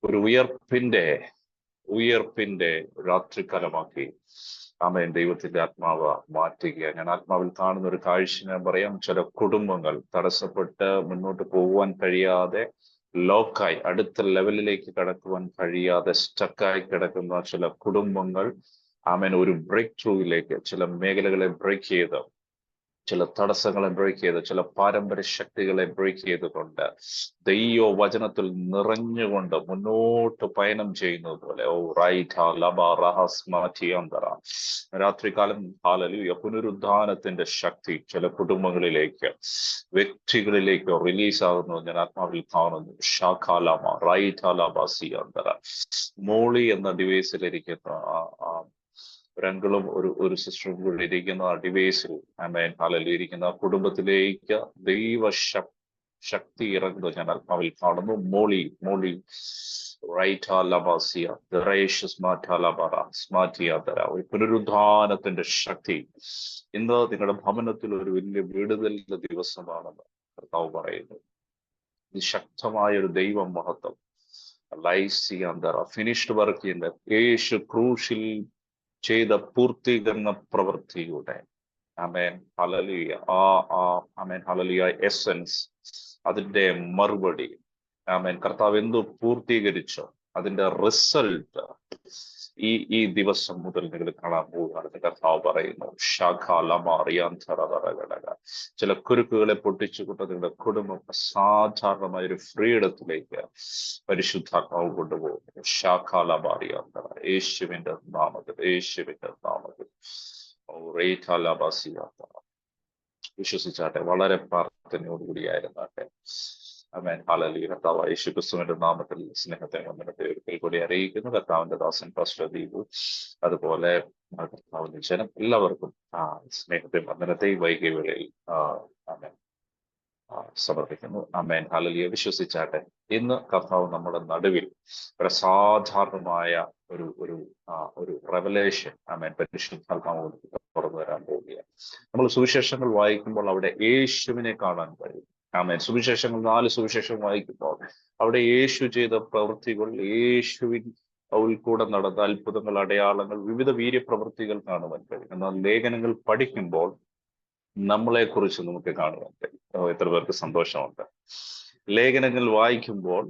ഒരു ഉയർപ്പിന്റെ രാത്രികാലമാക്കി ആമേൻ ദൈവത്തിന്റെ ആത്മാവ് മാറ്റുക. ഞാൻ ആത്മാവിൽ കാണുന്ന ഒരു കാഴ്ച ഞാൻ പറയാം. ചില കുടുംബങ്ങൾ തടസ്സപ്പെട്ട് മുന്നോട്ട് പോകുവാൻ കഴിയാതെ, ലോക്കായി അടുത്ത ലെവലിലേക്ക് കടക്കുവാൻ കഴിയാതെ സ്റ്റക്കായി കിടക്കുന്ന ചില കുടുംബങ്ങൾ ആമേൻ ഒരു ബ്രേക്ക് ത്രൂവിലേക്ക്, ചില മേഖലകളെ ബ്രേക്ക് ചെയ്ത്, ചില തടസ്സങ്ങളെ ബ്രേക്ക് ചെയ്ത്, ചില പാരമ്പര്യ ശക്തികളെ ബ്രേക്ക് ചെയ്തുകൊണ്ട് ദൈവ വചനത്തിൽ നിറഞ്ഞുകൊണ്ട് മുന്നോട്ട് പയനം ചെയ്യുന്നത് പോലെ രാത്രികാലം ഹാലലുയ പുനരുദ്ധാനത്തിന്റെ ശക്തി ചില കുടുംബങ്ങളിലേക്ക്, വ്യക്തികളിലേക്ക് റിലീസ് ആകുന്നു ഞാൻ ആത്മാവിൽ കാണുന്നു. ഷാഖാലാമ റൈറ്റാലാബാസി അന്തര മോളി എന്ന ഡിവൈസിലിരിക്കുന്ന ഒരങ്കിളും ഒരു സിസ്റ്ററും കൂടി ഇരിക്കുന്ന ആ ഡിവൈസിൽ ആമേൻ ഹാലലൂയ ഇരിക്കുന്ന കുടുംബത്തിലേക്ക് ദൈവ ശക്തി ഇറങ്ങുന്നത് ഞാൻ ആത്മാവിൽ കാണുന്നു. മോളി ഒരു പുനരുദ്ധാനത്തിന്റെ ശക്തി. ഇന്ന് നിങ്ങളുടെ ഭവനത്തിൽ ഒരു വലിയ വിടുതലിന്റെ ദിവസമാണെന്ന് കർത്താവ് പറയുന്നു. ഇത് ശക്തമായ ഒരു ദൈവ മഹത്വം. ഫിനിഷ്ഡ് വർക്കിന്റെ യേശു ക്രൂശിൽ ചെയ്ത പൂർത്തീകരണ പ്രവൃത്തിയുടെ amen hallelujah amen hallelujah essence, അതിന്റെ മറുപടി ആമേൻ കർത്താവ് എന്തു പൂർത്തീകരിച്ചോ അതിന്റെ റിസൾട്ട് ഈ ദിവസം മുതൽ നിങ്ങൾ കാണാൻ പോവുകയാണെന്ന് കർത്താവ് പറയുന്നു. ചില കുരുക്കുകളെ പൊട്ടിച്ചുകൊണ്ട് നിങ്ങളുടെ കുടുംബം അസാധാരണമായ ഒരു ഫ്രീഡത്തിലേക്ക് പരിശുദ്ധാത്മാവ് കൊണ്ടുപോകുന്നു. ഷാഖാലബാറിയാന്തര യേശുവിന്റെ നാമത്തിൽ വിശ്വസിച്ചാട്ടെ, വളരെ പ്രാർത്ഥനയോടുകൂടിയായിരുന്നാട്ടെ. Amen hallelujah. കർത്താവ് യേശു ക്രിസ്തുവിന്റെ നാമത്തിൽ സ്നേഹത്തെ വന്ദനത്തെ ഒരിക്കൽ കൂടി അറിയിക്കുന്നു. കർത്താവിന്റെ ദാസൻ പാസ്റ്റർ ദീപു, അതുപോലെ കർത്താവിന്റെ ജനം എല്ലാവർക്കും സ്നേഹത്തെ വന്ദനത്തെ വൈകിയ വേളയിൽ ആമേൻ സമർപ്പിക്കുന്നു. Amen hallelujah. വിശ്വസിച്ചാട്ടെ, ഇന്ന് കർത്താവ് നമ്മുടെ നടുവിൽ ഒരു അസാധാരണമായ ഒരു റെവലേഷൻ ആമേൻ പരിശുദ്ധാത്മാവ് തുറന്നു വരാൻ പോവുകയാണ്. നമ്മൾ സുവിശേഷങ്ങൾ വായിക്കുമ്പോൾ അവിടെ യേശുവിനെ കാണാൻ കഴിയും. ആമേൻ. സുവിശേഷങ്ങൾ 4 സുവിശേഷം വായിക്കുമ്പോൾ അവിടെ യേശു ചെയ്ത പ്രവൃത്തികൾ, യേശുവിൻ കൂടെ നടന്ന അത്ഭുതങ്ങൾ, അടയാളങ്ങൾ, വിവിധ വീര്യപ്രവൃത്തികൾ കാണുവാൻ കഴിയും. എന്നാൽ ലേഖനങ്ങൾ പഠിക്കുമ്പോൾ നമ്മളെ കുറിച്ച് നമുക്ക് കാണുവാൻ കഴിയും. എത്ര പേർക്ക് സന്തോഷമുണ്ട്? ലേഖനങ്ങൾ വായിക്കുമ്പോൾ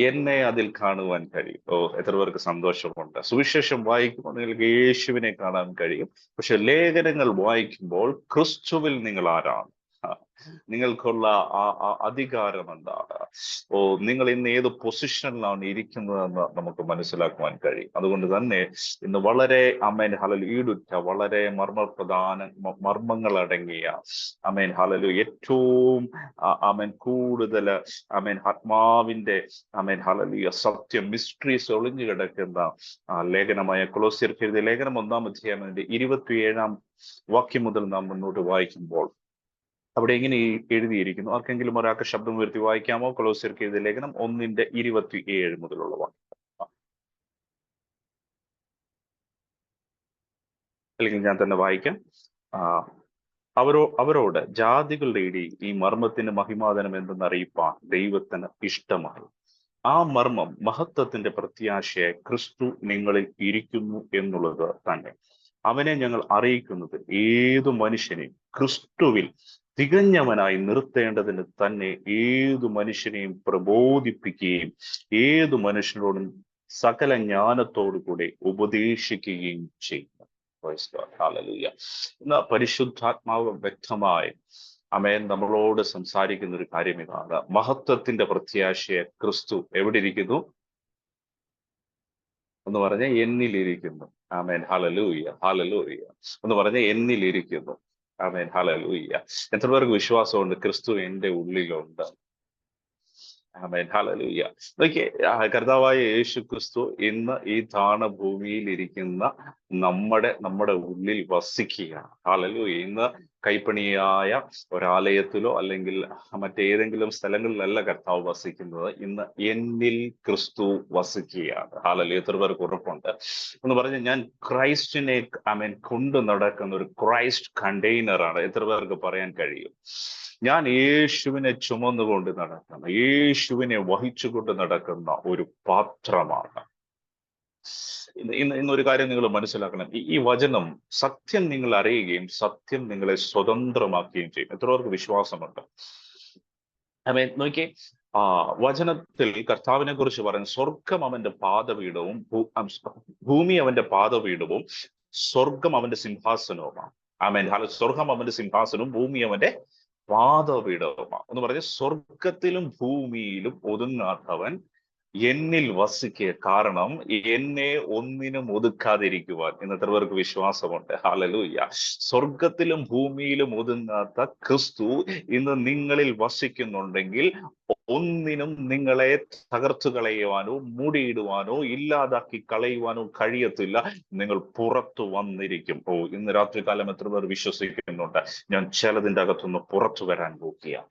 എന്നെ അതിൽ കാണുവാൻ കഴിയും. എത്ര പേർക്ക് സന്തോഷമുണ്ട്? സുവിശേഷം വായിക്കുമ്പോൾ നിങ്ങൾക്ക് യേശുവിനെ കാണാൻ കഴിയും. പക്ഷെ ലേഖനങ്ങൾ വായിക്കുമ്പോൾ ക്രിസ്തുവിൽ നിങ്ങൾ ആരാണ്, നിങ്ങൾക്കുള്ള അധികാരം എന്താണ്, നിങ്ങൾ ഇന്ന് ഏത് പൊസിഷനിലാണ് ഇരിക്കുന്നതെന്ന് നമുക്ക് മനസ്സിലാക്കുവാൻ കഴിയും. അതുകൊണ്ട് തന്നെ ഇന്ന് വളരെ ആമേൻ ഹല്ലേലൂയ ഈടുറ്റ, വളരെ മർമ്മങ്ങൾ അടങ്ങിയ ആമേൻ ഹല്ലേലൂയ ഏറ്റവും ആമേൻ കൂടുതൽ ആമേൻ ആത്മാവിന്റെ ആമേൻ ഹല്ലേലൂയ സത്യം മിസ്റ്ററീസ് ഒളിഞ്ഞു കിടക്കുന്ന ലേഖനമായ കൊലോസ്യർക്ക് എഴുതിയ ലേഖനം 1-ാം അധ്യായം 27-ാം വാക്യം മുതൽ നാം മുന്നോട്ട് വായിക്കുമ്പോൾ അവിടെ എങ്ങനെ എഴുതിയിരിക്കുന്നു? ആർക്കെങ്കിലും ഒരാൾക്ക് ശബ്ദം ഉയർത്തി വായിക്കാമോ? കൊലോസ്യർക്ക് എഴുതിയ ലേഖനം 1:27 മുതലുള്ള വാക്യം. അല്ലെങ്കിൽ ഞാൻ തന്നെ വായിക്കാം. അവരോട് ജാതികളുടെ ഇടയിൽ ഈ മർമ്മത്തിന് മഹിമാതനം എന്തെന്നറിയിപ്പാൻ ദൈവത്തിന് ഇഷ്ടമായി. ആ മർമ്മം മഹത്വത്തിന്റെ പ്രത്യാശയെ ക്രിസ്തു നിങ്ങളിൽ ഇരിക്കുന്നു എന്നുള്ളത് തന്നെ. അവനെ ഞങ്ങൾ അറിയിക്കുന്നത് ഏതു മനുഷ്യനെയും ക്രിസ്തുവിൽ തികഞ്ഞവനായി നിർത്തേണ്ടതിന് തന്നെ ഏതു മനുഷ്യനെയും പ്രബോധിപ്പിക്കുകയും ഏതു മനുഷ്യനോടും സകല ജ്ഞാനത്തോടു കൂടെ ഉപദേശിക്കുകയും ചെയ്യുന്നു. ഹല്ലേലൂയ. ഇന്ന് പരിശുദ്ധാത്മാവ് വ്യക്തമായി ആമേൻ നമ്മളോട് സംസാരിക്കുന്ന ഒരു കാര്യം ഇതാണ്. മഹത്വത്തിന്റെ പ്രത്യാശയെ ക്രിസ്തു എവിടെ ഇരിക്കുന്നു എന്ന് പറഞ്ഞ എന്നിലിരിക്കുന്നു. Amen hallelujah. എന്ന് പറഞ്ഞ എന്നിലിരിക്കുന്നു. Amen hallelujah. എത്ര പേർക്ക് വിശ്വാസമുണ്ട് ക്രിസ്തു എന്റെ ഉള്ളിലുണ്ട്? Amen hallelujah. നോക്കിയേ, കർത്താവായ യേശു ക്രിസ്തു ഇന്ന് ഈ താണഭൂമിയിൽ ഇരിക്കുന്ന നമ്മുടെ ഉള്ളിൽ വസിക്കുകയാണ്. ഹല്ലേലൂയ. ഇന്ന് കൈപ്പണിയായ ഒരാലയത്തിലോ അല്ലെങ്കിൽ മറ്റേതെങ്കിലും സ്ഥലങ്ങളിലല്ല കർത്താവ് വസിക്കുന്നത്. ഇന്ന് എന്നിൽ ക്രിസ്തു വസിക്കുകയാണ്. ഹല്ലേലൂയ. എത്ര പേർക്ക് ഉറപ്പുണ്ട് എന്ന് പറഞ്ഞ് ഞാൻ ക്രൈസ്റ്റിനെ കൊണ്ടു നടക്കുന്ന ഒരു ക്രൈസ്റ്റ് കണ്ടെയ്നറാണ്. എത്ര പേർക്ക് പറയാൻ കഴിയും? ഞാൻ യേശുവിനെ ചുമന്നുകൊണ്ട് നടക്കുന്ന, യേശുവിനെ വഹിച്ചുകൊണ്ട് നടക്കുന്ന ഒരു പാത്രമാണ്. ഇന്നൊരു കാര്യം നിങ്ങൾ മനസ്സിലാക്കണം. ഈ വചനം സത്യം നിങ്ങൾ അറിയുകയും സത്യം നിങ്ങളെ സ്വതന്ത്രമാക്കുകയും ചെയ്യും. എത്ര പേർക്ക് വിശ്വാസമുണ്ട്? നോക്കിയേ, വചനത്തിൽ കർത്താവിനെ കുറിച്ച് പറയുന്നത് സ്വർഗം അവന്റെ പാദപീഠവും ഭൂമി അവന്റെ പാദപീഠവും സ്വർഗം അവന്റെ സിംഹാസനവുമാണ്. സ്വർഗം അവന്റെ സിംഹാസനവും ഭൂമി അവന്റെ പാദപീഠവുമാണ് എന്ന് പറഞ്ഞ് സ്വർഗത്തിലും ഭൂമിയിലും ഒതുങ്ങാത്തവൻ എന്നിൽ വസിക്കുക. കാരണം എന്നെ ഒന്നിനും ഒതുക്കാതിരിക്കുവാൻ. ഇന്ന് എത്ര പേർക്ക് വിശ്വാസമുണ്ട്? ഹല്ലേലൂയ. സ്വർഗത്തിലും ഭൂമിയിലും ഒതുങ്ങാത്ത ക്രിസ്തു ഇന്ന് നിങ്ങളിൽ വസിക്കുന്നുണ്ടെങ്കിൽ ഒന്നിനും നിങ്ങളെ തകർത്തു കളയുവാനോ മൂടിയിടുവാനോ ഇല്ലാതാക്കി കളയുവാനോ കഴിയത്തില്ല. നിങ്ങൾ പുറത്തു വന്നിരിക്കും. ഇന്ന് രാത്രികാലം എത്ര പേർ വിശ്വസിക്കുന്നുണ്ട്? ഞാൻ ചിലതിൻ്റെ അകത്തുനിന്ന് പുറത്തു വരാൻ പോകുക.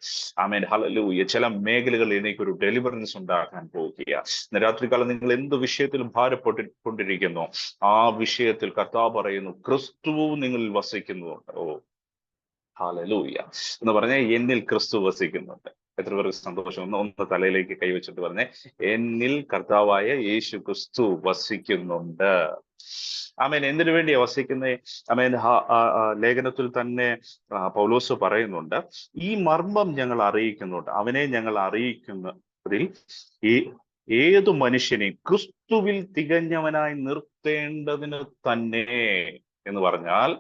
ഹല്ലേലൂയ. ചില മേഖലകളിൽ എനിക്കൊരു ഡെലിവറൻസ് ഉണ്ടാക്കാൻ പോകുക. ഇന്ന് രാത്രികാലം നിങ്ങൾ എന്ത് വിഷയത്തിലും ഭാരപ്പെട്ടുകൊണ്ടിരിക്കുന്നു, ആ വിഷയത്തിൽ കർത്താവ് പറയുന്നു ക്രിസ്തു നിങ്ങളിൽ വസിക്കുന്നുണ്ട്. ഹല്ലേലൂയ എന്ന് പറഞ്ഞാൽ എന്നിൽ ക്രിസ്തു വസിക്കുന്നുണ്ട്. എത്ര പേർക്ക് സന്തോഷം? ഒന്ന് തലയിലേക്ക് കൈവച്ചിട്ട് പറഞ്ഞേ, എന്നിൽ കർത്താവായ യേശു ക്രിസ്തു വസിക്കുന്നുണ്ട്. എന്തിനു വേണ്ടിയാ വസിക്കുന്നത്? ലേഖനത്തിൽ തന്നെ പൗലോസ് പറയുന്നുണ്ട്, ഈ മർമ്മം ഞങ്ങൾ അറിയിക്കുന്നുണ്ട്. അവനെ ഞങ്ങൾ അറിയിക്കുന്നതിൽ ഈ ഏതു മനുഷ്യനെയും ക്രിസ്തുവിൽ തികഞ്ഞവനായി നിർത്തേണ്ടതിന് തന്നെ എന്ന് പറഞ്ഞാൽ,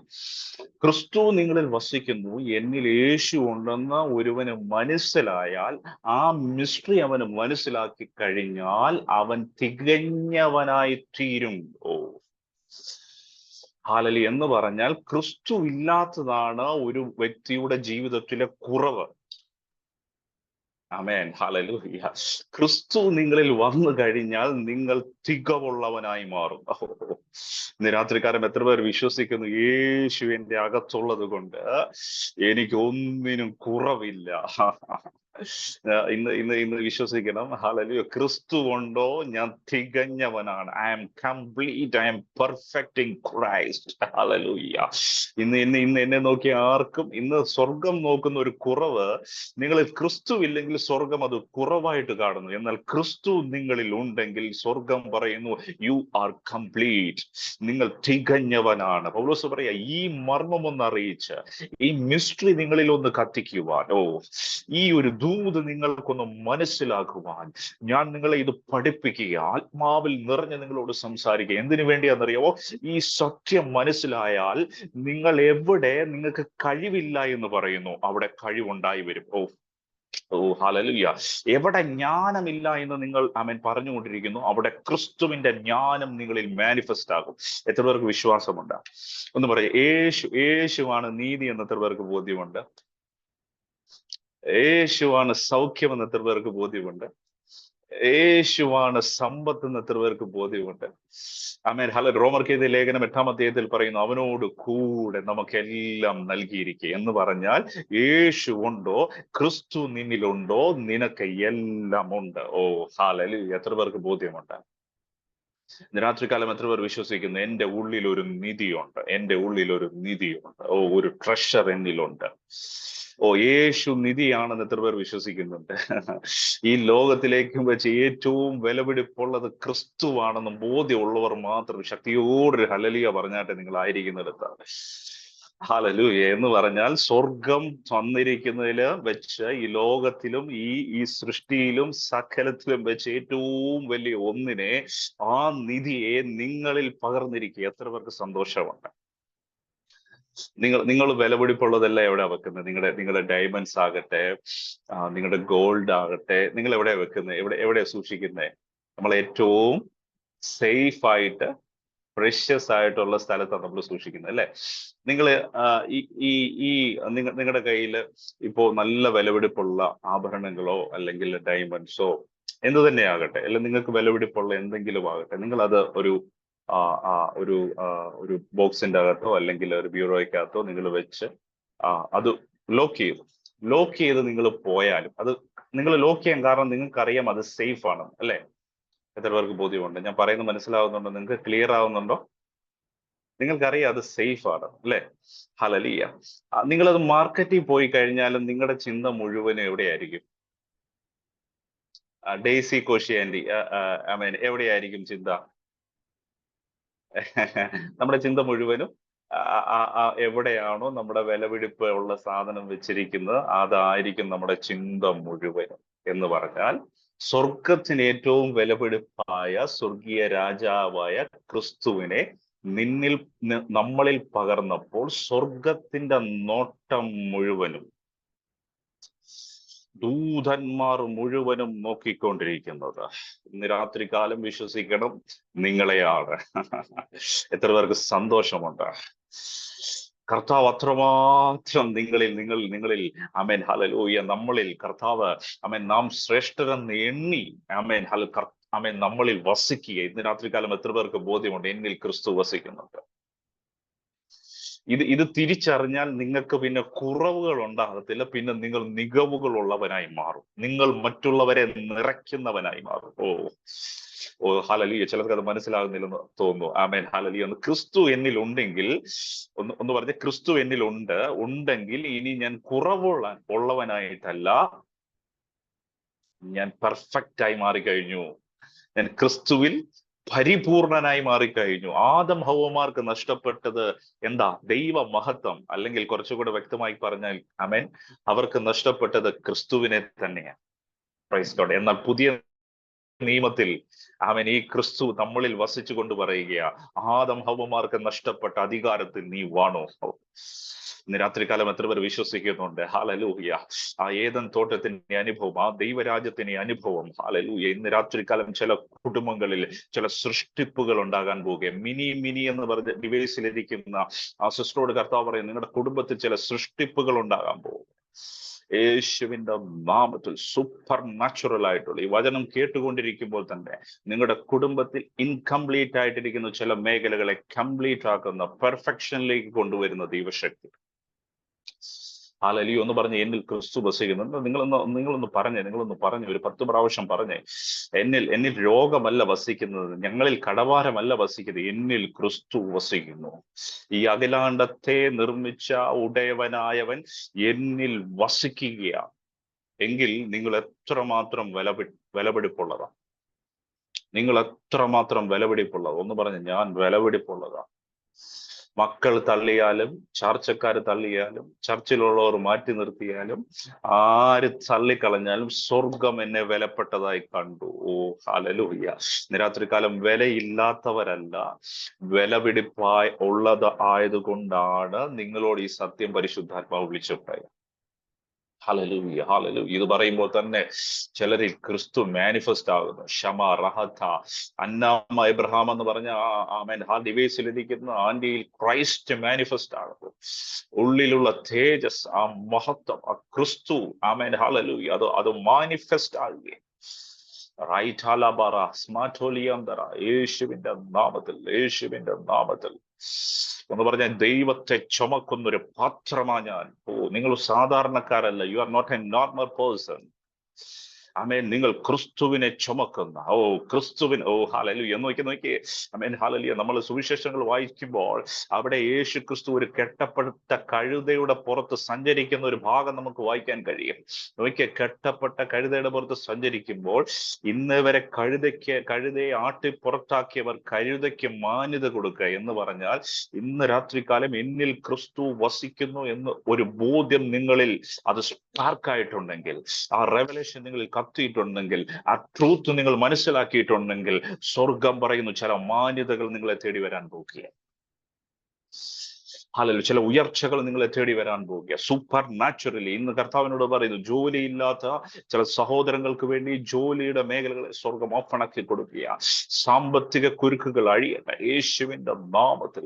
ക്രിസ്തു നിങ്ങളിൽ വസിക്കുന്നു, എന്നിൽ യേശു ഉണ്ടെന്ന് ഒരുവന് മനസ്സിലായാൽ, ആ മിസ്റ്ററി അവന് മനസ്സിലാക്കി കഴിഞ്ഞാൽ അവൻ തികഞ്ഞവനായി തീരും. ഹല്ലേലൂയ. എന്ന് പറഞ്ഞാൽ ക്രിസ്തു ഇല്ലാത്തതാണ് ഒരു വ്യക്തിയുടെ ജീവിതത്തിലെ കുറവ്. ആമേൻ. ഹല്ലേലൂയ. ക്രിസ്തു നിങ്ങളിൽ വന്നു കഴിഞ്ഞാൽ നിങ്ങൾ തികവുള്ളവനായി മാറും. ഇന്ന് രാത്രികാലം എത്ര പേർ വിശ്വസിക്കുന്നു യേശു എന്റെ അകത്തുള്ളത് കൊണ്ട് എനിക്ക് ഒന്നിനും കുറവില്ല? ഇന്ന് വിശ്വസിക്കണം. ഹല്ലേലൂയ. ക്രിസ്തു കൊണ്ടോ ഞാൻ തികഞ്ഞവനാണ്. I am complete, I am perfect in Christ. ഹല്ലേലൂയ. ഇന്ന് എന്നെ നോക്കിയ ആർക്കും ഇന്ന് സ്വർഗം നോക്കുന്ന ഒരു കുറവ്, നിങ്ങൾ ക്രിസ്തു ഇല്ലെങ്കിൽ സ്വർഗം അത് കുറവായിട്ട് കാണുന്നു. എന്നാൽ ക്രിസ്തു നിങ്ങളിൽ ഉണ്ടെങ്കിൽ സ്വർഗം പറയുന്നു യു ആർ കംപ്ലീറ്റ്, നിങ്ങൾ തികഞ്ഞവനാണ്. പൗലോസ് പറയാ, ഈ മർമ്മം ഒന്ന് അറിയിച്ച്, ഈ മിസ്റ്ററി നിങ്ങളിൽ ഒന്ന് കത്തിക്കുവാൻ, ഈ ഒരു ദൂത് നിങ്ങൾക്കൊന്ന് മനസ്സിലാക്കുവാൻ ഞാൻ നിങ്ങളെ ഇത് പഠിപ്പിക്കുക, ആത്മാവിൽ നിറഞ്ഞ് നിങ്ങളോട് സംസാരിക്കുക. എന്തിനു വേണ്ടിയാണെന്നറിയാമോ? ഈ സത്യം മനസ്സിലായാൽ നിങ്ങൾ എവിടെ നിങ്ങൾക്ക് കഴിവില്ല എന്ന് പറയുന്നു, അവിടെ കഴിവുണ്ടായി വരും. ഹല്ലേലൂയ. എവിടെ ജ്ഞാനമില്ല എന്ന് നിങ്ങൾ പറഞ്ഞുകൊണ്ടിരിക്കുന്നു, അവിടെ ക്രിസ്തുവിന്റെ ജ്ഞാനം നിങ്ങളിൽ മാനിഫെസ്റ്റ് ആകും. എത്ര പേർക്ക് വിശ്വാസമുണ്ട്? ഒന്ന് പറയാം, യേശുവാണ് നീതി എന്ന് എത്ര പേർക്ക് ബോധ്യമുണ്ട്? യേശുവാണ് സൗഖ്യം എന്ന് എത്ര പേർക്ക് ബോധ്യമുണ്ട്? യേശുവാണ് സമ്പത്ത് എന്ന് എത്ര പേർക്ക് ബോധ്യമുണ്ട്? റോമർക്കെഴുതിയ ലേഖനം 8-ാം അധ്യായത്തിൽ പറയുന്നു, അവനോട് കൂടെ നമുക്കെല്ലാം നൽകിയിരിക്കുക. എന്ന് പറഞ്ഞാൽ യേശു ഉണ്ടോ, ക്രിസ്തു നിന്നിലുണ്ടോ, നിനക്ക് എല്ലാം ഉണ്ട്. ഹല്ലേലൂയ. എത്ര പേർക്ക് ബോധ്യമുണ്ട്? രാത്രികാലം എത്ര പേർ വിശ്വസിക്കുന്നു എന്റെ ഉള്ളിൽ ഒരു നിധിയുണ്ട്, എന്റെ ഉള്ളിൽ ഒരു നിധിയുണ്ട്, ഒരു ട്രഷർ എന്നിലുണ്ട്? യേശു നിധിയാണെന്ന് എത്ര പേർ വിശ്വസിക്കുന്നുണ്ട്? ഈ ലോകത്തിലേക്കും വെച്ച് ഏറ്റവും വിലപിടിപ്പുള്ളത് ക്രിസ്തുവാണെന്ന് ബോധ്യമുള്ളവർ മാത്രം ശക്തിയോടൊരു ഹല്ലേലൂയ പറഞ്ഞാട്ടെ നിങ്ങൾ ആയിരിക്കുന്നിടത്ത്. ഹല്ലേലൂയ എന്ന് പറഞ്ഞാൽ സ്വർഗം തന്നിരിക്കുന്നതില് വെച്ച് ഈ ലോകത്തിലും ഈ സൃഷ്ടിയിലും സകലത്തിലും വെച്ച് ഏറ്റവും വലിയ ഒന്നിനെ, ആ നിധിയെ നിങ്ങളിൽ പകർന്നിരിക്കുക. എത്ര പേർക്ക് സന്തോഷമുണ്ട്? നിങ്ങൾ വിലപിടിപ്പുള്ളതെല്ലാം എവിടെയാ വെക്കുന്നത്? നിങ്ങളുടെ ഡയമണ്ട്സ് ആകട്ടെ, നിങ്ങളുടെ ഗോൾഡ് ആകട്ടെ, നിങ്ങൾ എവിടെയാ വെക്കുന്നത്? എവിടെയാ സൂക്ഷിക്കുന്നത്? നമ്മൾ ഏറ്റവും സേഫ് ആയിട്ട്, പ്രഷ്യസ് ആയിട്ടുള്ള സ്ഥലത്താണ് നമ്മൾ സൂക്ഷിക്കുന്നത്, അല്ലെ? നിങ്ങൾ നിങ്ങളുടെ കയ്യിൽ ഇപ്പോ നല്ല വിലപിടിപ്പുള്ള ആഭരണങ്ങളോ അല്ലെങ്കിൽ ഡയമണ്ട്സോ എന്തു തന്നെ ആകട്ടെ, അല്ല നിങ്ങൾക്ക് വിലപിടിപ്പുള്ള എന്തെങ്കിലും ആകട്ടെ, നിങ്ങൾ അത് ഒരു ഒരു ഒരു ബോക്സിന്റെ അകത്തോ അല്ലെങ്കിൽ ഒരു ബ്യൂറോയ്ക്കകത്തോ നിങ്ങൾ വെച്ച് അത് ലോക്ക് ചെയ്ത് നിങ്ങൾ പോയാലും അത് നിങ്ങൾ ലോക്ക് ചെയ്യാൻ കാരണം നിങ്ങൾക്കറിയാം അത് സേഫ് ആണ്, അല്ലെ? എത്ര പേർക്ക് ബോധ്യമുണ്ട്? ഞാൻ പറയുന്നത് മനസ്സിലാവുന്നുണ്ടോ? നിങ്ങൾക്ക് ക്ലിയർ ആവുന്നുണ്ടോ? നിങ്ങൾക്കറിയാം അത് സേഫ് ആണ്, അല്ലെ? ഹല്ലേലൂയ. നിങ്ങളത് മാർക്കറ്റിൽ പോയി കഴിഞ്ഞാലും നിങ്ങളുടെ ചിന്ത മുഴുവനും എവിടെയായിരിക്കും? ഡെയ്സി കോശി ആൻറ്റി, എവിടെയായിരിക്കും ചിന്ത? നമ്മുടെ ചിന്ത മുഴുവനും എവിടെയാണോ നമ്മുടെ വിലപിടിപ്പ് ഉള്ള സാധനം വെച്ചിരിക്കുന്നത് അതായിരിക്കും നമ്മുടെ ചിന്ത മുഴുവനും. എന്ന് പറഞ്ഞാൽ സ്വർഗത്തിന് ഏറ്റവും വിലപിടിപ്പായ സ്വർഗീയ രാജാവായ ക്രിസ്തുവിനെ നമ്മളിൽ പകർന്നപ്പോൾ സ്വർഗത്തിന്റെ നോട്ടം മുഴുവനും, ദൂതന്മാർ മുഴുവനും നോക്കിക്കൊണ്ടിരിക്കുന്നത് ഇന്ന് രാത്രികാലം വിശ്വസിക്കണം നിങ്ങളെയാണ്. എത്ര പേർക്ക് സന്തോഷമുണ്ട്? കർത്താവ് അത്രമാത്രം നിങ്ങളിൽ ആമേൻ ഹല്ലേലൂയ നമ്മളിൽ കർത്താവ് ആമേൻ നാം ശ്രേഷ്ഠരെന്ന് എണ്ണി ആമേൻ ആമേൻ നമ്മളിൽ വസിക്കുക. ഇന്ന് രാത്രികാലം എത്ര പേർക്ക് ബോധ്യമുണ്ട് എന്നിൽ ക്രിസ്തു വസിക്കുന്നുണ്ട്? ഇത് തിരിച്ചറിഞ്ഞാൽ നിങ്ങൾക്ക് പിന്നെ കുറവുകൾ ഉണ്ടാകത്തില്ല, പിന്നെ നിങ്ങൾ മികവുകൾ ഉള്ളവനായി മാറും, നിങ്ങൾ മറ്റുള്ളവരെ നിറയ്ക്കുന്നവനായി മാറും. ഓ ഹല്ലേലൂയ. ചിലർക്ക് അത് മനസ്സിലാകുന്നില്ലെന്ന് തോന്നുന്നു. Amen hallelujah. ക്രിസ്തു എന്നിൽ ഉണ്ടെങ്കിൽ ഒന്ന് പറഞ്ഞ ക്രിസ്തു എന്നിൽ ഉണ്ടെങ്കിൽ ഇനി ഞാൻ ഉള്ളവനായിട്ടല്ല, ഞാൻ പെർഫെക്റ്റ് ആയി മാറിക്കഴിഞ്ഞു. ഞാൻ ക്രിസ്തുവിൽ പരിപൂർണനായി മാറിക്കഴിഞ്ഞു. ആദം ഹവ്വമാർക്ക് നഷ്ടപ്പെട്ടത് എന്താ? ദൈവ മഹത്വം, അല്ലെങ്കിൽ കുറച്ചുകൂടെ വ്യക്തമായി പറഞ്ഞാൽ ആമേൻ അവർക്ക് നഷ്ടപ്പെട്ടത് ക്രിസ്തുവിനെ തന്നെയാണ്. Praise God. എന്നാൽ പുതിയ നിയമത്തിൽ ആമേൻ ഈ ക്രിസ്തു നമ്മളിൽ വസിച്ചുകൊണ്ട് പറയുകയാ, ആദം ഹവ്വമാർക്ക് നഷ്ടപ്പെട്ട അധികാരത്തിൽ നീ വാണോ. ഇന്ന് രാത്രികാലം എത്ര പേർ വിശ്വസിക്കുന്നുണ്ട്? ഹല്ലേലൂയ. ആ ഏദൻ തോട്ടത്തിന്റെ അനുഭവം, ആ ദൈവരാജ്യത്തിന്റെ അനുഭവം, ഹല്ലേലൂയ. ഇന്ന് രാത്രികാലം ചില കുടുംബങ്ങളിൽ ചില സൃഷ്ടിപ്പുകൾ ഉണ്ടാകാൻ പോവുക. മിനി എന്ന് പറഞ്ഞ ഡിവൈസിലിരിക്കുന്ന ആ സിസ്റ്ററോട് കർത്താവ് പറയും, നിങ്ങളുടെ കുടുംബത്തിൽ ചില സൃഷ്ടിപ്പുകൾ ഉണ്ടാകാൻ പോകും. യേശുവിന്റെ നാമത്തിൽ സൂപ്പർ നാച്ചുറൽ ആയിട്ടുള്ള ഈ വചനം കേട്ടുകൊണ്ടിരിക്കുമ്പോൾ തന്നെ നിങ്ങളുടെ കുടുംബത്തിൽ ഇൻകംപ്ലീറ്റ് ആയിട്ടിരിക്കുന്ന ചില മേഖലകളെ കംപ്ലീറ്റ് ആക്കുന്ന, പെർഫെക്ഷനിലേക്ക് കൊണ്ടുവരുന്ന ദൈവശക്തി. ഹല്ലേലൂയ. ഒന്ന് പറഞ്ഞ് എന്നിൽ ക്രിസ്തു വസിക്കുന്നു. നിങ്ങളൊന്ന് പറഞ്ഞ് ഒരു 10 പ്രാവശ്യം പറഞ്ഞേ. എന്നിൽ രോഗമല്ല വസിക്കുന്നത്, ഞങ്ങളിൽ കടഭാരമല്ല വസിക്കുന്നത്, എന്നിൽ ക്രിസ്തു വസിക്കുന്നു. ഈ അഖിലാണ്ടത്തെ നിർമ്മിച്ച ഉടയവനായവൻ എന്നിൽ വസിക്കുകയാ എങ്കിൽ നിങ്ങൾ എത്രമാത്രം വിലപിടിപ്പുള്ളതാ. നിങ്ങൾ എത്രമാത്രം വിലപിടിപ്പുള്ളതാ. ഒന്ന് പറഞ്ഞ് ഞാൻ വിലപിടിപ്പുള്ളതാ. മക്കൾ തള്ളിയാലും, ചാർച്ചക്കാർ തള്ളിയാലും, ചർച്ചിലുള്ളവർ മാറ്റി നിർത്തിയാലും, ആര് തള്ളിക്കളഞ്ഞാലും സ്വർഗം എന്നെ വിലപ്പെട്ടതായി കണ്ടു. ഓ ഹല്ലേലൂയ. രാത്രികാലം വിലയില്ലാത്തവരല്ല, വിലപിടിപ്പായി ഉള്ളത് ആയതുകൊണ്ടാണ് നിങ്ങളോട് ഈ സത്യം പരിശുദ്ധാത്മാവ് വിളിച്ചു പറയുക. Hallelujah, hallelujah. ഇത് പറയുമ്പോൾ തന്നെ ചിലരിൽ ക്രിസ്തു മാനിഫെസ്റ്റ് ആകുന്നു. ഷമ, റഹത്ത, അന്നാമ, എബ്രഹാം എന്ന് പറഞ്ഞ ആമേൻ ആ ഡിവൈസിലിരിക്കുന്ന ആന്റിയിൽ ക്രൈസ്റ്റ് മാനിഫെസ്റ്റ് ആകുന്നു. ഉള്ളിലുള്ള തേജസ്, ആ മഹത്വം, ആ ക്രിസ്തു ആമേൻ ഹല്ലേലൂയ അത് മാനിഫെസ്റ്റ് ആകുകയും യേശുവിന്റെ നാമത്തിൽ എന്ന് പറഞ്ഞാൽ ദൈവത്തെ ചുമക്കുന്നൊരു പാത്രമാ ഞാൻ. നിങ്ങൾ സാധാരണക്കാരല്ല. You are not a normal person. ആമേൻ. നിങ്ങൾ ക്രിസ്തുവിനെ ചുമക്കുന്ന ഹല്ലേലൂയ. നോക്കി ആമേൻ ഹല്ലേലൂയ. നമ്മൾ സുവിശേഷങ്ങൾ വായിക്കുമ്പോൾ അവിടെ യേശു ക്രിസ്തു ഒരു കെട്ടപ്പെട്ട കഴുതയുടെ പുറത്ത് സഞ്ചരിക്കുന്ന ഒരു ഭാഗം നമുക്ക് വായിക്കാൻ കഴിയും. കെട്ടപ്പെട്ട കഴുതയുടെ പുറത്ത് സഞ്ചരിക്കുമ്പോൾ ഇന്ന് വരെ കഴുതയെ ആട്ടി പുറത്താക്കിയവർ കഴുതയ്ക്ക് മാന്യത കൊടുക്കുക എന്ന് പറഞ്ഞാൽ ഇന്ന് രാത്രികാലം എന്നിൽ ക്രിസ്തു വസിക്കുന്നു എന്ന് ഒരു ബോധ്യം നിങ്ങളിൽ അത് സ്പാർക്കായിട്ടുണ്ടെങ്കിൽ, ആ റെവലേഷൻ നിങ്ങളിൽ കത്തിയിട്ടുണ്ടെങ്കിൽ, ആ ട്രൂത്ത് നിങ്ങൾ മനസ്സിലാക്കിയിട്ടുണ്ടെങ്കിൽ, സ്വർഗം പറയുന്നു ചില മാന്യതകൾ നിങ്ങളെ തേടി വരാൻ പോകുക. ഹല്ലേലൂയ. ചില ഉയർച്ചകൾ നിങ്ങളെ തേടി വരാൻ പോവുക, സൂപ്പർ നാച്ചുറലി. ഇന്ന് കർത്താവിനോട് പറയുന്നു, ജോലിയില്ലാത്ത ചില സഹോദരങ്ങൾക്ക് വേണ്ടി ജോലിയുടെ മേഖലകളെ സ്വർഗം ഓപ്പണാക്കി കൊടുക്കുക. സാമ്പത്തിക കുരുക്കുകൾ അഴിയട്ടെ യേശുവിന്റെ നാമത്തിൽ.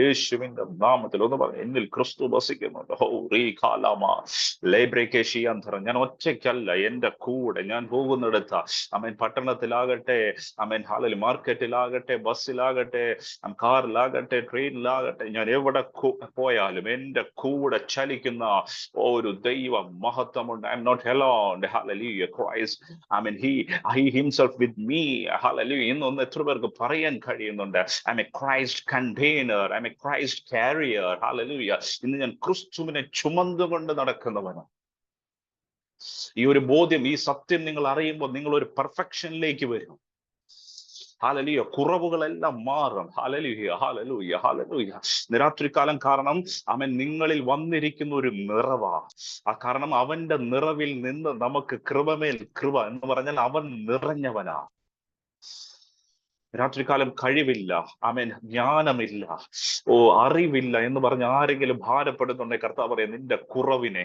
യേശുവിന്റെ നാമത്തിൽ. ഒന്ന് പറഞ്ഞു, എന്നിൽ ക്രിസ്തു വസിക്കുന്നുണ്ട്. ഞാൻ ഒറ്റയ്ക്കല്ല, എന്റെ കൂടെ. ഞാൻ പോകുന്നിടത്ത് അമേൻ പട്ടണത്തിലാകട്ടെ, അമേൻ ഹല്ലേലൂയ, മാർക്കറ്റിലാകട്ടെ, ബസ്സിലാകട്ടെ, കാറിലാകട്ടെ, ട്രെയിനിലാകട്ടെ, ഞാൻ എവിടെ പോയാലും എന്റെ കൂടെ ചലിക്കുന്ന ഒരു ദൈവ മഹത്വമുണ്ട്. I M not alone. ഹല്ലേലൂയ. Christ, I mean he himself with me. ഹല്ലേലൂയ. ഇന്നൊന്ന് എത്ര പേർക്ക് പറയാൻ കഴിയുന്നുണ്ട്, I'm a Christ container, I'm a Christ carrier. ഹല്ലേലൂയ. ഇന്ന് ഞാൻ ക്രിസ്തുവിനെ ചുമന്നുകൊണ്ട് നടക്കുന്നവനാണ്. ഈ ഒരു ബോധ്യം, ഈ സത്യം നിങ്ങൾ അറിയുമ്പോൾ നിങ്ങൾ ഒരു പെർഫെക്ഷനിലേക്ക് വരും. ഹല്ലേലൂയ. കുറവുകളെല്ലാം മാറും. ഹല്ലേലൂയ, ഹല്ലേലൂയ, ഹല്ലേലൂയ. രാത്രികാലം കാരണം അവൻ നിങ്ങളിൽ വന്നിരിക്കുന്ന ഒരു നിറവാ. ആ കാരണം അവന്റെ നിറവിൽ നിന്ന് നമുക്ക് കൃപമേൽ കൃപ എന്ന് പറഞ്ഞാൽ അവൻ നിറഞ്ഞവനാ. രാത്രികാലം കഴിവില്ല, ആമേൻ, ജ്ഞാനമില്ല, അറിവില്ല എന്ന് പറഞ്ഞ് ആരെങ്കിലും ഭാരപ്പെടുന്നുണ്ടെങ്കിൽ കർത്താവ് പറയാം, നിന്റെ കുറവിനെ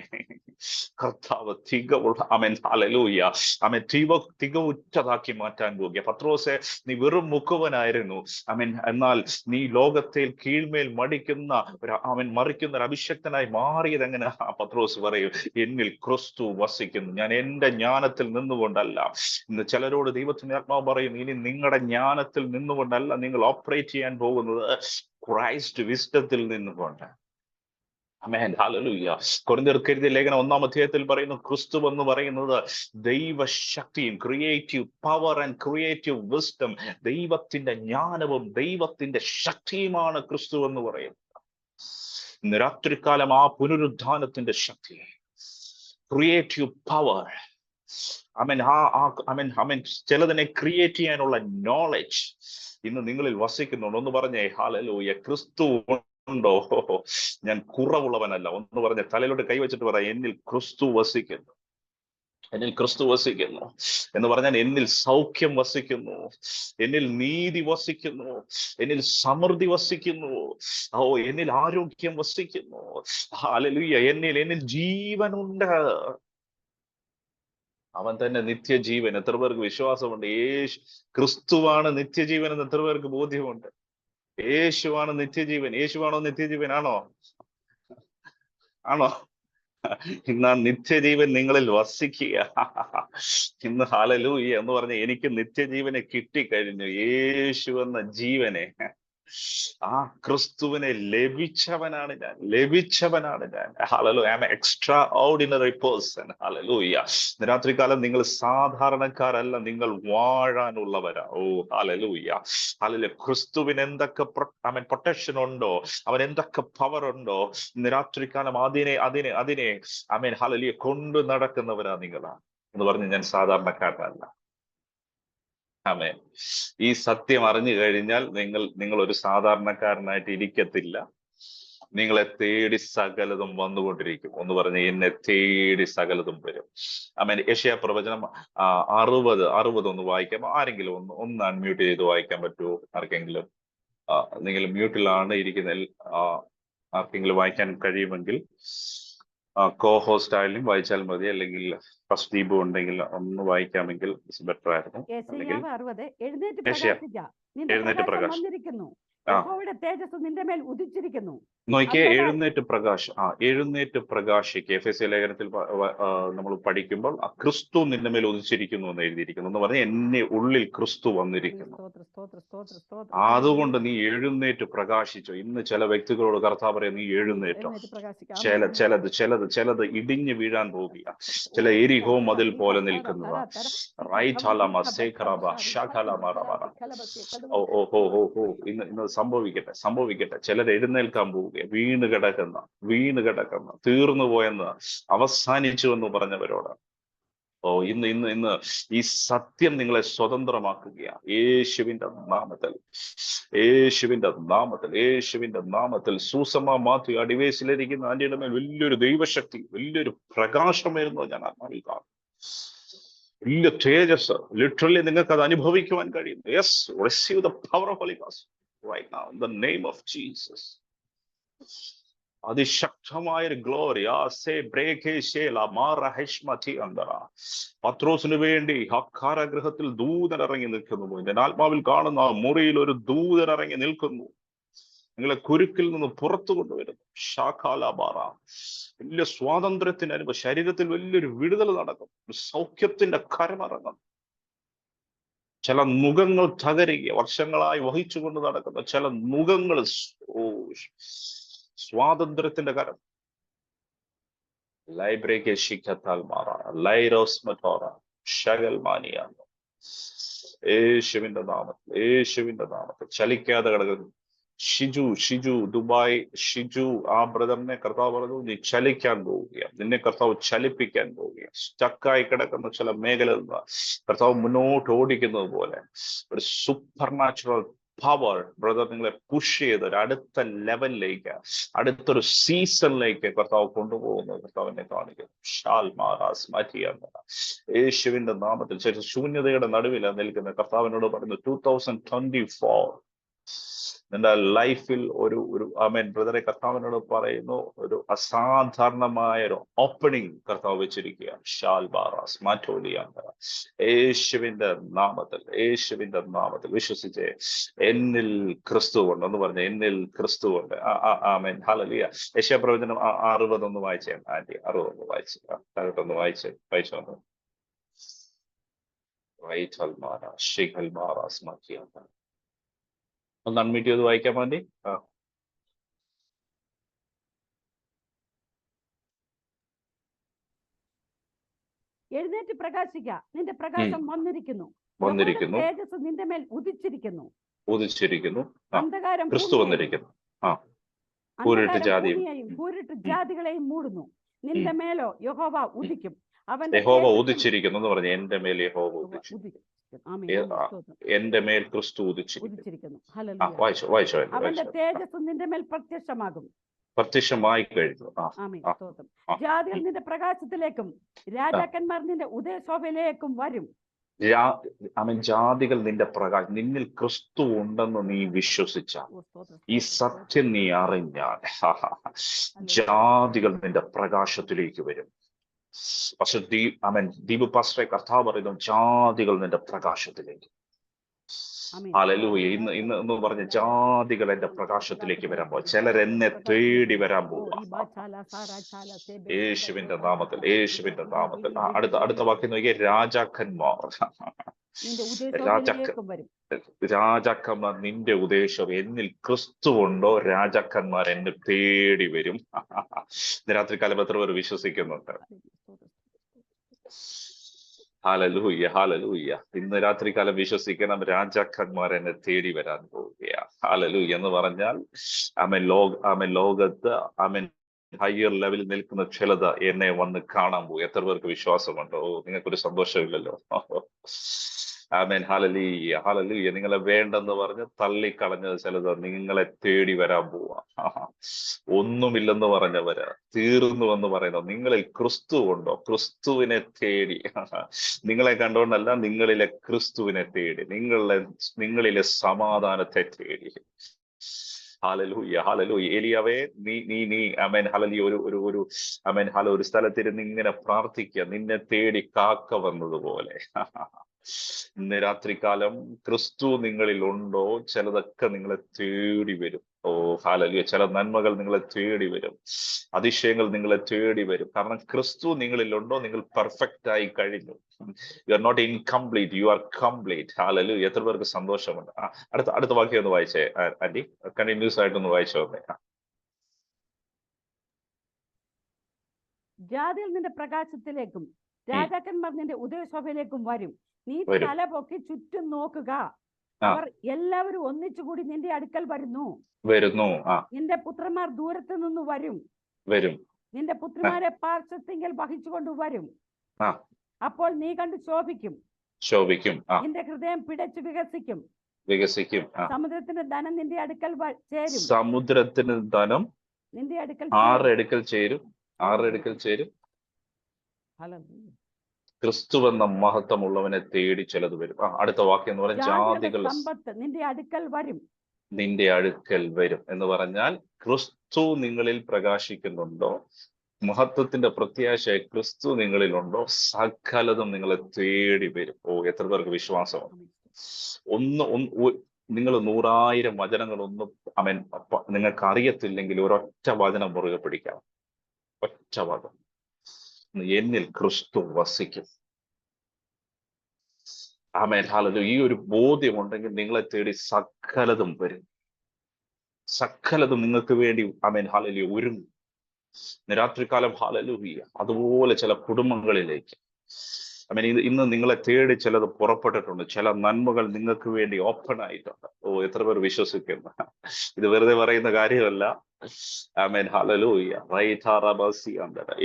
കർത്താവ് ആമേൻ ഹല്ലേലൂയ, ആമേൻ തികവുറ്റതാക്കി മാറ്റാൻ പോകുക. പത്രോസെ, നീ വെറും മുക്കുവനായിരുന്നു, ആമേൻ, എന്നാൽ നീ ലോകത്തിൽ കീഴ്മേൽ അവൻ മറിക്കുന്ന ഒരു അഭിഷക്തനായി മാറിയത് എങ്ങനെ? പത്രോസ് പറയും, എന്നിൽ ക്രിസ്തു വസിക്കുന്നു. ഞാൻ എന്റെ ജ്ഞാനത്തിൽ നിന്നുകൊണ്ടല്ല. ഇന്ന് ചിലരോട് ദൈവത്തിന്റെ ആത്മാവ് പറയും, ഇനി നിങ്ങളുടെ ജ്ഞാനത്തിൽ നിന്നുകൊണ്ടല്ല നിങ്ങൾ ഓപ്പറേറ്റ് ചെയ്യാൻ പോകുന്നത്, ക്രൈസ്റ്റ് വിസ്ഡത്തിൽ നിന്നുകൊണ്ട്. ആമേൻ, ഹല്ലേലൂയ. കൊരിന്ത്യർക്ക് എഴുതിയ ലേഖനം 1-ാം അധ്യായത്തിൽ പറയുന്നു, ക്രിസ്തു എന്ന് പറയുന്നത് ദൈവശക്തിയും, creative power and creative wisdom, ദൈവത്തിന്റെ ജ്ഞാനവും ദൈവത്തിന്റെ ശക്തിയുമാണ് ക്രിസ്തു എന്ന് പറയുന്നത്. ഇന്ന് രാത്രികാലം ആ പുനരുദ്ധാനത്തിന്റെ ശക്തി, ക്രിയേറ്റീവ് പവർ, ചിലതിനെ ക്രിയേറ്റ് ചെയ്യാനുള്ള നോളജ് ഇന്ന് നിങ്ങളിൽ വസിക്കുന്നുണ്ട്. ഒന്ന് പറഞ്ഞേ ഹല്ലേലൂയ. ക്രിസ്തു ഉണ്ടോ? ഞാൻ കുറവുള്ളവനല്ല. ഒന്ന് പറഞ്ഞ തലയിലോട്ട് കൈവച്ചിട്ട് പറയാം, എന്നിൽ ക്രിസ്തു വസിക്കുന്നു, എന്നിൽ ക്രിസ്തു വസിക്കുന്നു എന്ന് പറഞ്ഞാൽ എന്നിൽ സൗഖ്യം വസിക്കുന്നു, എന്നിൽ നീതി വസിക്കുന്നു, എന്നിൽ സമൃദ്ധി വസിക്കുന്നു, എന്നിൽ ആരോഗ്യം വസിക്കുന്നു. ഹല്ലേലൂയ. എന്നിൽ ജീവനുണ്ട്. അവൻ തന്നെ നിത്യജീവൻ. എത്ര പേർക്ക് വിശ്വാസമുണ്ട്? ക്രിസ്തുവാണ് നിത്യജീവൻ എന്ന് എത്ര പേർക്ക് ബോധ്യമുണ്ട്? യേശുവാണ് നിത്യജീവൻ. യേശുവാണോ നിത്യജീവൻ? ആണോ? ഇന്ന് ആ നിത്യജീവൻ നിങ്ങളിൽ വസിക്കുക. ഇന്ന് ഹല്ലേലൂയ എന്ന് പറഞ്ഞ എനിക്ക് നിത്യജീവനെ കിട്ടിക്കഴിഞ്ഞു. യേശു എന്ന ജീവനെ, ആ ക്രിസ്തുവിനെ ലഭിച്ചവനാണ് ഞാൻ. ഹല്ലേലൂയ. I am extraordinary person. ഹല്ലേലൂയ. രാത്രികാലം നിങ്ങൾ സാധാരണക്കാരല്ല, നിങ്ങൾ വാഴാനുള്ളവരാ. Hallelujah, hallelujah. ക്രിസ്തുവിന് എന്തൊക്കെ പ്രൊട്ടക്ഷൻ ഉണ്ടോ, അവൻ എന്തൊക്കെ പവർ ഉണ്ടോ, രാത്രികാലം അതിനെ ആമേൻ ഹല്ലേലൂയ കൊണ്ടു നടക്കുന്നവരാ നിങ്ങളാ എന്ന് പറഞ്ഞ് ഞാൻ സാധാരണക്കാരനല്ല. ആമേൻ. ഈ സത്യം അറിഞ്ഞു കഴിഞ്ഞാൽ നിങ്ങൾ ഒരു സാധാരണക്കാരനായിട്ട് ഇരിക്കത്തില്ല. നിങ്ങളെ തേടി സകലതും വന്നുകൊണ്ടിരിക്കും. ഒന്ന് പറഞ്ഞ്, എന്നെ തേടി സകലതും വരും. ആമേൻ. യെശയ്യാ പ്രവചനം 60 ഒന്ന് വായിക്കാം. ആരെങ്കിലും ഒന്ന് അൺമ്യൂട്ട് ചെയ്ത് വായിക്കാൻ പറ്റുമോ? ആർക്കെങ്കിലും? നിങ്ങൾ മ്യൂട്ടിലാണ് ഇരിക്കുന്ന, ആർക്കെങ്കിലും വായിക്കാൻ കഴിയുമെങ്കിൽ കോ ഹോസ്റ്റ് ആയാലും വായിച്ചാൽ മതി, അല്ലെങ്കിൽ ഫസ്റ്റ് ദീപം ഉണ്ടെങ്കിൽ ഒന്ന് വായിക്കാമെങ്കിൽ ബെറ്റർ ആയിരുന്നു. എഴുന്നേറ്റ് പ്രകാശം, തേജസ് നിന്റെ മേൽ ഉദിച്ചിരിക്കുന്നു. നോക്കിയേ, എഴുന്നേറ്റ് പ്രകാശിക്ക്. എഫെസ്യ ലേഖനത്തിൽ നമ്മൾ പഠിക്കുമ്പോൾ ക്രിസ്തു നിന്റെ മേൽ ഉദിച്ചിരിക്കുന്നു എന്ന് എഴുതിയിരിക്കുന്നു. എന്ന് പറഞ്ഞാൽ എന്നെ ഉള്ളിൽ ക്രിസ്തു വന്നിരിക്കുന്നു. അതുകൊണ്ട് നീ എഴുന്നേറ്റ് പ്രകാശിച്ചോ. ഇന്ന് ചില വ്യക്തികളോട് കർത്താവ് പറയാം, നീ എഴുന്നേറ്റോ. ചിലത് ഇടിഞ്ഞു വീഴാൻ പോവുക. ചില എരിഹോ മതിൽ പോലെ നിൽക്കുന്നതാ. ഇന്ന് സംഭവിക്കട്ടെ. ചിലർ എഴുന്നേൽക്കാൻ പോവുക. വീണ് കിടക്കുന്ന തീർന്നു പോയെന്ന്, അവസാനിച്ചു എന്ന് പറഞ്ഞവരോട് ഇന്ന് ഈ സത്യം നിങ്ങളെ സ്വതന്ത്രമാക്കുകയാണ്. യേശുവിന്റെ നാമത്തിൽ സൂസമ്മ മാത്യു അടിവേസിലിരിക്കുന്ന ആന്റിയുടെ മേൽ വലിയൊരു ദൈവശക്തി, വലിയൊരു പ്രകാശമായിരുന്നു ഞാൻ ആത്മാവിൽ കാണുന്നു. വലിയ തേജസ് ലിറ്ററലി നിങ്ങൾക്ക് അത് അനുഭവിക്കുവാൻ കഴിയും. Yes, receive the power of holy ghost. right now in the name of Jesus. അതിശക്തമായൊരു ഗ്ലോറി പത്രോസിന് വേണ്ടി കാരാഗൃഹത്തിൽ ദൂതൻ ഇറങ്ങി നിൽക്കുന്നു. എന്റെ ആത്മാവിൽ കാണുന്ന ആ മുറിയിൽ ഒരു ദൂതൻ ഇറങ്ങി നിൽക്കുന്നു. നിങ്ങളെ കുരുക്കിൽ നിന്ന് പുറത്തു കൊണ്ടുവരുന്നു. ഷാഖാലാബാറ വലിയ സ്വാതന്ത്ര്യത്തിന് അനുഭവം, ശരീരത്തിൽ വലിയൊരു വിടുതൽ നടക്കും, ഒരു സൗഖ്യത്തിന്റെ കരമിറങ്ങും. ചില മുഖങ്ങൾ തകരുക, വർഷങ്ങളായി വഹിച്ചുകൊണ്ട് നടക്കുന്ന ചില മുഖങ്ങൾ സ്വാതന്ത്ര്യത്തിന്റെ കരം. ലൈബ്രേക്ക് ശിഖത്താൽ മാറാ ലൈറോസ്മറ്റോറ ഷകൽമാനിയ യേശുവിന്റെ നാമത്തിൽ ചലിക്കാതെ കിടക്കുന്നു. ഷിജു ദുബായ് ആ ബ്രദറിനെ കർത്താവ് പറഞ്ഞു, നീ ചലിക്കാൻ പോവുകയാണ്, നിന്നെ കർത്താവ് ചലിപ്പിക്കാൻ പോവുകയാണ്. സ്റ്റക്കായി കിടക്കുന്ന ചില മേഖലയിൽ നിന്ന് കർത്താവ് മുന്നോട്ട് ഓടിക്കുന്നത് പോലെ ഒരു സൂപ്പർ നാച്ചുറൽ പവർ ബ്രദർ നിങ്ങളെ പുഷ് ചെയ്ത് ഒരു അടുത്ത ലെവലിലേക്ക്, അടുത്തൊരു സീസണിലേക്ക് കർത്താവ് കൊണ്ടുപോകുന്നത് കർത്താവിനെ കാണിക്കുന്നു. ഷാൽ മാറാസ് മാറ്റിയാണ് യേശുവിന്റെ നാമത്തിൽ. ചില ശൂന്യതയുടെ നടുവിൽ നിൽക്കുന്ന കർത്താവിനോട് പറയുന്നു, 2024 നിന്റെ ലൈഫിൽ ഒരു ആമേൻ ബ്രദറെ കർത്താവിനോട് പറയുന്നു, ഒരു അസാധാരണമായ ഒരു ഓപ്പണിംഗ് കർത്താവ് വെച്ചിരിക്കുകയാണ്. ഷാൽ ബാറാസ് മാറ്റോലിയാണ് യേശുവിന്റെ നാമത്തിൽ വിശ്വസിച്ച് എന്നിൽ ക്രിസ്തുവുണ്ട് എന്ന് പറഞ്ഞ എന്നിൽ ക്രിസ്തുവുണ്ട്. Amen hallelujah. യെശയ്യാ പ്രവചനം 60 വായിച്ചേ ആന്റി, 60 വായിച്ചു താഴോട്ടൊന്ന് വായിച്ചു. റൈറ്റ് ഹൽമാര ഷെയ്ഖ് ഹൽമാറാസ് മാറ്റിയാണ്. ഒന്ന് അൺമ്യൂട്ട് ചെയ്ത് വായിക്കാൻ വേണ്ടി. എഴുന്നേറ്റ് പ്രകാശിക്ക, നിന്റെ പ്രകാശം വന്നിരിക്കുന്നു, തേജസ് നിന്റെ മേൽ ഉദിച്ചിരിക്കുന്നു. അന്ധകാരം ക്രിസ്തു വന്നിരിക്കുന്നു. കൂരിട്ട് ജാതികളെയും മൂടുന്നു. നിന്റെ മേലോ യഹോവ ഉദിക്കും. യഹോവ ഉദിച്ചിരിക്കുന്നു എന്ന് പറഞ്ഞു. എന്റെ മേൽ യഹോവ ഉദിച്ചിരിക്കുന്നു. എന്റെ മേൽ ക്രിസ്തു ഉദിച്ചിരിക്കുന്നു. അവന്റെ തേജസ് നിന്റെ മേൽ പ്രത്യക്ഷമായി കഴിഞ്ഞു. ജാതികൾ നിന്റെ പ്രകാശത്തിലേക്കും രാജാക്കന്മാർ നിന്റെ ഉദയശോഭയിലേക്കും വരും. ജാതികൾ നിന്റെ പ്രകാശം, നിന്നിൽ ക്രിസ്തു ഉണ്ടെന്ന് നീ വിശ്വസിച്ചാൽ, ഈ സത്യം നീ അറിഞ്ഞാൽ ജാതികൾ നിന്റെ പ്രകാശത്തിലേക്ക് വരും. പക്ഷെ ദീപ് പാസ്റ്ററെ കർത്താവ് പറയുന്നു, ജാതികൾ നിന്റെ പ്രകാശത്തിലേക്ക്. ഹല്ലേലൂയ. ഇന്ന് പറഞ്ഞ ജാതികൾ എന്റെ പ്രകാശത്തിലേക്ക് വരാൻ പോകും. ചിലരെന്നെ തേടി വരാൻ പോവുക യേശുവിന്റെ നാമത്തിൽ. അടുത്ത വാക്യം നോക്കിയ രാജാക്കന്മാർ നിന്റെ ഉദ്ദേശം എന്നിൽ ക്രിസ്തു ഉണ്ടോ, രാജാക്കന്മാർ എന്നെ തേടി വരും. രാത്രികാലം എത്ര പേർ വിശ്വസിക്കുന്നുണ്ട്? ഹല്ലേലൂയ. ഇന്ന് രാത്രികാലം വിശ്വസിക്കണം, രാജാക്കന്മാർ എന്നെ തേടി വരാൻ പോവുകയാണ്. ഹല്ലേലൂയ എന്ന് പറഞ്ഞാൽ ലോകത്ത് ഹയർ ലെവലിൽ നിൽക്കുന്ന ചിലത് എന്നെ വന്ന് കാണാൻ പോകും. എത്ര പേർക്ക് വിശ്വാസമുണ്ടോ? നിങ്ങൾക്കൊരു സന്തോഷമില്ലല്ലോ. Amen hallelujah. നിങ്ങളെ വേണ്ടെന്ന് പറഞ്ഞ് തള്ളിക്കളഞ്ഞത് ചിലത് നിങ്ങളെ തേടി വരാൻ പോവാ. ഒന്നുമില്ലെന്ന് പറഞ്ഞവര്, തീർന്നുവെന്ന് പറയുന്നത്, നിങ്ങളിൽ ക്രിസ്തു ഉണ്ടോ, ക്രിസ്തുവിനെ തേടി. നിങ്ങളെ കണ്ടുകൊണ്ടല്ല, നിങ്ങളിലെ ക്രിസ്തുവിനെ തേടി, നിങ്ങളിലെ സമാധാനത്തെ തേടി. ഹല്ലേലൂയ. ഏലിയാവേ, നീ ആമേൻ ഹല്ലേലൂയ ഒരു സ്ഥലത്തിരുന്ന് ഇങ്ങനെ പ്രാർത്ഥിക്കുക, നിന്നെ തേടി കാക്ക വന്നതുപോലെ. ഇന്ന് രാത്രികാലം ക്രിസ്തു നിങ്ങളിൽ ഉണ്ടോ, ചിലതൊക്കെ നിങ്ങളെ തേടി വരും. ഹല്ലേലൂയ. ചില നന്മകൾ നിങ്ങളെ തേടി വരും, അതിശയങ്ങൾ നിങ്ങളെ തേടി വരും. കാരണം ക്രിസ്തു നിങ്ങളിലുണ്ടോ, നിങ്ങൾ പെർഫെക്റ്റ് ആയി കഴിഞ്ഞു. You are not incomplete, you are complete. Hallelujah. എത്ര പേർക്ക് സന്തോഷമുണ്ട്? അടുത്ത വാക്യം ഒന്ന് വായിച്ചേ ആന്റി, കണ്ടിന്യൂസ് ആയിട്ടൊന്ന് വായിച്ചു വന്നേ. ജാതികൾ നിന്റെ പ്രകാശത്തിലേക്കും രാജാക്കന്മാർ നിന്റെ ഉദയശോഭയിലേക്കും വരും. നീ തല പൊക്കി ചുറ്റും നോക്കുക, അവർ എല്ലാവരും ഒന്നിച്ചുകൂടി നിന്റെ അടുക്കൽ വരുന്നു. നിന്റെ പുത്രന്മാർ ദൂരത്ത് നിന്ന് വരും. നിന്റെ പുത്രിമാരെ പാർശ്വത്തിങ്കൽ വഹിച്ചുകൊണ്ട് വരും. അപ്പോൾ നീ കണ്ട് ശോഭിക്കും. നിന്റെ ഹൃദയം പിടച്ചു വികസിക്കും. സമുദ്രത്തിന്റെ ധനം നിന്റെ അടുക്കൽ ചേരും. സമുദ്രത്തിന് ധനം നിന്റെ അടുക്കൽ ചേരും. ക്രിസ്തുവെന്ന മഹത്വമുള്ളവനെ തേടി ചിലത് വരും. അടുത്ത വാക്യം എന്ന് പറഞ്ഞാൽ ജാതികൾ സമ്പത്ത് നിന്റെ അടുക്കൽ വരും. നിന്റെ അടുക്കൽ വരും എന്ന് പറഞ്ഞാൽ ക്രിസ്തു നിങ്ങളിൽ പ്രകാശിക്കുന്നുണ്ടോ, മഹത്വത്തിന്റെ പ്രത്യാശയായി ക്രിസ്തു നിങ്ങളിലുണ്ടോ, സകലതും നിങ്ങളെ തേടി വരും. ഓ, എത്ര പേർക്ക് വിശ്വാസമാണ്? നിങ്ങൾ 100,000 വചനങ്ങളൊന്നും നിങ്ങൾക്ക് അറിയത്തില്ലെങ്കിൽ ഒരൊറ്റ വചനം മുറുകെ പിടിക്കാം. ഒറ്റ വചനം, എന്നിൽ ക്രിസ്തു വസിക്കും. ആമേൻ, ഹല്ലേലൂയ. ഈ ഒരു ബോധ്യമുണ്ടെങ്കിൽ നിങ്ങളെ തേടി സകലതും വരും. സകലതും നിങ്ങൾക്ക് വേണ്ടി ആമേൻ ഹല്ലേലൂയ ഒരുങ്ങും. രാത്രികാലം ഹല്ലേലൂയ അതുപോലെ ചില കുടുംബങ്ങളിലേക്ക് ഇന്ന് നിങ്ങളെ തേടി ചിലത് പുറപ്പെട്ടിട്ടുണ്ട്. ചില നന്മകൾ നിങ്ങൾക്ക് വേണ്ടി ഓപ്പൺ ആയിട്ടുണ്ട്. ഓ, എത്ര പേർ വിശ്വസിക്കുന്നു? ഇത് വെറുതെ പറയുന്ന കാര്യമല്ല. Amen hallelujah.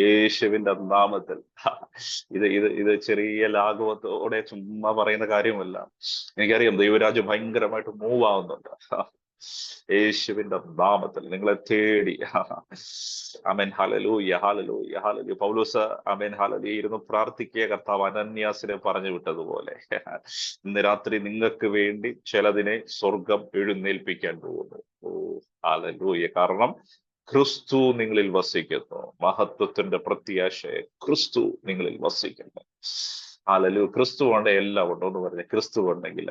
യേശുവിന്റെ നാമത്തിൽ ഇത് ചെറിയ ലാഘവത്തോടെ ചുമ്മാ പറയുന്ന കാര്യമല്ല. എനിക്കറിയാം ദൈവരാജ്യം ഭയങ്കരമായിട്ട് മൂവ് ആവുന്നുണ്ട്. യേശുവിന്റെ നാമത്തിൽ നിങ്ങളെ തേടി ആമേൻ ഹല്ലേലൂയ ഹല്ലേലൂയ ഹല്ലേലൂയ. പൗലോസ് ആമേൻ ഹല്ലേലൂയ ഇരുന്ന് പ്രാർത്ഥിക്കുക, കർത്താവ് അനന്യാസിനെ പറഞ്ഞു വിട്ടതുപോലെ ഇന്ന് രാത്രി നിങ്ങൾക്ക് വേണ്ടി ചിലതിനെ സ്വർഗം എഴുന്നേൽപ്പിക്കാൻ പോകുന്നു. ഓ ഹല്ലേലൂയ. കാരണം ക്രിസ്തു നിങ്ങളിൽ വസിക്കുന്നു. മഹത്വത്തിന്റെ പ്രത്യാശയെ ക്രിസ്തു നിങ്ങളിൽ വസിക്കുന്നു. ഹല്ലേലൂയ. ക്രിസ്തു കൊണ്ട് എല്ലാം ഉണ്ടോ എന്ന് പറഞ്ഞ ക്രിസ്തു ഉണ്ടെങ്കിൽ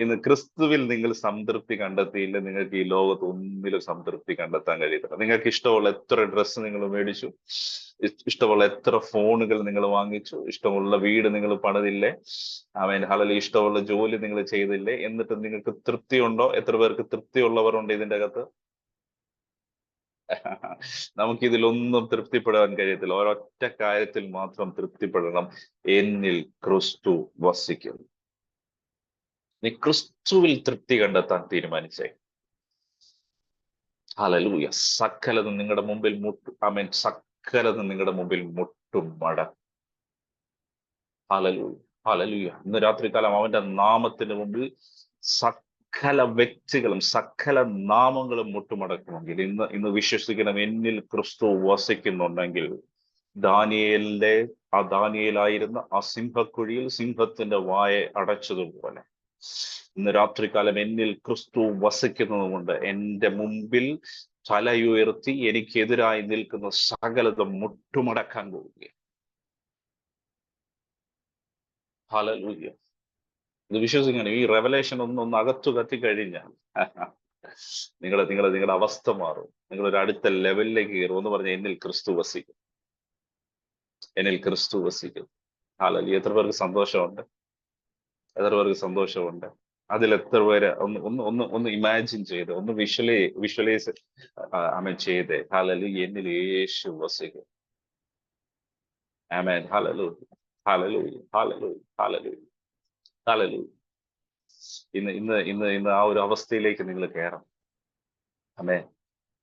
ഇന്ന് ക്രിസ്തുവിൽ നിങ്ങൾ സംതൃപ്തി കണ്ടെത്തിയില്ല, നിങ്ങൾക്ക് ഈ ലോകത്ത് ഒന്നിലും സംതൃപ്തി കണ്ടെത്താൻ കഴിയത്തില്ല. നിങ്ങൾക്ക് ഇഷ്ടമുള്ള എത്ര ഡ്രസ്സ് നിങ്ങൾ മേടിച്ചു, ഇഷ്ടമുള്ള എത്ര ഫോണുകൾ നിങ്ങൾ വാങ്ങിച്ചു, ഇഷ്ടമുള്ള വീട് നിങ്ങൾ പണിതില്ലേ, ആമേൻ ഹല്ലേലൂയ, ഇഷ്ടമുള്ള ജോലി നിങ്ങൾ ചെയ്തില്ലേ, എന്നിട്ട് നിങ്ങൾക്ക് തൃപ്തിയുണ്ടോ? എത്ര പേർക്ക് തൃപ്തിയുള്ളവരുണ്ട് ഇതിന്റെ അകത്ത്? നമുക്കിതിലൊന്നും തൃപ്തിപ്പെടാൻ കഴിയത്തില്ല. ഒരൊറ്റ കാര്യത്തിൽ മാത്രം തൃപ്തിപ്പെടണം, എന്നിൽ ക്രിസ്തു വസിക്കുന്നു. നീ ക്രിസ്തുവിൽ തൃപ്തി കണ്ടെത്താൻ തീരുമാനിച്ചേ, ഹല്ലേലൂയ, സകലതും നിങ്ങളുടെ മുമ്പിൽ ആമേൻ, സകലതും നിങ്ങളുടെ മുമ്പിൽ മുട്ടും മടങ്ങും. Hallelujah hallelujah. ഇന്ന് രാത്രികാലം അവന്റെ നാമത്തിന് മുമ്പിൽ സകല വ്യക്തികളും സകല നാമങ്ങളും മുട്ടുമടക്കുമെങ്കിൽ ഇന്ന് വിശ്വസിക്കണം, എന്നിൽ ക്രിസ്തു വസിക്കുന്നുണ്ടെങ്കിൽ ദാനിയേലായിരുന്ന ആ സിംഹക്കുഴിയിൽ സിംഹത്തിന്റെ വായ അടച്ചതുപോലെ ഇന്ന് രാത്രികാലം എന്നിൽ ക്രിസ്തു വസിക്കുന്നതുകൊണ്ട് എന്റെ മുമ്പിൽ തലയുയർത്തി എനിക്കെതിരായി നിൽക്കുന്ന സകലതും മുട്ടുമടക്കാൻ പോവുകയാണ്. ഹല്ലേലൂയ. ഇത് വിശ്വസിക്കണം. ഈ റെവലേഷൻ ഒന്ന് അകത്തു കത്തിക്കഴിഞ്ഞാൽ നിങ്ങളുടെ അവസ്ഥ മാറും. നിങ്ങളൊരു അടുത്ത ലെവലിലേക്ക് കയറും. എന്ന് പറഞ്ഞാൽ എന്നിൽ ക്രിസ്തു വസിക്കും, എന്നിൽ ക്രിസ്തു വസിക്കും. ഹല്ലേലൂയ. എത്ര പേർക്ക് സന്തോഷമുണ്ട്? എത്ര പേർക്ക് സന്തോഷമുണ്ട്? അതിൽ എത്ര പേര് ഒന്ന് ഇമാജിൻ ചെയ്ത്, ഒന്ന് വിഷ്വലൈസ് ആമേൻ ചെയ്തേ, ഹല്ലേലൂയ, എന്നിൽ യേശു വസിക്കും. ആമേൻ ഹല്ലേലൂയ ഹല്ലേലൂയ ഹല്ലേലൂയ ഹല്ലേലൂയ ഹല്ലേലൂയ. ഇന്ന് ആ ഒരു അവസ്ഥയിലേക്ക് നിങ്ങൾ കയറണം. Amen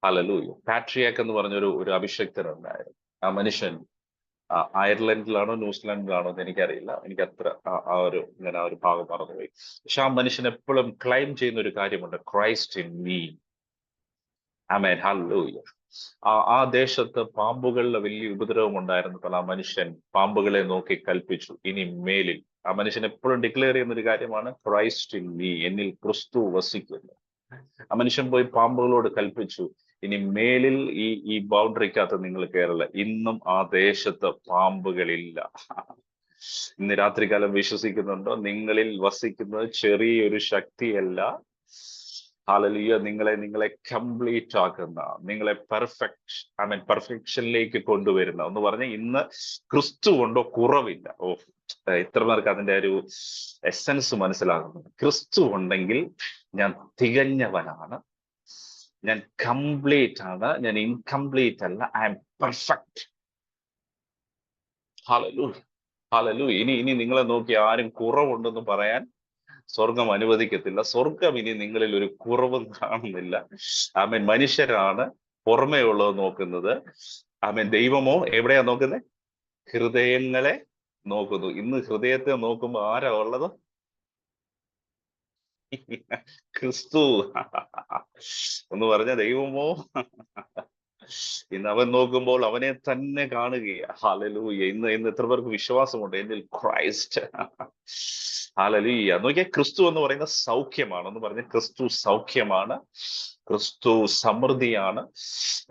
hallelujah. പാട്രിയാക്ക് എന്ന് പറഞ്ഞൊരു അഭിഷക്തനുണ്ടായിരുന്നു. ആ മനുഷ്യൻ അയർലൻഡിലാണോ ന്യൂസിലാൻഡിലാണോ എന്ന് എനിക്കറിയില്ല. എനിക്ക് അത്ര ഞാൻ ആ ഒരു ഭാഗം മറന്നുപോയി. പക്ഷെ ആ മനുഷ്യൻ എപ്പോഴും ക്ലൈം ചെയ്യുന്ന ഒരു കാര്യമുണ്ട്, Christ in me. Amen hallelujah. ആ ദേശത്ത് പാമ്പുകളുടെ വലിയ ഉപദ്രവം ഉണ്ടായിരുന്നപ്പോൾ ആ മനുഷ്യൻ പാമ്പുകളെ നോക്കി കൽപ്പിച്ചു, ഇനി മേലിൽ. ആ മനുഷ്യൻ എപ്പോഴും ഡിക്ലെയർ ചെയ്യുന്ന ഒരു കാര്യമാണ്, ക്രൈസ്റ്റ് ഇൻ മീ, എന്നിൽ ക്രിസ്തു വസിക്കുന്നു. ആ മനുഷ്യൻ പോയി പാമ്പുകളോട് കൽപ്പിച്ചു, ഇനി മേലിൽ ഈ ബൗണ്ടറിക്കകത്ത് നിങ്ങൾ കയറില്ല. ഇന്നും ആ ദേശത്ത് പാമ്പുകളില്ല. ഇന്ന് രാത്രികാലം വിശ്വസിക്കുന്നുണ്ടോ? നിങ്ങളിൽ വസിക്കുന്നത് ചെറിയൊരു ശക്തിയല്ല. ഹല്ലേലൂയ. നിങ്ങളെ കംപ്ലീറ്റ് ആക്കുന്ന, നിങ്ങളെ പെർഫെക്ഷനിലേക്ക് കൊണ്ടുവരുന്ന എന്ന് പറഞ്ഞാൽ ഇന്ന് ക്രിസ്തു കൊണ്ടോ കുറവില്ല. ഓ, ഇത്ര പേർക്ക് അതിന്റെ ഒരു എസൻസ് മനസ്സിലാകുന്നു. ക്രിസ്തു ഉണ്ടെങ്കിൽ ഞാൻ തികഞ്ഞവനാണ്, ഞാൻ കംപ്ലീറ്റ് ആണ്, ഞാൻ ഇൻകംപ്ലീറ്റ് അല്ല, I M perfect. Hallelujah hallelujah. ഇനി നിങ്ങളെ നോക്കി ആരും കുറവുണ്ടെന്ന് പറയാൻ സ്വർഗം അനുവദിക്കത്തില്ല. സ്വർഗം ഇനി നിങ്ങളിൽ ഒരു കുറവും കാണുന്നില്ല. ആമേൻ. മനുഷ്യരാണ് പുറമേ ഉള്ളത് നോക്കുന്നത്. ആമേൻ. ദൈവമോ എവിടെയാ നോക്കുന്നത്? ഹൃദയങ്ങളെ നോക്കുന്നു. ഇന്ന് ഹൃദയത്തെ നോക്കുമ്പോൾ ആരാ ഉള്ളത്? ക്രിസ്തു. എന്ന് പറഞ്ഞ ദൈവമോ ഇന്ന് അവൻ നോക്കുമ്പോൾ അവനെ തന്നെ കാണുകയാണ്. ഹല്ലേലൂയ. ഇന്ന് എത്ര പേർക്ക് വിശ്വാസമുണ്ട്? എന്നിൽ ക്രൈസ്റ്റ് ഹല്ലേലൂയ. നോക്കിയാൽ ക്രിസ്തു എന്ന് പറയുന്ന സൗഖ്യമാണ്. എന്ന് പറഞ്ഞ ക്രിസ്തു സൗഖ്യമാണ്, ക്രിസ്തു സമൃദ്ധിയാണ്,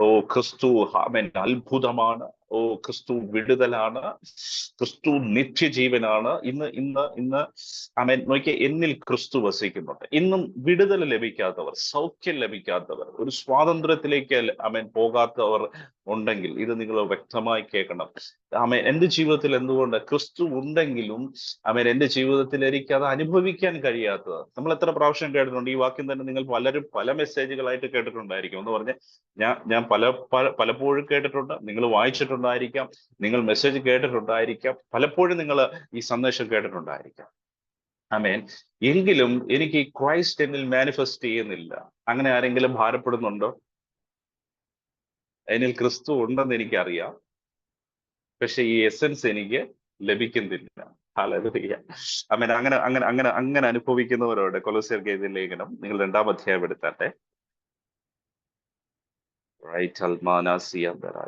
ഓ ക്രിസ്തു ആമേൻ അത്ഭുതമാണ്, ഓ ക്രിസ്തു വിടുതലാണ്, ക്രിസ്തു നിത്യജീവനാണ്. ഇന്ന് ഇന്ന് ഇന്ന് ആമേൻ നോക്കിയ എന്നിൽ ക്രിസ്തു വസിക്കുന്നുണ്ട്. ഇന്നും വിടുതൽ ലഭിക്കാത്തവർ, സൗഖ്യം ലഭിക്കാത്തവർ, ഒരു സ്വാതന്ത്ര്യത്തിലേക്ക് ആമേൻ പോകാത്തവർ ഉണ്ടെങ്കിൽ ഇത് നിങ്ങൾ വ്യക്തമായി കേൾക്കണം. ആമേൻ എന്റെ ജീവിതത്തിൽ എന്തുകൊണ്ട് ക്രിസ്തു ഉണ്ടെങ്കിലും ആമേൻ എന്റെ ജീവിതത്തിൽ എനിക്ക് അത് അനുഭവിക്കാൻ കഴിയാത്തത്. നമ്മൾ എത്ര പ്രാവശ്യം കേട്ടിട്ടുണ്ട് ഈ വാക്യം തന്നെ. നിങ്ങൾ പലരും പല മെസ്സേജുകളായിട്ട് കേട്ടിട്ടുണ്ടായിരിക്കും. എന്ന് പറഞ്ഞ് ഞാൻ പലപ്പോഴും കേട്ടിട്ടുണ്ട്, നിങ്ങൾ വായിച്ചിട്ടുണ്ടായിരിക്കാം, നിങ്ങൾ മെസ്സേജ് കേട്ടിട്ടുണ്ടായിരിക്കാം, പലപ്പോഴും നിങ്ങൾ ഈ സന്ദേശം കേട്ടിട്ടുണ്ടായിരിക്കാം. ആമേൻ. എങ്കിലും എനിക്ക് ഈ ക്രൈസ്റ്റ് എന്നിൽ മാനിഫെസ്റ്റ് ചെയ്യുന്നില്ല. അങ്ങനെ ആരെങ്കിലും ഭാരപ്പെടുന്നുണ്ടോ? എന്നിൽ ക്രിസ്തു ഉണ്ടെന്ന് എനിക്കറിയാം, പക്ഷെ ഈ എസൻസ് എനിക്ക് ലഭിക്കുന്നില്ല. ഹല്ലേലൂയ. ആമേൻ. അങ്ങനെ അങ്ങനെ അങ്ങനെ അങ്ങനെ അനുഭവിക്കുന്നവരോട് കൊലോസ്യർക്ക് എഴുതിയ ലേഖനം നിങ്ങൾ 2-ാം അധ്യായം എടുത്താട്ടെ.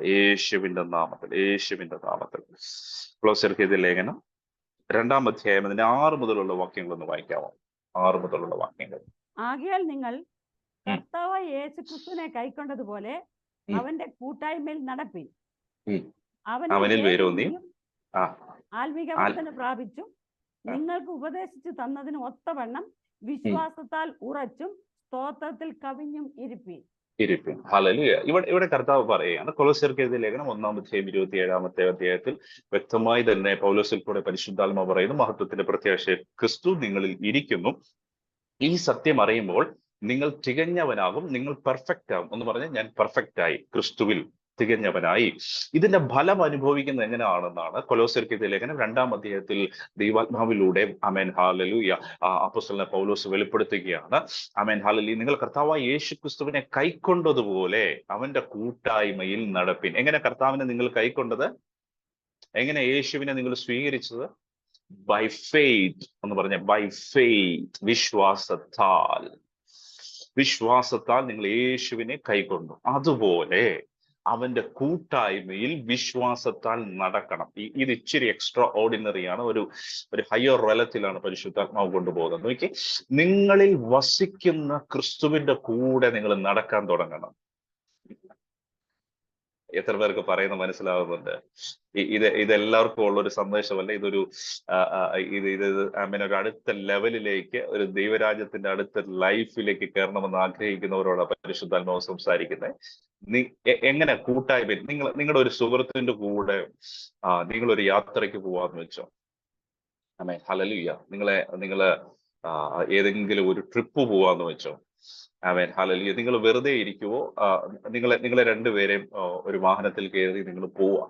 യേശുവിന്റെ നാമത്തിൽ, യേശുവിന്റെ നാമത്തിൽ. കൊലോസ്യർക്ക് എഴുതിയ ലേഖനം 2-ാം അധ്യായം അതിന്റെ 6 മുതലുള്ള വാക്യങ്ങളൊന്ന് വായിക്കാമോ? 6 മുതലുള്ള വാക്യങ്ങൾ. ആകയാൽ നിങ്ങൾ കർത്താവായ യേശു ക്രിസ്തുവിനെ കൈക്കൊണ്ടതുപോലെ അവന്റെ കൂട്ടായ്മയിൽ നടപ്പിൻ. അവനിൽ വേരൂന്നി ആത്മീക വർധന പ്രാപിച്ചും നിങ്ങൾക്ക് ഉപദേശിച്ചു തന്നതിന് ഒത്തവണ്ണം വിശ്വാസത്താൽ ഉറച്ചും സ്തോത്രത്തിൽ കവിഞ്ഞും ഇരിപ്പിൻ. ഹല്ലേലൂയ. ഇവിടെ കർത്താവ് പറയുകയാണ്, കൊലോസ്യർക്ക് എഴുതിയ ലേഖനം 1-ാം അധ്യായം 27-ാമത്തെ അധ്യായത്തിൽ വ്യക്തമായി തന്നെ പൗലോസിൽ കൂടെ പരിശുദ്ധാത്മ പറയുന്നു, മഹത്വത്തിന്റെ പ്രത്യാശ ക്രിസ്തു നിങ്ങളിൽ ഇരിക്കുന്നു. ഈ സത്യം അറിയുമ്പോൾ നിങ്ങൾ തികഞ്ഞവനാകും, നിങ്ങൾ പെർഫെക്റ്റ് ആകും. എന്ന് പറഞ്ഞാൽ ഞാൻ പെർഫെക്റ്റ് ആയി, ക്രിസ്തുവിൽ തികഞ്ഞവനായി. ഇതിന്റെ ഫലം അനുഭവിക്കുന്നത് എങ്ങനെയാണെന്നാണ് കൊലോസ്യർക്ക് എഴുതിയ ലേഖനം 2-ാം അധ്യായത്തിൽ ദൈവാത്മാവിലൂടെ ആമേൻ ഹല്ലേലൂയ അപ്പോസ്തലനായ പൗലോസ് വെളിപ്പെടുത്തുകയാണ്. ആമേൻ ഹല്ലേലൂയ. നിങ്ങൾ കർത്താവായ യേശു ക്രിസ്തുവിനെ കൈക്കൊണ്ടതുപോലെ അവന്റെ കൂട്ടായ്മയിൽ നടപ്പിൻ. എങ്ങനെ കർത്താവിനെ നിങ്ങൾ കൈക്കൊണ്ടത്? എങ്ങനെ യേശുവിനെ നിങ്ങൾ സ്വീകരിച്ചത്? ബൈ ഫെയ്ത്ത് എന്ന് പറഞ്ഞ ബൈ ഫെയ്ത്ത്, വിശ്വാസത്താൽ നിങ്ങൾ യേശുവിനെ കൈക്കൊണ്ടു. അതുപോലെ അവന്റെ കൂട്ടായ്മയിൽ വിശ്വാസത്താൽ നടക്കണം. ഇത് ഇച്ചിരി എക്സ്ട്രാ ഓർഡിനറിയാണ്. ഒരു ഹയർ റലത്തിലാണ് പരിശുദ്ധാത്മാവ് കൊണ്ടുപോകുന്നത്. നോക്കി, നിങ്ങളിൽ വസിക്കുന്ന ക്രിസ്തുവിന്റെ കൂടെ നിങ്ങൾ നടക്കാൻ തുടങ്ങണം. എത്ര പേർക്ക് പറയുന്ന മനസ്സിലാവുന്നുണ്ട്? ഇതെല്ലാവർക്കും ഉള്ള ഒരു സന്ദേശമല്ല. ഇതൊരു ഒരു അടുത്ത ലെവലിലേക്ക്, ഒരു ദൈവരാജ്യത്തിന്റെ അടുത്ത ലൈഫിലേക്ക് കയറണമെന്ന് ആഗ്രഹിക്കുന്നവരോട് പരിശുദ്ധാത്മാവ് സംസാരിക്കുന്നത്. എങ്ങനെ കൂട്ടായ്മ? നിങ്ങളുടെ ഒരു സുഹൃത്തിന്റെ കൂടെ നിങ്ങളൊരു യാത്രയ്ക്ക് പോവാന്ന് വെച്ചോ. Amen hallelujah. നിങ്ങള് ഏതെങ്കിലും ഒരു ട്രിപ്പ് പോവാന്ന് വെച്ചോ. ആമേൻ ഹല്ലേലൂയ. നിങ്ങൾ വെറുതെ ഇരിക്കുവോ? നിങ്ങളെ രണ്ടുപേരെയും ഒരു വാഹനത്തിൽ കയറി നിങ്ങൾ പോവാ.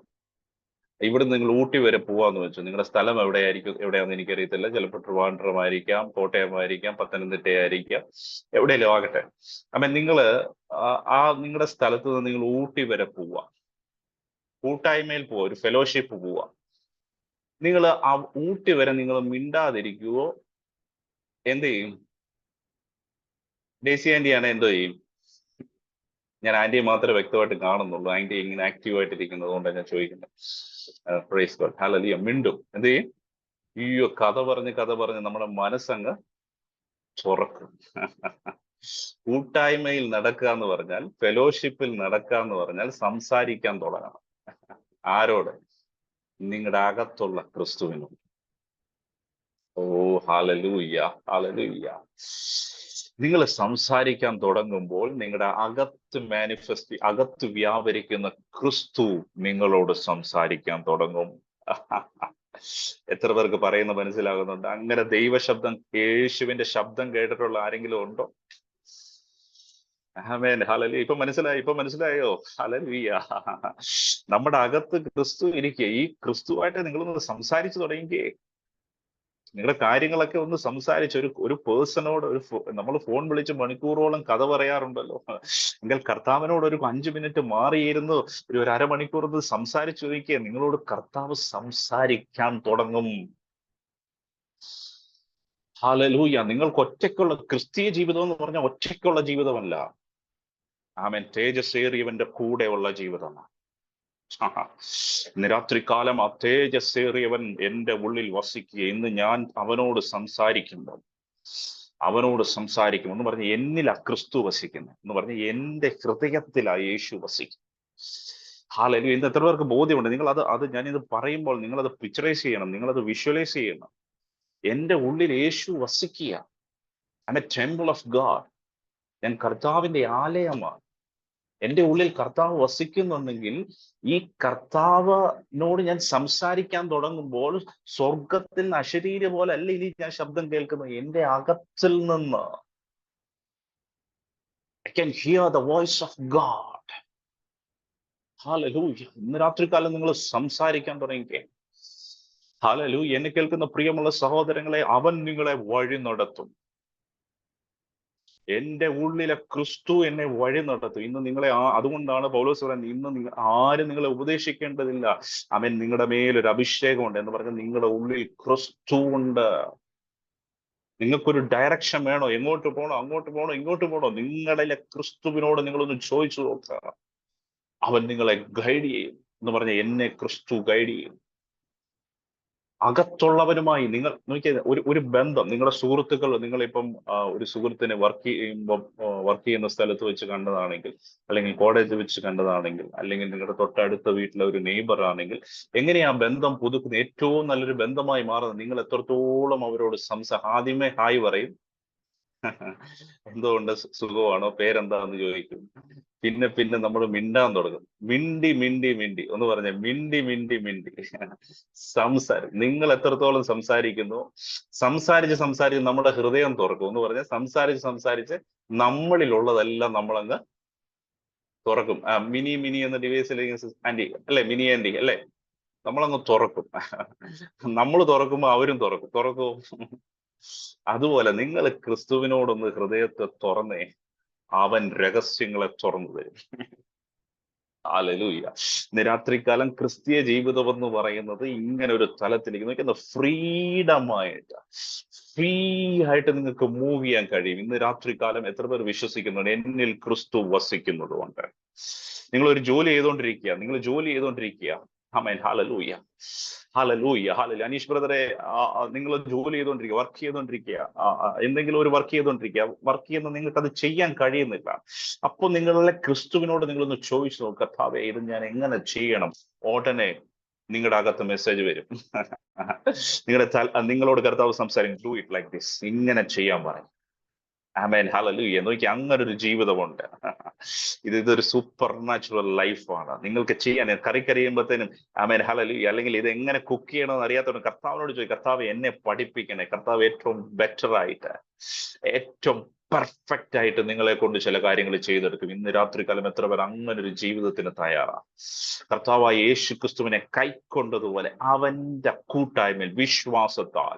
ഇവിടുന്ന് നിങ്ങൾ ഊട്ടി വരെ പോവാന്ന് വെച്ചു. നിങ്ങളുടെ സ്ഥലം എവിടെയാണെന്ന് എനിക്കറിയത്തില്ല. ചിലപ്പോൾ ട്രിവാൻഡ്രമായിരിക്കാം, കോട്ടയമായിരിക്കാം, പത്തനംതിട്ടയായിരിക്കാം, എവിടെയെങ്കിലും ആകട്ടെ. ആമേൻ. നിങ്ങള് നിങ്ങളുടെ സ്ഥലത്ത് നിന്ന് നിങ്ങൾ ഊട്ടി വരെ പോവാ, കൂട്ടായ്മയിൽ പോവാ, ഒരു ഫെലോഷിപ്പ് പോവാ. നിങ്ങൾ ആ ഊട്ടി വരെ നിങ്ങൾ മിണ്ടാതിരിക്കുവോ? എന്ത് ചെയ്യും? ഡേസി ആന്റിയാണ് എന്തോ ചെയ്യും? ഞാൻ ആന്റിയെ മാത്രമേ വ്യക്തമായിട്ട് കാണുന്നുള്ളൂ. ആന്റി ഇങ്ങനെ ആക്റ്റീവായിട്ടിരിക്കുന്നത് കൊണ്ടാണ് ഞാൻ ചോദിക്കുന്നത്. Price God. ഹല്ലേലൂയ. മിണ്ടും. എന്ത് ചെയ്യും? അയ്യോ, കഥ പറഞ്ഞ് നമ്മുടെ മനസ്സങ്ങ് തുറക്കും. കൂട്ടായ്മയിൽ നടക്കുക എന്ന് പറഞ്ഞാൽ, ഫെലോഷിപ്പിൽ നടക്കുക എന്ന് പറഞ്ഞാൽ സംസാരിക്കാൻ തുടങ്ങണം. ആരോട്? നിങ്ങളുടെ അകത്തുള്ള ക്രിസ്തുവിനോട്. ഓ ഹല്ലേലൂയ, ഹല്ലേലൂയ. നിങ്ങൾ സംസാരിക്കാൻ തുടങ്ങുമ്പോൾ നിങ്ങളുടെ അകത്ത് വ്യാപരിക്കുന്ന ക്രിസ്തു നിങ്ങളോട് സംസാരിക്കാൻ തുടങ്ങും. എത്ര പേർക്ക് പറയുന്ന മനസ്സിലാകുന്നുണ്ട്? അങ്ങനെ ദൈവശബ്ദം, യേശുവിന്റെ ശബ്ദം കേട്ടിട്ടുള്ള ആരെങ്കിലും ഉണ്ടോ? Amen hallelujah. ഇപ്പൊ മനസ്സിലായോ? ഹല്ലേലൂയ. നമ്മുടെ അകത്ത് ക്രിസ്തു ഇരിക്കുക. ഈ ക്രിസ്തുവായിട്ട് നിങ്ങളൊന്ന് സംസാരിച്ചു തുടങ്ങിയേ. നിങ്ങളുടെ കാര്യങ്ങളൊക്കെ ഒന്ന് സംസാരിച്ച് ഒരു പേഴ്സണോട് നമ്മൾ ഫോൺ വിളിച്ച് മണിക്കൂറോളം കഥ പറയാറുണ്ടല്ലോ. എങ്കിൽ കർത്താവിനോട് ഒരു 5 മിനിറ്റ് മാറിയിരുന്നു ഒരു അരമണിക്കൂർ സംസാരിച്ചു ചോദിക്കുക. നിങ്ങളോട് കർത്താവ് സംസാരിക്കാൻ തുടങ്ങും. ഹല്ലേലൂയ. നിങ്ങൾക്ക് ഒറ്റയ്ക്കുള്ള ക്രിസ്തീയ ജീവിതം എന്ന് പറഞ്ഞാൽ ഒറ്റയ്ക്കുള്ള ജീവിതമല്ല. ആമേൻ. തേജസ്സേറിയവന്റെ കൂടെയുള്ള ജീവിതമാണ്. ഇന്ന് രാത്രികാലം ആ തേജസ്സേറിയവൻ എന്റെ ഉള്ളിൽ വസിക്കുക. ഇന്ന് ഞാൻ അവനോട് സംസാരിക്കുമ്പോൾ എന്ന് പറഞ്ഞ് എന്നിലാ ക്രിസ്തു വസിക്കുന്നു എന്ന് പറഞ്ഞ് എന്റെ ഹൃദയത്തിലാ യേശു വസിക്കും. ഹല്ലേലൂയ. ഇന്ന് എത്ര പേർക്ക് ബോധ്യമുണ്ട്? നിങ്ങൾ അത് ഞാനിത് പറയുമ്പോൾ നിങ്ങളത് പിക്ചറൈസ് ചെയ്യണം, നിങ്ങളത് വിഷ്വലൈസ് ചെയ്യണം. എന്റെ ഉള്ളിൽ യേശു വസിക്കുക. I'm a temple of God. ഞാൻ കർത്താവിന്റെ ആലയമാണ്. എന്റെ ഉള്ളിൽ കർത്താവ് വസിക്കുന്നുണ്ടെങ്കിൽ ഈ കർത്താവിനോട് ഞാൻ സംസാരിക്കാൻ തുടങ്ങുമ്പോൾ സ്വർഗത്തിൽ നിന്ന് അശരീര പോലെ അല്ല ഇനി ഞാൻ ശബ്ദം കേൾക്കുന്നത്, എന്റെ അകത്തിൽ നിന്ന് I can hear the voice of God. Hallelujah. ഇന്ന് രാത്രികാലം നിങ്ങൾ സംസാരിക്കാൻ തുടങ്ങിക്കേ. ഹല്ലേലൂയ. എന്നെ കേൾക്കുന്ന പ്രിയമുള്ള സഹോദരങ്ങളെ, അവൻ നിങ്ങളെ വഴി നടത്തും. എന്റെ ഉള്ളിലെ ക്രിസ്തു എന്നെ വഴി നടത്തും. ഇന്ന് നിങ്ങളെ അതുകൊണ്ടാണ് പൗലോസ് പറയുന്നത്, ഇന്ന് ആരും നിങ്ങളെ ഉപദേശിക്കേണ്ടതില്ല. അവൻ നിങ്ങളുടെ മേലൊരു അഭിഷേകമുണ്ട് എന്ന് പറഞ്ഞാൽ നിങ്ങളുടെ ഉള്ളിൽ ക്രിസ്തു ഉണ്ട്. നിങ്ങൾക്കൊരു ഡയറക്ഷൻ വേണോ? എങ്ങോട്ട് പോകണോ? അങ്ങോട്ട് പോകണോ? ഇങ്ങോട്ട് പോകണോ? നിങ്ങളുടെ ക്രിസ്തുവിനോട് നിങ്ങളൊന്ന് ചോദിച്ചു നോക്കുക. അവൻ നിങ്ങളെ ഗൈഡ് ചെയ്യും എന്ന് പറഞ്ഞ എന്നെ ക്രിസ്തു ഗൈഡ് ചെയ്യും. അകത്തുള്ളവരുമായി നിങ്ങൾ നോക്കിയത് ഒരു ബന്ധം. നിങ്ങളുടെ സുഹൃത്തുക്കൾ, നിങ്ങളിപ്പം ഒരു സുഹൃത്തിനെ വർക്ക് ചെയ്യുന്ന സ്ഥലത്ത് വെച്ച് കണ്ടതാണെങ്കിൽ, അല്ലെങ്കിൽ കോളേജിൽ വെച്ച് കണ്ടതാണെങ്കിൽ, അല്ലെങ്കിൽ നിങ്ങളുടെ തൊട്ടടുത്ത വീട്ടിലെ ഒരു നെയ്ബർ ആണെങ്കിൽ, എങ്ങനെയാ ബന്ധം പുതുക്കുന്നത്? ഏറ്റവും നല്ലൊരു ബന്ധമായി മാറുന്നത് നിങ്ങൾ എത്രത്തോളം അവരോട് ആദ്യമേ ഹായ് പറയും, എന്തുകൊണ്ട് സുഖമാണോ, പേരെന്താന്ന് ചോദിക്കും. പിന്നെ നമ്മൾ മിണ്ടാൻ തുടങ്ങും. മിണ്ടി ഒന്ന് പറഞ്ഞ മിണ്ടി സംസാരം. നിങ്ങൾ എത്രത്തോളം സംസാരിക്കുന്നു, സംസാരിച്ച് നമ്മുടെ ഹൃദയം തുറക്കും എന്ന് പറഞ്ഞാൽ സംസാരിച്ച് നമ്മളിലുള്ളതെല്ലാം നമ്മളങ്ങ് തുറക്കും. മിനി എന്ന ഡിവൈസിൽ ആന്റി അല്ലെ, മിനി ആന്റി അല്ലെ, നമ്മളങ്ങ് തുറക്കും. നമ്മൾ തുറക്കുമ്പോ അവരും തുറക്കും. അതുപോലെ നിങ്ങൾ ക്രിസ്തുവിനോടൊന്ന് ഹൃദയത്തെ തുറന്നേ, അവൻ രഹസ്യങ്ങളെ തുറന്നു തരും. ഹല്ലേലൂയ. ഇന്ന് രാത്രികാലം ക്രിസ്തീയ ജീവിതം എന്ന് പറയുന്നത് ഇങ്ങനെ ഒരു തലത്തിലേക്ക് നോക്കുന്ന ഫ്രീ ആയിട്ട് നിങ്ങൾക്ക് മൂവ് ചെയ്യാൻ കഴിയും. ഇന്ന് രാത്രികാലം എത്ര പേർ വിശ്വസിക്കുന്നുണ്ട് എന്നിൽ ക്രിസ്തു വസിക്കുന്നത് കൊണ്ട്? നിങ്ങൾ ഒരു ജോലി ചെയ്തുകൊണ്ടിരിക്കുക. ആമേൻ. ഹല്ലേലൂയ. അനീഷ് ബ്രദറെ, നിങ്ങൾ ജോലി ചെയ്തുകൊണ്ടിരിക്കുക, വർക്ക് ചെയ്തുകൊണ്ടിരിക്കുക, എന്തെങ്കിലും ഒരു വർക്ക് ചെയ്യുന്ന നിങ്ങൾക്ക് അത് ചെയ്യാൻ കഴിയുന്നില്ല. അപ്പൊ നിങ്ങളുടെ ക്രിസ്തുവിനോട് നിങ്ങളൊന്ന് ചോദിച്ചു നോക്കുക, കർത്താവേ ഇത് ഞാൻ എങ്ങനെ ചെയ്യണം? ഉടനെ നിങ്ങളുടെ അകത്ത് മെസ്സേജ് വരും. നിങ്ങളോട് കർത്താവ് സംസാരിക്കും, ഡു ഇറ്റ് ലൈക്ക് ദിസ്, ഇങ്ങനെ ചെയ്യാൻ പറയും. ആമേൻ. ഹല്ലേലൂയ. നോക്കി, അങ്ങനെ ഒരു ജീവിതമുണ്ട്. ഇതൊരു സൂപ്പർ നാച്ചുറൽ ലൈഫാണ്. നിങ്ങൾക്ക് ചെയ്യാൻ കറിയുമ്പോഴത്തേനും ആമേൻ ഹല്ലേലൂയ. അല്ലെങ്കിൽ ഇത് എങ്ങനെ കുക്ക് ചെയ്യണമെന്ന് അറിയാത്തവരും കർത്താവിനോട് ചോദിക്കും, കർത്താവ് എന്നെ പഠിപ്പിക്കണേ. കർത്താവ് ഏറ്റവും ബെറ്റർ ആയിട്ട്, ഏറ്റവും പെർഫെക്റ്റ് ആയിട്ട് നിങ്ങളെ കൊണ്ട് ചില കാര്യങ്ങൾ ചെയ്തെടുക്കും. ഇന്ന് രാത്രികാലം എത്ര പേർ അങ്ങനെ ഒരു ജീവിതത്തിന് തയ്യാറാണ്? കർത്താവായ യേശു ക്രിസ്തുവിനെ കൈക്കൊണ്ടതുപോലെ അവന്റെ കൂട്ടായ്മയിൽ വിശ്വാസത്താൽ,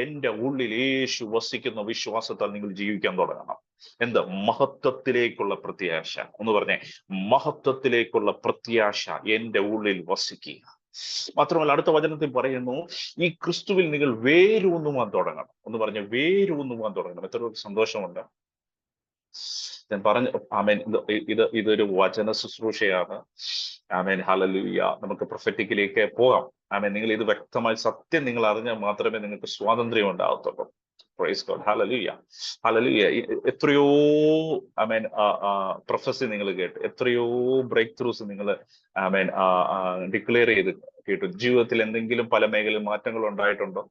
എന്റെ ഉള്ളിൽ യേശു വസിക്കുന്ന വിശ്വാസത്താൽ നിങ്ങൾ ജീവിക്കാൻ തുടങ്ങണം. എന്ത്? മഹത്വത്തിലേക്കുള്ള പ്രത്യാശ. ഒന്ന് പറഞ്ഞേ, മഹത്വത്തിലേക്കുള്ള പ്രത്യാശ എന്റെ ഉള്ളിൽ വസിക്കുക. മാത്രമല്ല അടുത്ത വചനത്തിൽ പറയുന്നു, ഈ ക്രിസ്തുവിൽ നിങ്ങൾ വേരൂന്നുവാൻ തുടങ്ങണം. ഒന്ന് പറഞ്ഞ വേരൂന്നുവാൻ തുടങ്ങണം. എത്ര സന്തോഷമുണ്ട്. ഞാൻ പറഞ്ഞു, ആമേൻ. ഇതൊരു വചന ശുശ്രൂഷയാണ്. ആമേൻ. ഹല്ലേലൂയ. നമുക്ക് പ്രൊഫറ്റിക്കിലേക്ക് പോകാം. ആമേൻ. നിങ്ങൾ ഇത് വ്യക്തമായി സത്യം നിങ്ങൾ അറിഞ്ഞാൽ മാത്രമേ നിങ്ങൾക്ക് സ്വാതന്ത്ര്യം ഉണ്ടാകത്തുള്ളൂ. Price God. ഹല്ലേലൂയ. എത്രയോ ആമേൻ പ്രൊഫസി നിങ്ങൾ കേട്ടു, എത്രയോ ബ്രേക്ക് ത്രൂസ് നിങ്ങൾ ആമേൻ ഡിക്ലെയർ ചെയ്ത് കേട്ടു. ജീവിതത്തിൽ എന്തെങ്കിലും പല മേഖലയിൽ മാറ്റങ്ങൾ ഉണ്ടായിട്ടുണ്ടോ?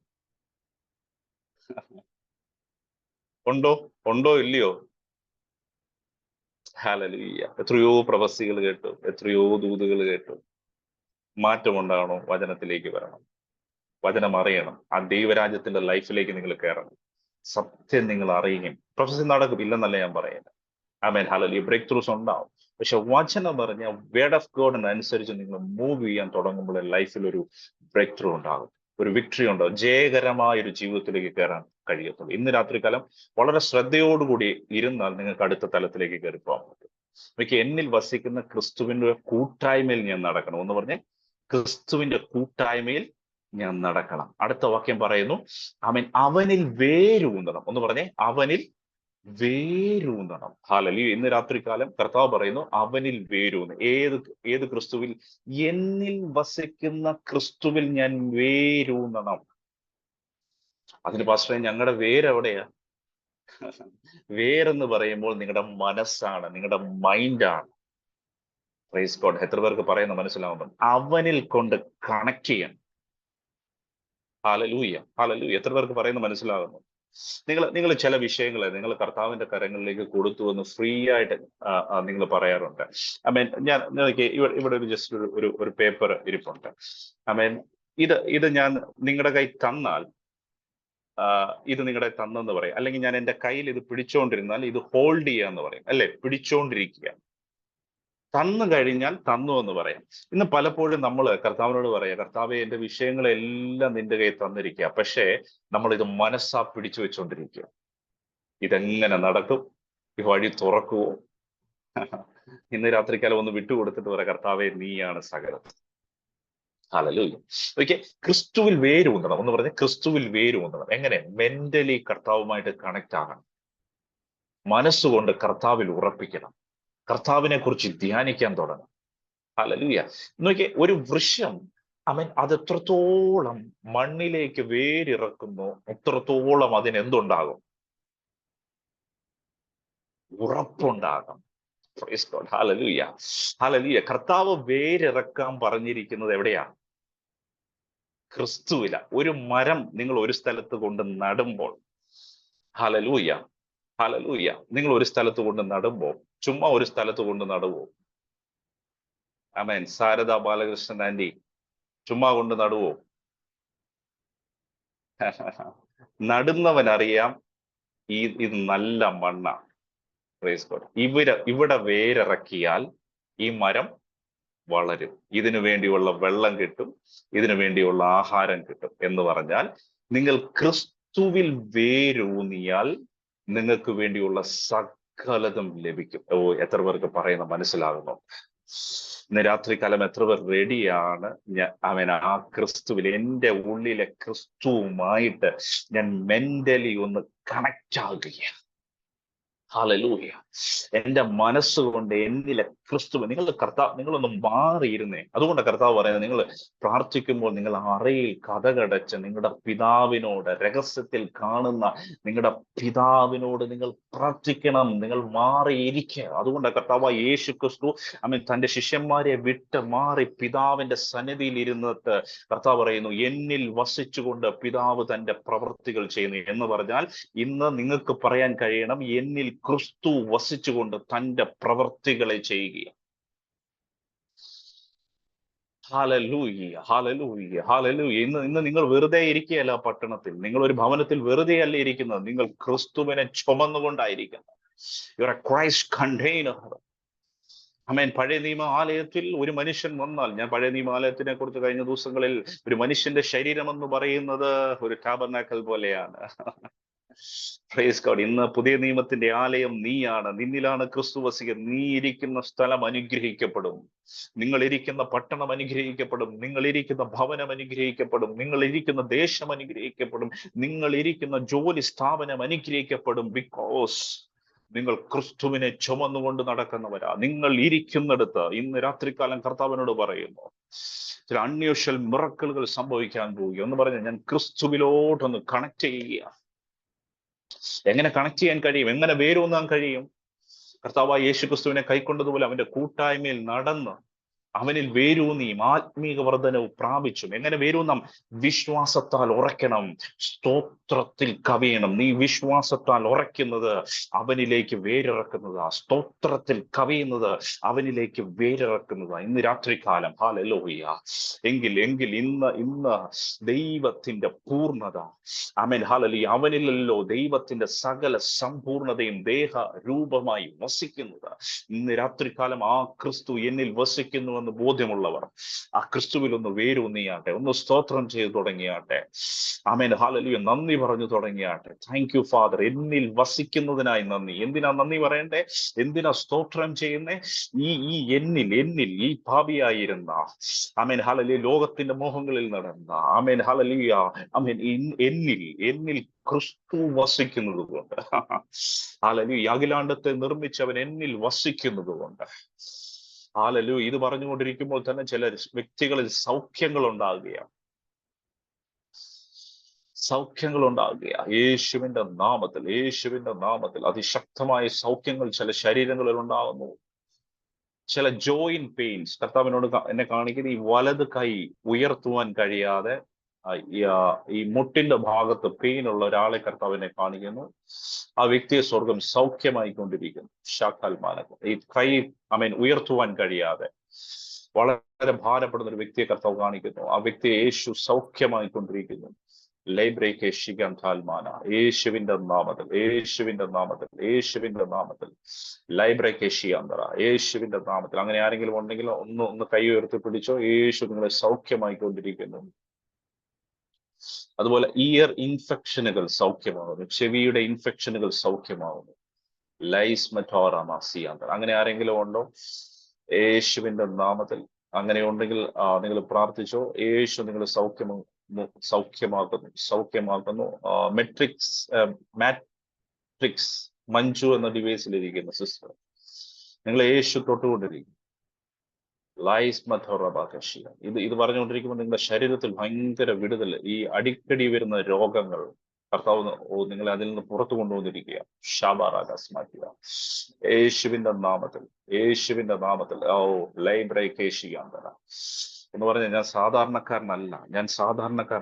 ഉണ്ടോ ഇല്ലയോ? ഹല്ലേലൂയ. എത്രയോ പ്രവസികൾ കേട്ടു, എത്രയോ ദൂതുകൾ കേട്ടു. മാറ്റമുണ്ടാകണോ? വചനത്തിലേക്ക് വരണം, വചനം അറിയണം. ആ ദൈവരാജ്യത്തിന്റെ ലൈഫിലേക്ക് നിങ്ങൾ കയറണം. സത്യം നിങ്ങൾ അറിയുകയും പ്രൊഫസി നടക്കും, ഇല്ലെന്നല്ല ഞാൻ പറയുന്നത്. ആമേൻ. ഹല്ലേലൂയ. ബ്രേക്ക് ത്രൂസ് ഉണ്ടാവും. പക്ഷെ വചനം പറഞ്ഞ വേർഡ് ഓഫ് ഗോഡിനനുസരിച്ച് നിങ്ങൾ മൂവ് ചെയ്യാൻ തുടങ്ങുമ്പോൾ ലൈഫിൽ ഒരു ബ്രേക്ക് ത്രൂ ഉണ്ടാകും, ഒരു വിക്ടറി ഉണ്ടാകും. ജയകരമായ ഒരു ജീവിതത്തിലേക്ക് കയറാൻ കഴിയത്തുള്ളൂ. ഇന്ന് രാത്രികാലം വളരെ ശ്രദ്ധയോടുകൂടി ഇരുന്നാൽ നിങ്ങൾക്ക് അടുത്ത തലത്തിലേക്ക് കയറി പോകാൻ പറ്റും. എനിക്ക് എന്നിൽ വസിക്കുന്ന ക്രിസ്തുവിന്റെ കൂട്ടായ്മയിൽ ഞാൻ നടക്കണം. എന്ന് പറഞ്ഞേ, ക്രിസ്തുവിന്റെ കൂട്ടായ്മയിൽ ഞാൻ നടക്കണം. അടുത്ത വാക്യം പറയുന്നു, ആമേൻ, അവനിൽ വേരൂന്നണം. ഒന്ന് പറഞ്ഞേ, അവനിൽ വേരൂന്നണം. ഹല്ലേലൂയ. ഇന്ന് രാത്രികാലം കർത്താവ് പറയുന്നു അവനിൽ വേരൂന്ന്. ഏത് ക്രിസ്തുവിൽ? എന്നിൽ വസിക്കുന്ന ക്രിസ്തുവിൽ ഞാൻ വേരൂന്നണം. അതിന് പാസ്റ്ററെ ഞങ്ങളുടെ വേരെവിടെയാ? വേരെന്ന് പറയുമ്പോൾ നിങ്ങളുടെ മനസ്സാണ്, നിങ്ങളുടെ മൈൻഡാണ്. Praise God. എത്ര പേർക്ക് പറയുന്ന മനസ്സിലാവുന്നുണ്ട്? അവനിൽ കൊണ്ട് കണക്ട് ചെയ്യണം. Hallelujah, hallelujah. എത്ര പേർക്ക് പറയുന്ന മനസ്സിലാകുന്നു? നിങ്ങൾ ചില വിഷയങ്ങൾ നിങ്ങൾ കർത്താവിന്റെ കരങ്ങളിലേക്ക് കൊടുത്തു എന്ന് ഫ്രീ ആയിട്ട് നിങ്ങൾ പറയാറുണ്ട്. ഐ മീൻ ഞാൻ ഇവിടെ ഒരു ജസ്റ്റ് ഒരു പേപ്പർ ഇരിപ്പുണ്ട്. ഐ മീൻ ഇത് ഞാൻ നിങ്ങളുടെ കൈ തന്നാൽ ഇത് നിങ്ങളുടെ തന്നെന്ന് പറയും. അല്ലെങ്കിൽ ഞാൻ എൻ്റെ കയ്യിൽ ഇത് പിടിച്ചുകൊണ്ടിരുന്നാൽ ഇത് ഹോൾഡ് ചെയ്യാന്ന് പറയും, അല്ലെ? പിടിച്ചുകൊണ്ടിരിക്കുക. തന്നു കഴിഞ്ഞാൽ തന്നു എന്ന് പറയാം. ഇന്ന് പലപ്പോഴും നമ്മൾ കർത്താവിനോട് പറയാം, കർത്താവെ എൻ്റെ വിഷയങ്ങളെല്ലാം നിന്റെ കയ്യിൽ തന്നിരിക്കുക. പക്ഷേ നമ്മൾ ഇത് മനസ്സാ പിടിച്ചു വെച്ചുകൊണ്ടിരിക്കുക. ഇതെങ്ങനെ നടക്കും? ഈ വഴി തുറക്കുവോ? ഇന്ന് രാത്രിക്കാലം ഒന്ന് വിട്ടുകൊടുത്തിട്ട് പറയാം, കർത്താവെ നീയാണ് സകലം. ഹല്ലേലൂയ. ഓക്കെ, ക്രിസ്തുവിൽ വേരൂന്നണം എന്ന് പറഞ്ഞാൽ ക്രിസ്തുവിൽ വേരൂന്നണം. എങ്ങനെ? മെന്റലി കർത്താവുമായിട്ട് കണക്ട് ആകണം. മനസ്സുകൊണ്ട് കർത്താവിൽ ഉറപ്പിക്കണം. കർത്താവിനെ കുറിച്ച് ധ്യാനിക്കാൻ തുടങ്ങും. ഹല്ലേലൂയ. നോക്കിയേ, ഒരു വൃക്ഷം അത് എത്രത്തോളം മണ്ണിലേക്ക് വേരിറക്കുന്നു, എത്രത്തോളം അതിനെന്തുണ്ടാകും? ഉറപ്പുണ്ടാകും. Praise God. ഹല്ലേലൂയ, ഹല്ലേലൂയ. കർത്താവ് വേരിറക്കാൻ പറഞ്ഞിരിക്കുന്നത് എവിടെയാ? ക്രിസ്തുവില. ഒരു മരം നിങ്ങൾ ഒരു സ്ഥലത്ത് കൊണ്ട് നടുമ്പോൾ, ഹല്ലേലൂയ, ഹല്ലേലൂയ, നിങ്ങൾ ഒരു സ്ഥലത്ത് കൊണ്ട് നടുമ്പോൾ, ചുമ്മാ ഒരു സ്ഥലത്ത് കൊണ്ട് നടുവോ? ആമേൻ. സാരദാ ബാലകൃഷ്ണൻ ആന്റി ചുമ്മാ കൊണ്ട് നടുവോ? നടുന്നവനറിയാം ഇത് നല്ല മണ്ണാണ്. Praise God. ഇവിടെ വേരിറക്കിയാൽ ഈ മരം വളരും, ഇതിനു വേണ്ടിയുള്ള വെള്ളം കിട്ടും, ഇതിനു വേണ്ടിയുള്ള ആഹാരം കിട്ടും. എന്ന് പറഞ്ഞാൽ നിങ്ങൾ ക്രിസ്തുവിൽ വേരൂന്നിയാൽ നിങ്ങൾക്ക് വേണ്ടിയുള്ള സകലതും ലഭിക്കും. എത്ര പേർക്ക് പറയുന്ന മനസ്സിലാകുന്നു? ഇന്ന് രാത്രികാലം എത്ര പേർ റെഡിയാണ്? ആ ക്രിസ്തുവിൽ, എൻ്റെ ഉള്ളിലെ ക്രിസ്തുവുമായിട്ട് ഞാൻ മെന്റലി ഒന്ന് കണക്ട് ആകുകയാണ്. ഹല്ലേലൂയ. എൻ്റെ മനസ്സുകൊണ്ട് എന്നിലെ ക്രിസ്തു, നിങ്ങളൊന്ന് മാറിയിരുന്നേ. അതുകൊണ്ട് കർത്താവ് പറയുന്നത്, നിങ്ങൾ പ്രാർത്ഥിക്കുമ്പോൾ നിങ്ങൾ അറയിൽ കതകടച്ച് നിങ്ങളുടെ പിതാവിനോട്, രഹസ്യത്തിൽ കാണുന്ന നിങ്ങളുടെ പിതാവിനോട് നിങ്ങൾ പ്രാർത്ഥിക്കണം. നിങ്ങൾ മാറിയിരിക്കുക. അതുകൊണ്ട് കർത്താവ് യേശു ക്രിസ്തു തന്റെ ശിഷ്യന്മാരെ വിട്ട് മാറി പിതാവിന്റെ സന്നിധിയിൽ ഇരുന്നിട്ട് കർത്താവ് പറയുന്നു, എന്നിൽ വസിച്ചുകൊണ്ട് പിതാവ് തന്റെ പ്രവൃത്തികൾ ചെയ്യുന്നു. എന്ന് പറഞ്ഞാൽ ഇന്ന് നിങ്ങൾക്ക് പറയാൻ കഴിയണം, എന്നിൽ ക്രിസ്തു വസിച്ചുകൊണ്ട് തന്റെ പ്രവൃത്തികളെ ചെയ്യുക. ഹല്ലേലൂയ, ഹല്ലേലൂയ, ഹല്ലേലൂയ. ഇന്ന് നിങ്ങൾ വെറുതെ ഇരിക്കുകയല്ല പട്ടണത്തിൽ, നിങ്ങൾ ഒരു ഭവനത്തിൽ വെറുതെ അല്ല ഇരിക്കുന്നത്, നിങ്ങൾ ക്രിസ്തുവിനെ ചുമന്നുകൊണ്ടായിരിക്കുന്നത്. You are a Christ container. ആമേൻ. പഴയ നിയമ ആലയത്തിൽ ഒരു മനുഷ്യൻ വന്നാൽ, ഞാൻ പഴയ നിയമ ആലയത്തിനെ കുറിച്ച് കഴിഞ്ഞ ദിവസങ്ങളിൽ, ഒരു മനുഷ്യന്റെ ശരീരം എന്ന് പറയുന്നത് ഒരു ടാബർനാക്കൽ പോലെയാണ്. Praise God. ഇന്ന് പുതിയ നിയമത്തിന്റെ ആലയം നീയാണ്, നിന്നിലാണ് ക്രിസ്തു വസിക്കുന്നത്. നീ ഇരിക്കുന്ന സ്ഥലം അനുഗ്രഹിക്കപ്പെടും, നിങ്ങൾ ഇരിക്കുന്ന പട്ടണം അനുഗ്രഹിക്കപ്പെടും, നിങ്ങൾ ഇരിക്കുന്ന ഭവനം അനുഗ്രഹിക്കപ്പെടും, നിങ്ങൾ ഇരിക്കുന്ന ദേശം അനുഗ്രഹിക്കപ്പെടും, നിങ്ങൾ ഇരിക്കുന്ന ജോലി സ്ഥാപനം അനുഗ്രഹിക്കപ്പെടും. ബിക്കോസ് നിങ്ങൾ ക്രിസ്തുവിനെ ചുമന്നുകൊണ്ട് നടക്കുന്നവരാ. നിങ്ങൾ ഇരിക്കുന്നിടത്ത് ഇന്ന് രാത്രികാലം കർത്താവിനോട് പറയുന്നു, ചില അൺയൂഷ്വൽ മിറക്കിളുകൾ സംഭവിക്കാൻ പോവുക എന്ന് പറഞ്ഞാൽ, ഞാൻ ക്രിസ്തുവിലോട്ടൊന്ന് കണക്ട് ചെയ്യുക. എങ്ങനെ കണക്ട് ചെയ്യാൻ കഴിയും? എങ്ങനെ വേരൂന്നാൻ കഴിയും? കർത്താവായ യേശു ക്രിസ്തുവിനെ കൈക്കൊണ്ടതുപോലെ അവന്റെ കൂട്ടായ്മയിൽ നടന്ന് അവനിൽ വേരൂന്നിയും ആത്മീക വർധനവും പ്രാപിച്ചും. എങ്ങനെ വേരൂന്നാം? വിശ്വാസത്താൽ ഉറയ്ക്കണം, സ്തോത്രത്തിൽ കവിയണം. നീ വിശ്വാസത്താൽ ഉറയ്ക്കുന്നത് അവനിലേക്ക് വേരിറക്കുന്നതാ, സ്തോത്രത്തിൽ കവിയുന്നത് അവനിലേക്ക് വേരിറക്കുന്നതാ. ഇന്ന് രാത്രികാലം ഹല്ലേലൂയ. എങ്കിൽ ഇന്ന് ദൈവത്തിന്റെ പൂർണ്ണത, ആമേൻ, ഹല്ലേലൂയ, അവനിലല്ലോ ദൈവത്തിന്റെ സകല സമ്പൂർണതയും ദേഹ രൂപമായി വസിക്കുന്നത്. ഇന്ന് രാത്രികാലം ആ ക്രിസ്തു എന്നിൽ വസിക്കുന്നു എന്ന് ബോധ്യമുള്ളവർ ആ ക്രിസ്തുവിൽ ഒന്ന് വേരൂന്നിയാട്ടെ, ഒന്ന് സ്തോത്രം ചെയ്ത് തുടങ്ങിയാട്ടെ. ആമേൻ, ഹല്ലേലൂയ. നന്ദി പറഞ്ഞു തുടങ്ങിയാട്ടെ. താങ്ക് യു ഫാദർ, എന്നിൽ വസിക്കുന്നതിനായി നന്ദി. എന്തിനാ നന്ദി പറയണ്ടേ? എന്തിനാ സ്തോത്രം ചെയ്യുന്നേ? ഈ എന്നിൽ ഈ പാപിയായിരുന്ന, ആമേൻ ഹല്ലേലൂയ, ലോകത്തിന്റെ മോഹങ്ങളിൽ നടന്ന, ആമേൻ ഹല്ലേലൂയ, ആമേൻ എന്നിൽ ക്രിസ്തു വസിക്കുന്നത് കൊണ്ട്, ഹല്ലേലൂയ, അഖിലാണ്ടത്തെ നിർമ്മിച്ചവൻ എന്നിൽ വസിക്കുന്നത് കൊണ്ട്, ഹല്ലേലൂയ. ഇത് പറഞ്ഞുകൊണ്ടിരിക്കുമ്പോൾ തന്നെ ചില വ്യക്തികളിൽ സൗഖ്യങ്ങൾ ഉണ്ടാകുകയാണ്. യേശുവിന്റെ നാമത്തിൽ അതിശക്തമായ സൗഖ്യങ്ങൾ ചില ശരീരങ്ങളിൽ ഉണ്ടാകുന്നു. ചില ജോയിന്റ് പെയിൻസ് കർത്താവിനോട് എന്നെ കാണിക്കുന്ന ഈ വലത് കൈ ഉയർത്തുവാൻ കഴിയാതെ ഈ മുട്ടിന്റെ ഭാഗത്ത് പെയിൻ ഉള്ള ഒരാളെ കർത്താവിനെ കാണിക്കുന്നു. ആ വ്യക്തിയെ സ്വർഗം സൗഖ്യമായിക്കൊണ്ടിരിക്കുന്നു. ശാഖാൽമാനകം ഈ കൈ ഉയർത്തുവാൻ കഴിയാതെ വളരെ ഭാരപ്പെടുന്ന ഒരു വ്യക്തിയെ കർത്താവ് കാണിക്കുന്നു. ആ വ്യക്തിയെ യേശു സൗഖ്യമായിക്കൊണ്ടിരിക്കുന്നു. യേശുവിന്റെ നാമത്തിൽ യേശുവിന്റെ നാമത്തിൽ അങ്ങനെ ആരെങ്കിലും ഉണ്ടെങ്കിൽ ഒന്ന് കൈ ഉയർത്തി പിടിച്ചോ. യേശു നിങ്ങളെ സൗഖ്യമായിക്കൊണ്ടിരിക്കുന്നു. അതുപോലെ ഇയർ ഇൻഫെക്ഷനുകൾ സൗഖ്യമാകുന്നു. ചെവിയുടെ ഇൻഫെക്ഷനുകൾ സൗഖ്യമാകുന്നു. അങ്ങനെ ആരെങ്കിലും ഉണ്ടോ? യേശുവിന്റെ നാമത്തിൽ അങ്ങനെ ഉണ്ടെങ്കിൽ നിങ്ങൾ പ്രാർത്ഥിച്ചോ. യേശു നിങ്ങൾ സൗഖ്യമാക്കുന്നു. മാട്രിക്സ് മഞ്ജു എന്ന ഡിവൈസിലിരിക്കുന്ന സിസ്റ്റർ, നിങ്ങൾ യേശു തൊട്ടുകൊണ്ടിരിക്കും. ഇത് പറഞ്ഞുകൊണ്ടിരിക്കുമ്പോൾ നിങ്ങളുടെ ശരീരത്തിൽ ഭയങ്കര വിടുതൽ, ഈ അടിക്കടി വരുന്ന രോഗങ്ങൾ കർത്താവ് നിങ്ങളെ അതിൽ നിന്ന് പുറത്തു കൊണ്ടുവന്നിരിക്കുക. ഷാബാറാകാസ്മാക്കുക യേശുവിന്റെ നാമത്തിൽ. എന്ന് പറഞ്ഞാൽ ഞാൻ സാധാരണക്കാരനല്ല.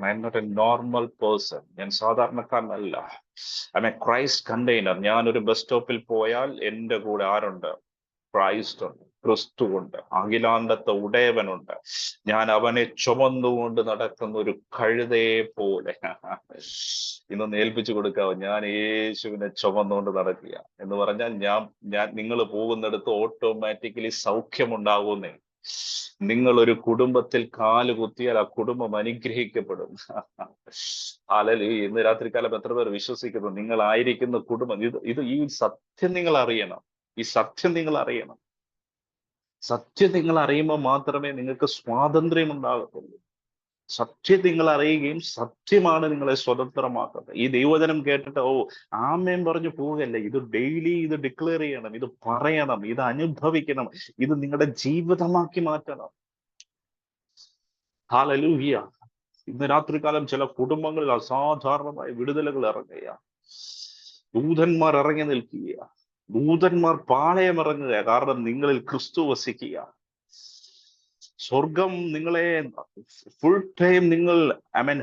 I M not a normal person. ഞാൻ സാധാരണക്കാരനല്ല. I'm a Christ container. ഞാനൊരു ബസ് സ്റ്റോപ്പിൽ പോയാൽ എൻ്റെ കൂടെ ആരുണ്ട്? ക്രൈസ്റ്റ് ഉണ്ട്, ക്രിസ്തു ഉണ്ട്, അഖിലാണ്ടത്തെ ഉടയവനുണ്ട്. ഞാൻ അവനെ ചുമന്നുകൊണ്ട് നടക്കുന്ന ഒരു കഴുതയെ പോലെ. ഇന്നൊന്ന് ഏൽപ്പിച്ചു കൊടുക്കാവോ? ഞാൻ യേശുവിനെ ചുമന്നുകൊണ്ട് നടക്കുക എന്ന് പറഞ്ഞാൽ നിങ്ങൾ പോകുന്നിടത്ത് ഓട്ടോമാറ്റിക്കലി സൗഖ്യമുണ്ടാകുന്നേ. നിങ്ങൾ ഒരു കുടുംബത്തിൽ കാല് കുത്തിയാൽ ആ കുടുംബം അനുഗ്രഹിക്കപ്പെടും. ഹല്ലേലൂയ. ഇന്ന് രാത്രികാലം എത്ര പേർ വിശ്വസിക്കുന്നു? നിങ്ങളായിരിക്കുന്ന കുടുംബം ഈ സത്യം നിങ്ങൾ അറിയണം. സത്യം നിങ്ങൾ അറിയുമ്പോൾ മാത്രമേ നിങ്ങൾക്ക് സ്വാതന്ത്ര്യം ഉണ്ടാകത്തുള്ളൂ. സത്യം നിങ്ങൾ അറിയുകയും സത്യമാണ് നിങ്ങളെ സ്വതന്ത്രമാക്കുന്നത്. ഈ ദൈവവചനം കേട്ടിട്ട് ആമേൻ പറഞ്ഞു പോവുകയല്ല. ഇത് ഡെയിലി ഇത് ഡിക്ലെയർ ചെയ്യണം, ഇത് പറയണം, ഇത് അനുഭവിക്കണം, ഇത് നിങ്ങളുടെ ജീവിതമാക്കി മാറ്റണം. ഹല്ലേലൂയ. ഇന്ന് രാത്രികാലം ചില കുടുംബങ്ങളിൽ അസാധാരണമായ വിടുതലുകൾ ഇറങ്ങുകയാണ്. ദൂതന്മാർ ഇറങ്ങി നിൽക്കുക, ദൂതന്മാർ പാളയം ഇറങ്ങുക. കാരണം നിങ്ങളിൽ ക്രിസ്തു വസിക്കുക. സ്വർഗം നിങ്ങളെ ഫുൾ ടൈം നിങ്ങൾ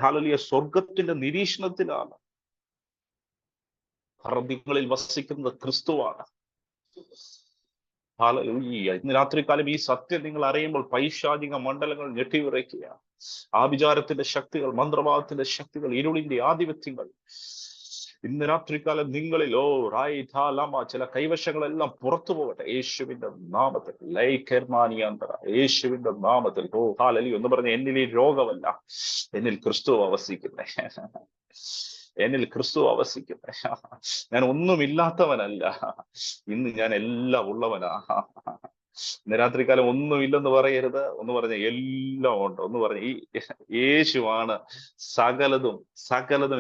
ഹല്ലേലൂയ സ്വർഗത്തിന്റെ നിരീക്ഷണത്തിലാണ്. കാരണം നിങ്ങളിൽ വസിക്കുന്നത് ക്രിസ്തുവാണ്. ഹല്ലേലൂയ. ഇന്ന് രാത്രികാലം ഈ സത്യം നിങ്ങൾ അറിയുമ്പോൾ പൈശാചിക മണ്ഡലങ്ങൾ ഞെട്ടിവിറയ്ക്കുക. ആഭിചാരത്തിന്റെ ശക്തികൾ, മന്ത്രവാദത്തിന്റെ ശക്തികൾ, ഇരുളിന്റെ ആധിപത്യങ്ങൾ ഇന്ന് രാത്രികാലം നിങ്ങളിൽ ചില കൈവശങ്ങളെല്ലാം പുറത്തു പോകട്ടെ യേശുവിന്റെ നാമത്തിൽ. യേശുവിന്റെ നാമത്തിൽ. ഹല്ലേലൂയ എന്ന് പറഞ്ഞ എന്നിൽ ഈ രോഗമല്ല, എന്നിൽ ക്രിസ്തു അവസിക്കുന്നേ. ഞാൻ ഒന്നുമില്ലാത്തവനല്ല, ഇന്ന് ഞാൻ എല്ലാം ഉള്ളവനാ. ഇന്ന് രാത്രികാലം ഒന്നുമില്ലെന്ന് പറയരുത്. ഒന്ന് പറഞ്ഞ എല്ലാം ഉണ്ട്. ഒന്ന് പറഞ്ഞ ഈ യേശുവാണ് സകലതും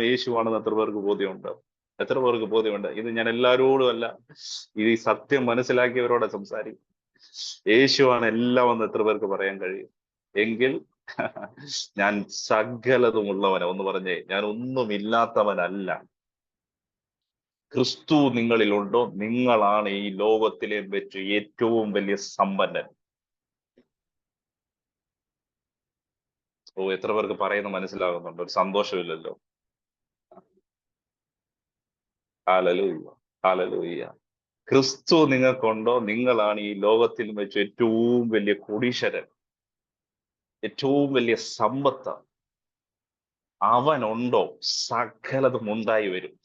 യേശുവാണെന്ന് എത്ര പേർക്ക് ബോധ്യമുണ്ട്? ഇത് ഞാൻ എല്ലാവരോടും അല്ല, ഇത് ഈ സത്യം മനസ്സിലാക്കിയവരോടെ സംസാരിക്കും. യേശുവാണ് എല്ലാം എന്ന് എത്ര പേർക്ക് പറയാൻ കഴിയും? എങ്കിൽ ഞാൻ സകലതും ഉള്ളവനാ. ഒന്ന് പറഞ്ഞേ, ഞാൻ ഒന്നുമില്ലാത്തവനല്ല. ക്രിസ്തു നിങ്ങളിലുണ്ടോ? നിങ്ങളാണ് ഈ ലോകത്തിലെ വെച്ച് ഏറ്റവും വലിയ സമ്പന്നൻ. എത്ര പേർക്ക് പറയുന്നത് മനസ്സിലാകുന്നുണ്ട്? ഒരു സന്തോഷമില്ലല്ലോ. ഹല്ലേലൂയ. ക്രിസ്തു നിങ്ങൾക്കുണ്ടോ? നിങ്ങളാണ് ഈ ലോകത്തിൽ വെച്ച് ഏറ്റവും വലിയ കോടീശ്വരൻ, ഏറ്റവും വലിയ സമ്പത്ത്. അവനുണ്ടോ? സകലതും ഉണ്ടായി വരും.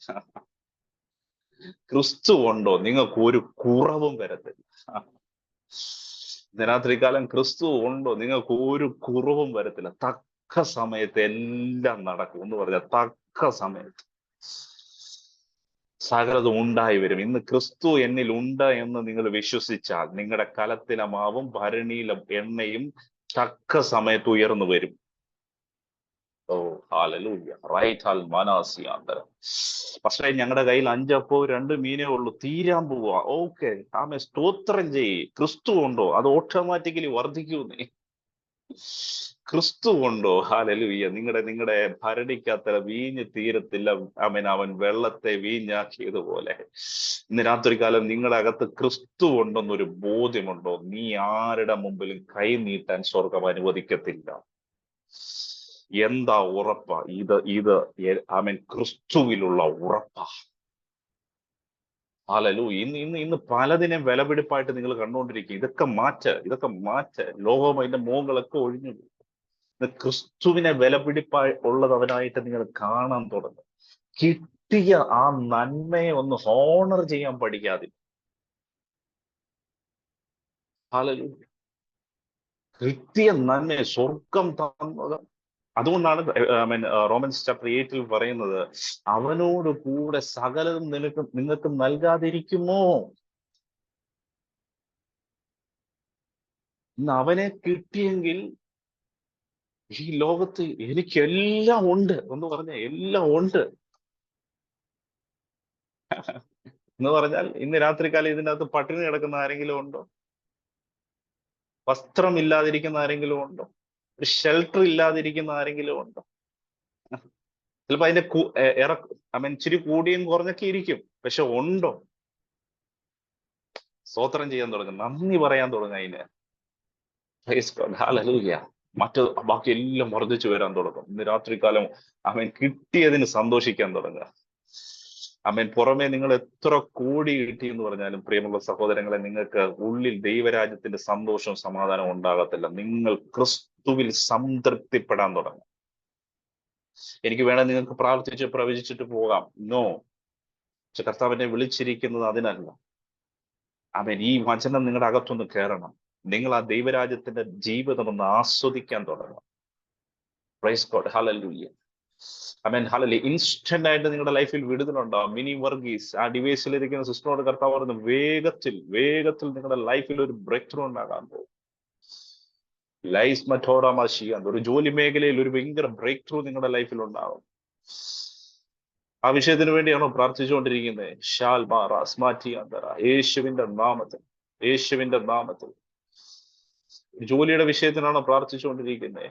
ക്രിസ്തു ഉണ്ടോ? നിങ്ങൾക്ക് ഒരു കുറവും വരത്തില്ല. രാത്രികാലം ക്രിസ്തു ഉണ്ടോ, നിങ്ങൾക്ക് ഒരു കുറവും വരത്തില്ല. തക്ക സമയത്ത് എല്ലാം നടക്കും എന്ന് പറഞ്ഞാൽ തക്ക സമയത്ത് സകലതും ഉണ്ടായി വരും. ഇന്ന് ക്രിസ്തു എന്നിൽ ഉണ്ട് എന്ന് നിങ്ങൾ വിശ്വസിച്ചാൽ നിങ്ങളുടെ കലത്തിലെ മാവും ഭരണിയിലെ എണ്ണയും തക്ക സമയത്ത് ഉയർന്നു വരും. ഓ ഹല്ലേലൂയ. റൈറ്റ് ഹാൽ മാനാസിയാന്തരം. പക്ഷേ ഞങ്ങളുടെ കയ്യിൽ 5 അപ്പവും 2 മീനേ ഉള്ളൂ, തീരാൻ പോവാ. ഓക്കെ, ആമേ, സ്തോത്രം ചെയ്യ്. ക്രിസ്തു ഉണ്ടോ, അത് ഓട്ടോമാറ്റിക്കലി വർദ്ധിക്കുന്നേ. ക്രിസ്തു ഉണ്ടോ, ഹല്ലേലൂയ. നിങ്ങളുടെ ഭരണിക്കകത്ത് വീഞ്ഞ് തീരത്തില്ല. അവൻ വെള്ളത്തെ വീഞ്ഞാക്കിയതുപോലെ ഇന്ന് രാത്രികാലം നിങ്ങളുടെ അകത്ത് ക്രിസ്തു ഉണ്ടെന്നൊരു ബോധ്യമുണ്ടോ, നീ ആരുടെ മുമ്പിലും കൈ നീട്ടാൻ സ്വർഗം അനുവദിക്കത്തില്ല. എന്താ ഉറപ്പാ? ഇത് ക്രിസ്തുവിലുള്ള ഉറപ്പാ. ഹല്ലേലൂയ. ഇന്ന് പലതിനെ വിലപിടിപ്പായിട്ട് നിങ്ങൾ കണ്ടുകൊണ്ടിരിക്കുക. ഇതൊക്കെ മാറ്റ്. ലോകവും അതിന്റെ മോഹങ്ങളൊക്കെ ഒഴിഞ്ഞു. ക്രിസ്തുവിനെ വിലപിടിപ്പായി ഉള്ളതവനായിട്ട് നിങ്ങൾ കാണാൻ തുടങ്ങും. കിട്ടിയ ആ നന്മയെ ഒന്ന് ഹോണർ ചെയ്യാൻ പഠിക്കാതെ. ഹല്ലേലൂയ. കിട്ടിയ നന്മയെ സ്വർഗം തന്നത്. അതുകൊണ്ടാണ് റോമൻസ് ചാപ്റ്റർ 8 പറയുന്നത്, അവനോട് കൂടെ സകലതും നിങ്ങൾക്ക് നൽകാതിരിക്കുമോ? ഇന്ന് അവനെ കിട്ടിയെങ്കിൽ ഈ ലോകത്ത് എനിക്കെല്ലാം ഉണ്ട് എന്ന് പറഞ്ഞ എല്ലാം ഉണ്ട് എന്ന് പറഞ്ഞാൽ ഇന്ന് രാത്രികാലം ഇതിനകത്ത് പട്ടിണി കിടക്കുന്ന ആരെങ്കിലും ഉണ്ടോ? വസ്ത്രം ഇല്ലാതിരിക്കുന്ന ആരെങ്കിലും ഉണ്ടോ? ഒരു ഷെൽട്ടർ ഇല്ലാതിരിക്കുന്ന ആരെങ്കിലും ഉണ്ടോ? ചിലപ്പോ അതിന്റെ ഇച്ചിരി കൂടിയും കുറഞ്ഞൊക്കെ ഇരിക്കും, പക്ഷെ ഉണ്ടോ? സ്തോത്രം ചെയ്യാൻ തുടങ്ങും, നന്ദി പറയാൻ തുടങ്ങും. അതിന് ഹല്ലേലൂയ. ബാക്കി എല്ലാം വർദ്ധിച്ചു വരാൻ തുടങ്ങും. ഇന്ന് രാത്രികാലം കിട്ടിയതിന് സന്തോഷിക്കാൻ തുടങ്ങുക. പുറമെ നിങ്ങൾ എത്ര കോടി കിട്ടി എന്ന് പറഞ്ഞാലും പ്രിയമുള്ള സഹോദരങ്ങളെ, നിങ്ങൾക്ക് ഉള്ളിൽ ദൈവരാജ്യത്തിന്റെ സന്തോഷവും സമാധാനവും ഉണ്ടാകത്തില്ല. നിങ്ങൾ ക്രിസ്തുവിൽ സംതൃപ്തിപ്പെടാൻ തുടങ്ങും. എനിക്ക് വേണേൽ നിങ്ങൾക്ക് പ്രാർത്ഥിച്ച് പ്രവചിച്ചിട്ട് പോകാം, നോ. പക്ഷെ കർത്താവിനെ വിളിച്ചിരിക്കുന്നത് അതിനല്ല. ഈ വചനം നിങ്ങളുടെ അകത്തൊന്ന് കയറണം. നിങ്ങൾ ആ ദൈവരാജ്യത്തിന്റെ ജീവിതം ഒന്ന് ആസ്വദിക്കാൻ തുടങ്ങണം. Price God. ഹല്ലേലൂയ. ഹല്ലേലൂയ. ഇൻസ്റ്റന്റ് ആയിട്ട് നിങ്ങളുടെ ലൈഫിൽ വിടുതലുണ്ടാവും. മിനി വർഗീസ് ആ ഡിവൈസിലിരിക്കുന്ന സിസ്റ്ററോട് കർത്താവ് പറഞ്ഞു, വേഗത്തിൽ നിങ്ങളുടെ ലൈഫിൽ ഒരു ബ്രേക്ക് ത്രൂ ഉണ്ടാകാൻ പോകും. ലൈസ് മറ്റോടാമാശിയാൻ ഒരു ജോലി മേഖലയിൽ ഒരു ഭയങ്കര ബ്രേക്ക് ത്രൂ നിങ്ങളുടെ ലൈഫിൽ ഉണ്ടാകും. ആ വിഷയത്തിന് വേണ്ടിയാണോ പ്രാർത്ഥിച്ചുകൊണ്ടിരിക്കുന്നത്? ഷാൽ മാറാസ്മാറ്റിയാന്തറ. യേശുവിന്റെ നാമത്തിൽ ജോലിയുടെ വിഷയത്തിനാണോ പ്രാർത്ഥിച്ചുകൊണ്ടിരിക്കുന്നത്?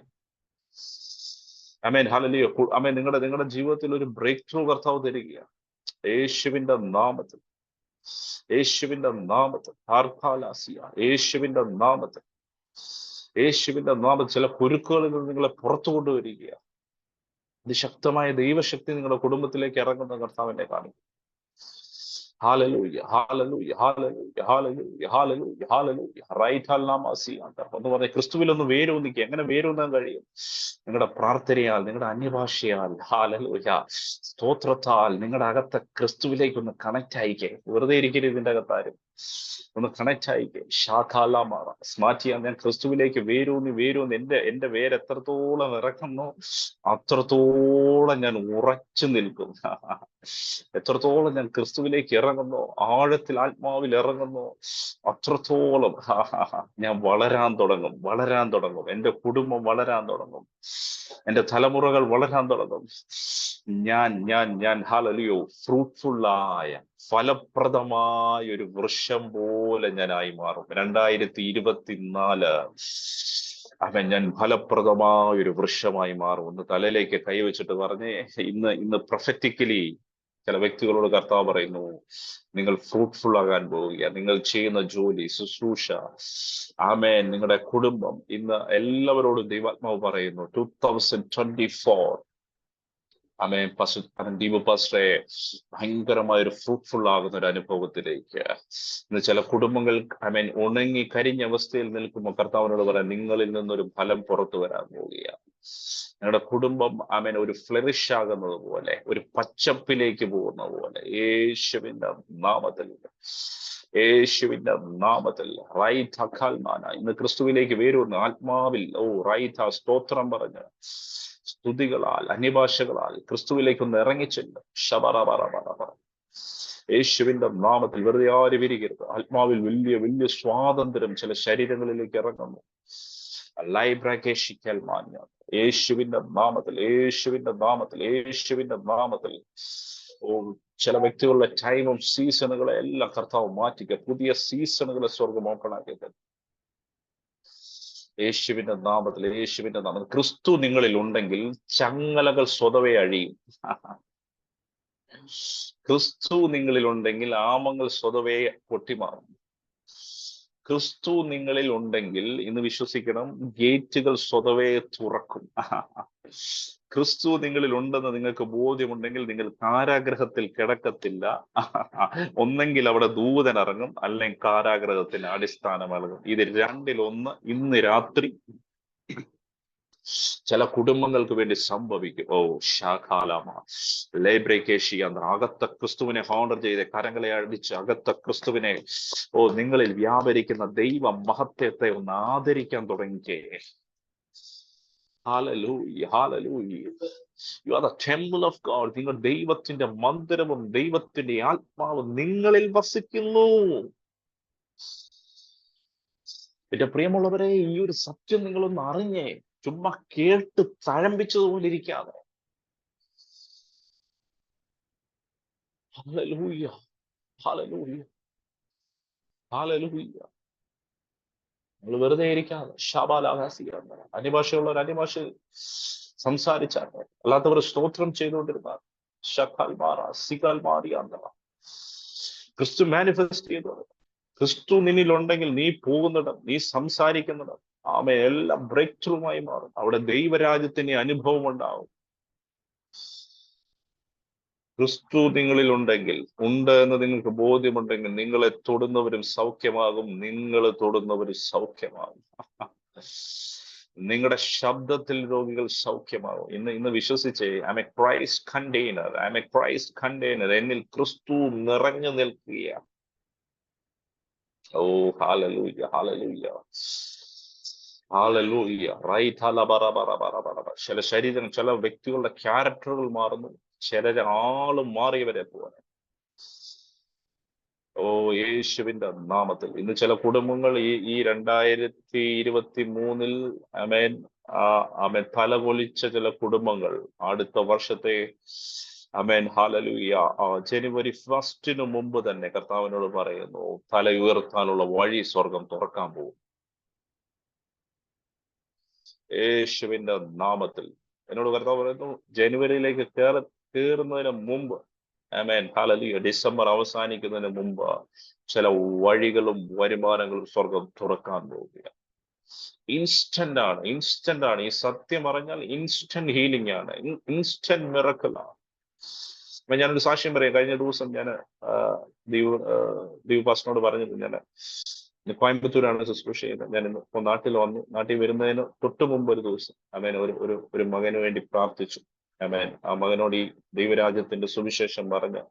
ഹല്ലേലൂയ. നിങ്ങളുടെ ജീവിതത്തിൽ ഒരു ബ്രേക്ക് ത്രൂ കർത്താവ് തരികയാണ് യേശുവിന്റെ നാമത്തിൽ. യേശുവിന്റെ നാമത്തിൽ ചില കുരുക്കുകളിൽ നിന്ന് നിങ്ങളെ പുറത്തു കൊണ്ടുവരികയാണ്. അതിശക്തമായ ദൈവശക്തി നിങ്ങളുടെ കുടുംബത്തിലേക്ക് ഇറങ്ങുന്ന കർത്താവിനെ കാണിക്കും. ഒന്ന് പറഞ്ഞ ക്രിസ്തുവിൽ ഒന്ന് വേരൂന്നിക്കുക. എങ്ങനെ വേരൂന്നാൻ കഴിയും? നിങ്ങളുടെ പ്രാർത്ഥനയാൽ, നിങ്ങളുടെ അന്യഭാഷയാൽ, ഹല്ലേലൂയ, സ്തോത്രത്താൽ നിങ്ങളുടെ അകത്തെ ക്രിസ്തുവിലേക്ക് ഒന്ന് കണക്ട് ആയിക്കേ. വെറുതെ ഇരിക്കരുത്. ഇതിന്റെ അകത്താരും ഒന്ന് കണക്ട് ആയിക്കേ. ഷാഖാലാമാറ സ്മാറ്റിയ. ഞാൻ ക്രിസ്തുവിലേക്ക് വേരൂന്നി എന്റെ വേര് എത്രത്തോളം ഇറക്കുന്നു അത്രത്തോളം ഞാൻ ഉറച്ചു നിൽക്കും. എത്രത്തോളം ഞാൻ ക്രിസ്തുവിലേക്ക് ഇറങ്ങുന്നു, ആഴത്തിൽ ആത്മാവിൽ ഇറങ്ങുന്നു, അത്രത്തോളം ഞാൻ വളരാൻ തുടങ്ങും. എന്റെ കുടുംബം വളരാൻ തുടങ്ങും. എന്റെ തലമുറകൾ വളരാൻ തുടങ്ങും. ഞാൻ ഹല്ലേലൂയ ഫ്രൂട്ട്ഫുള്ളായ ഫലപ്രദമായ ഒരു വൃക്ഷം പോലെ ഞാനായി മാറും. 2024 ഞാൻ ഫലപ്രദമായ ഒരു വൃക്ഷമായി മാറും. ഒന്ന് തലയിലേക്ക് കൈവച്ചിട്ട് പറഞ്ഞേ, ഇന്ന് പ്രൊഫറ്റിക്കലി ചില വ്യക്തികളോട് കർത്താവ് പറയുന്നു, നിങ്ങൾ ഫ്രൂട്ട്ഫുൾ ആകാൻ പോവുക. നിങ്ങൾ ചെയ്യുന്ന ജോലി, ശുശ്രൂഷ, നിങ്ങളുടെ കുടുംബം, ഇന്ന് എല്ലാവരോടും ദൈവാത്മാവ് പറയുന്നു 2024 ദീപ പാസ്റ്ററെ ഭയങ്കരമായ ഒരു ഫ്രൂട്ട്ഫുൾ ആകുന്ന ഒരു അനുഭവത്തിലേക്ക്. ഇന്ന് ചില കുടുംബങ്ങൾ ഉണങ്ങി കരിഞ്ഞ അവസ്ഥയിൽ നിൽക്കുമ്പോൾ കർത്താവിനോട് പറയാം, നിങ്ങളിൽ നിന്നൊരു ഫലം പുറത്തു വരാൻ പോവുകയാണ്. നിങ്ങളുടെ കുടുംബം ഒരു ഫ്ലറിഷ് ആകുന്നത് പോലെ, ഒരു പച്ചപ്പിലേക്ക് പോകുന്ന പോലെ യേശുവിന്റെ നാമത്തിൽ യേശുവിന്റെ നാമത്തിൽ ഇന്ന് ക്രിസ്തുവിലേക്ക് വേരൂർന്ന് ആത്മാവിൽ സ്തോത്രം പറഞ്ഞ് സ്തുതികളാൽ അന്യഭാഷകളാൽ ക്രിസ്തുവിലേക്ക് ഇറങ്ങിച്ചില്ല. യേശുവിന്റെ നാമത്തിൽ വെറുതെ ആരും ഇരിക്കരുത്. ആത്മാവിൽ വലിയ വലിയ സ്വാതന്ത്ര്യം ചില ശരീരങ്ങളിലേക്ക് ഇറങ്ങുന്നു. യേശുവിന്റെ നാമത്തിൽ, യേശുവിന്റെ നാമത്തിൽ, യേശുവിന്റെ നാമത്തിൽ. ചില വ്യക്തികളുടെ ടൈമും സീസണുകളെ എല്ലാം കർത്താവ് മാറ്റിക്കുക. പുതിയ സീസണുകളെ സ്വർഗം ഓപ്പൺ ആക്കിയത് യേശുവിന്റെ നാമത്തിൽ, യേശുവിന്റെ നാമത്തിൽ. ക്രിസ്തു നിങ്ങളിൽ ഉണ്ടെങ്കിൽ ചങ്ങലകൾ സ്വതവേ അഴിയും. ക്രിസ്തു നിങ്ങളിൽ ഉണ്ടെങ്കിൽ ആമങ്ങൾ സ്വതവേ പൊട്ടിമാറും. ക്രിസ്തു നിങ്ങളിൽ ഉണ്ടെങ്കിൽ ഇന്ന് വിശ്വസിക്കണം, ഗേറ്റുകൾ സ്വതവേ തുറക്കും. ക്രിസ്തു നിങ്ങളിൽ ഉണ്ടെന്ന് നിങ്ങൾക്ക് ബോധ്യമുണ്ടെങ്കിൽ നിങ്ങൾ കാരാഗ്രഹത്തിൽ കിടക്കത്തില്ല. ഒന്നെങ്കിൽ അവിടെ ദൂതൻ ഇറങ്ങും, അല്ലെങ്കിൽ കാരാഗ്രഹത്തിന് അടിസ്ഥാനം ഇറങ്ങും. ഇത് രണ്ടിലൊന്ന് ഇന്ന് രാത്രി ചില കുടുംബങ്ങൾക്ക് വേണ്ടി സംഭവിക്കും. അകത്ത ക്രിസ്തുവിനെ ഹോണർ ചെയ്ത് കരങ്ങളെ അടിച്ച് അകത്ത ക്രിസ്തുവിനെ നിങ്ങളിൽ വ്യാപരിക്കുന്ന ദൈവ മഹത്വത്തെ ഒന്ന് ആദരിക്കാൻ തുടങ്ങിക്കേ. Hallelujah, hallelujah. You are the temple of God. നിങ്ങൾ ദൈവത്തിന്റെ മന്ദിരവും ദൈവത്തിന്റെ ആത്മാവും നിങ്ങളിൽ വസിക്കുന്നു. എന്റെ പ്രിയമുള്ളവരെ, ഈ ഒരു സത്യം നിങ്ങളൊന്ന് അറിഞ്ഞേ. ചുമ്മാ കേട്ട് തഴമ്പിച്ചതുപോലെ ഇരിക്കാതെ. Hallelujah, hallelujah, hallelujah. നമ്മൾ വെറുതെ ഇരിക്കാതെ അന്യഭാഷയുള്ളവർ അന്യഭാഷ സംസാരിച്ചാൽ, അല്ലാത്തവർ സ്തോത്രം ചെയ്തുകൊണ്ടിരുന്നാൽ, ക്രിസ്തു മാനിഫെസ്റ്റ് ചെയ്തത്. ക്രിസ്തു നിന്നിലുണ്ടെങ്കിൽ നീ പോകുന്നിടം, നീ സംസാരിക്കുന്നിടം എല്ലാം ബ്രേക്ക് ത്രൂമായി മാറും. അവിടെ ദൈവരാജ്യത്തിന്റെ അനുഭവം ഉണ്ടാവും. ക്രിസ്തു നിങ്ങളിൽ ഉണ്ടെങ്കിൽ, ഉണ്ട് എന്ന് നിങ്ങൾക്ക് ബോധ്യമുണ്ടെങ്കിൽ, നിങ്ങളെ തൊടുന്നവരും സൗഖ്യമാകും. നിങ്ങൾ തൊടുന്നവരും സൗഖ്യമാകും. നിങ്ങളുടെ ശബ്ദത്തിൽ രോഗികൾ സൗഖ്യമാകും. ഇന്ന് വിശ്വസിച്ചേ. I'm a Christ container, I'm a Christ container. എന്നിൽ ക്രിസ്തു നിറഞ്ഞു നിൽക്കുക. ഹല്ലേലൂയ, ഹല്ലേലൂയ, ഹല്ലേലൂയ. ചില ശരീരം, ചില വ്യക്തികളുടെ ക്യാരക്ടറുകൾ മാറുന്നു. ചില ആളും മാറിയവരെ പോലെ. യേശുവിന്റെ നാമത്തിൽ ഇന്ന് ചില കുടുംബങ്ങൾ ഈ 2023 ആമേൻ തലകൊലിച്ച ചില കുടുംബങ്ങൾ അടുത്ത വർഷത്തെ ഹല്ലേലൂയ ജനുവരി 1 മുമ്പ് തന്നെ കർത്താവിനോട് പറയുന്നു, തല ഉയർത്താനുള്ള വഴി സ്വർഗം തുറക്കാൻ പോകും. യേശുവിന്റെ നാമത്തിൽ എന്നോട് കർത്താവ് പറയുന്നു, ജനുവരിയിലേക്ക് കയറുന്നതിന് മുമ്പ്, ഹല്ലേലൂയ, ഡിസംബർ അവസാനിക്കുന്നതിന് മുമ്പ് ചില വഴികളും വരുമാനങ്ങളും സ്വർഗം തുറക്കാൻ പോവുക. ഇൻസ്റ്റന്റ് ആണ്. ഈ സത്യം പറഞ്ഞാൽ ഇൻസ്റ്റന്റ് ഹീലിംഗ് ആണ്, ഇൻസ്റ്റന്റ് മിറക്കിൾ ആണ്. ഞാനൊരു സാക്ഷ്യം പറയാം. കഴിഞ്ഞ ദിവസം ഞാൻ ദീപ് പാസ്റ്ററിനോട് പറഞ്ഞത്, ഞാൻ കോയമ്പത്തൂരാണ് ശുശ്രൂഷ ചെയ്യുന്നത്. ഞാൻ ഇന്ന് നാട്ടിൽ വന്നു. നാട്ടിൽ വരുന്നതിന് തൊട്ട് മുമ്പ് ഒരു ദിവസം ഒരു മകന് വേണ്ടി പ്രാർത്ഥിച്ചു. ആ മകനോട് ഈ ദൈവരാജ്യത്തിന്റെ സുവിശേഷം പറഞ്ഞ്